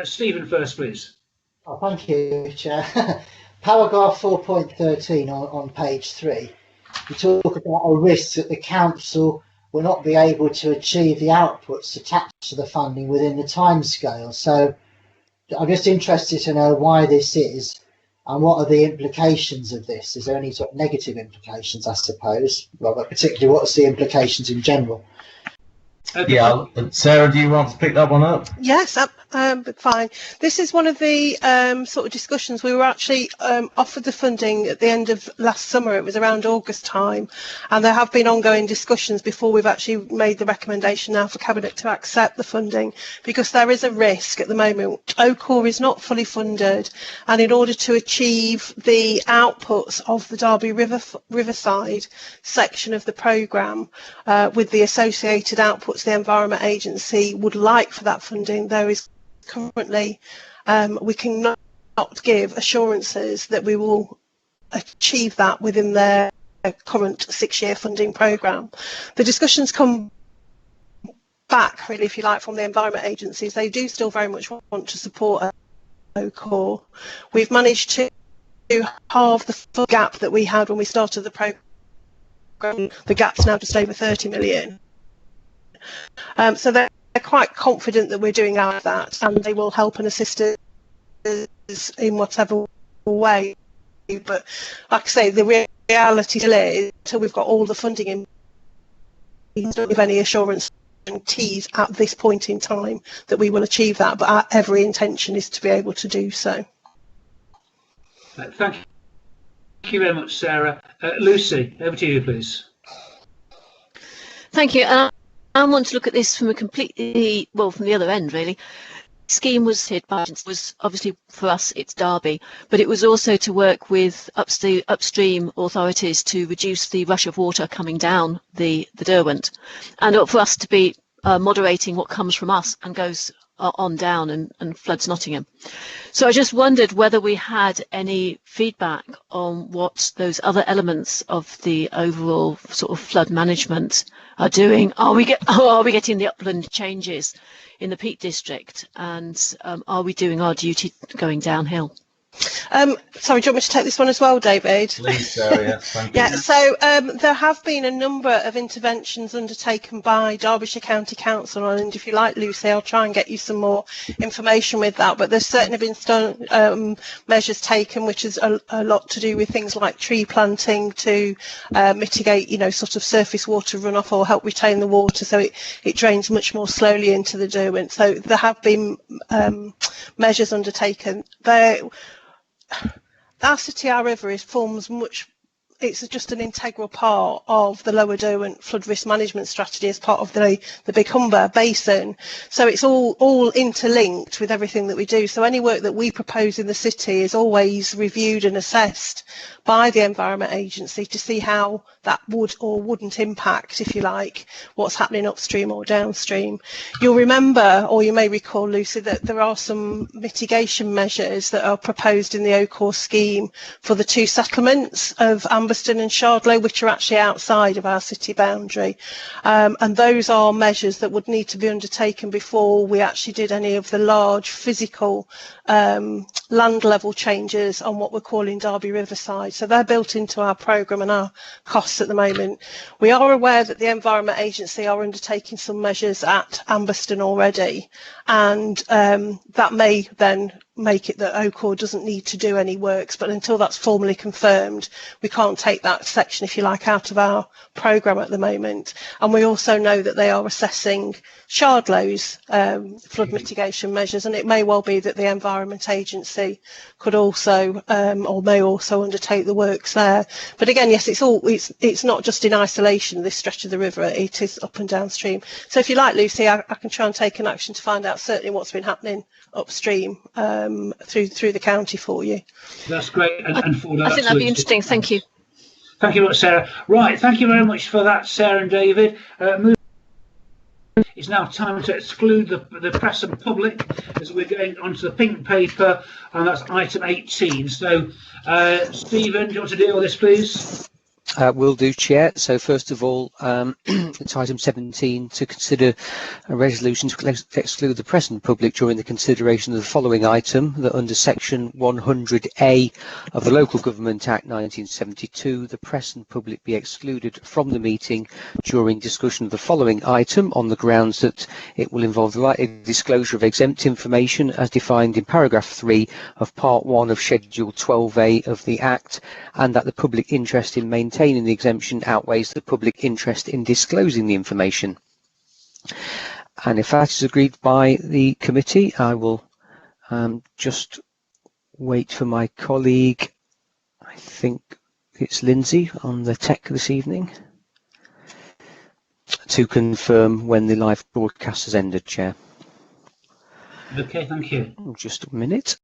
Stephen first, please. Oh, thank you, Chair. Paragraph 4.13 on page 3. We talk about a risk that the council will not be able to achieve the outputs attached to the funding within the timescale. So I'm just interested to know why this is and what are the implications of this. Is there any sort of negative implications, I suppose? Well, but particularly what's the implications in general? Okay. Yeah, Sarah, do you want to pick that one up? Yes, fine. This is one of the sort of discussions. We were actually offered the funding at the end of last summer. It was around August time, and there have been ongoing discussions before we've actually made the recommendation now for Cabinet to accept the funding, because there is a risk at the moment. OCOR is not fully funded, and in order to achieve the outputs of the Derby Riverside section of the programme with the associated outputs the Environment Agency would like for that funding, there is currently we cannot give assurances that we will achieve that within their current 6-year funding programme. The discussions come back, really, if you like, from the Environment Agencies. They do still very much want to support OCOR. We've managed to halve the full gap that we had when we started the programme. The gap's now just over 30 million. So there quite confident that we're doing that, and they will help and assist us in whatever way. But like I say, the reality still is, until we've got all the funding in, we don't give any assurance at this point in time that we will achieve that, but our every intention is to be able to do so. Thank you very much, Sarah. Lucy, over to you, please. Thank you. I want to look at this from a completely, well, from the other end, really. Scheme was hit by, was obviously for us it's Derby, but it was also to work with upstream authorities to reduce the rush of water coming down the Derwent, and for us to be moderating what comes from us and goes on down and floods Nottingham. So I just wondered whether we had any feedback on what those other elements of the overall sort of flood management are doing. Are we getting the upland changes in the Peak District, and are we doing our duty going downhill? Sorry, do you want me to take this one as well, David? Please, Sarah, yes, thank you. Yeah, so there have been a number of interventions undertaken by Derbyshire County Council, and if you like, Lucy, I'll try and get you some more information with that, but there's certainly been measures taken which is a lot to do with things like tree planting to mitigate, you know, sort of surface water runoff or help retain the water so it drains much more slowly into the Derwent. So there have been measures undertaken. Our city, our river forms much. It's just an integral part of the Lower Derwent flood risk management strategy as part of the Big Humber Basin. So it's all interlinked with everything that we do. So any work that we propose in the city is always reviewed and assessed by the Environment Agency to see how that would or wouldn't impact, if you like, what's happening upstream or downstream. You'll remember, or you may recall, Lucy, that there are some mitigation measures that are proposed in the OCOR scheme for the two settlements of Ambeston and Shardlow, which are actually outside of our city boundary. And those are measures that would need to be undertaken before we actually did any of the large physical land level changes on what we're calling Derby Riverside. So they're built into our programme and our costs at the moment. We are aware that the Environment Agency are undertaking some measures at Ambeston already, and that may then make it that OCOR doesn't need to do any works, but until that's formally confirmed, we can't take that section, if you like, out of our programme at the moment. And we also know that they are assessing Shardlow's flood mitigation measures, and it may well be that the Environment Agency could also or may also undertake the works there. But again, yes, it's not just in isolation, this stretch of the river, it is up and downstream. So if you like, Lucy, I can try and take an action to find out certainly what's been happening upstream through the county for you. That's great. And for that, I think that'd be interesting. Thank you. Thank you very much, Sarah. Right, thank you very much for that, Sarah and David. It's now time to exclude the press and public as we're going on to the pink paper, and that's item 18. So, Stephen, do you want to deal with this, please? Will do, Chair. So first of all, it's item 17 to consider a resolution to exclude the press and public during the consideration of the following item, that under section 100A of the Local Government Act 1972, the press and public be excluded from the meeting during discussion of the following item on the grounds that it will involve the right of disclosure of exempt information as defined in paragraph 3 of part 1 of schedule 12A of the Act, and that the public interest in maintaining the exemption outweighs the public interest in disclosing the information. And if that is agreed by the committee, I will just wait for my colleague, I think it's Lindsay on the tech this evening, to confirm when the live broadcast has ended, Chair. Okay, thank you. Just a minute.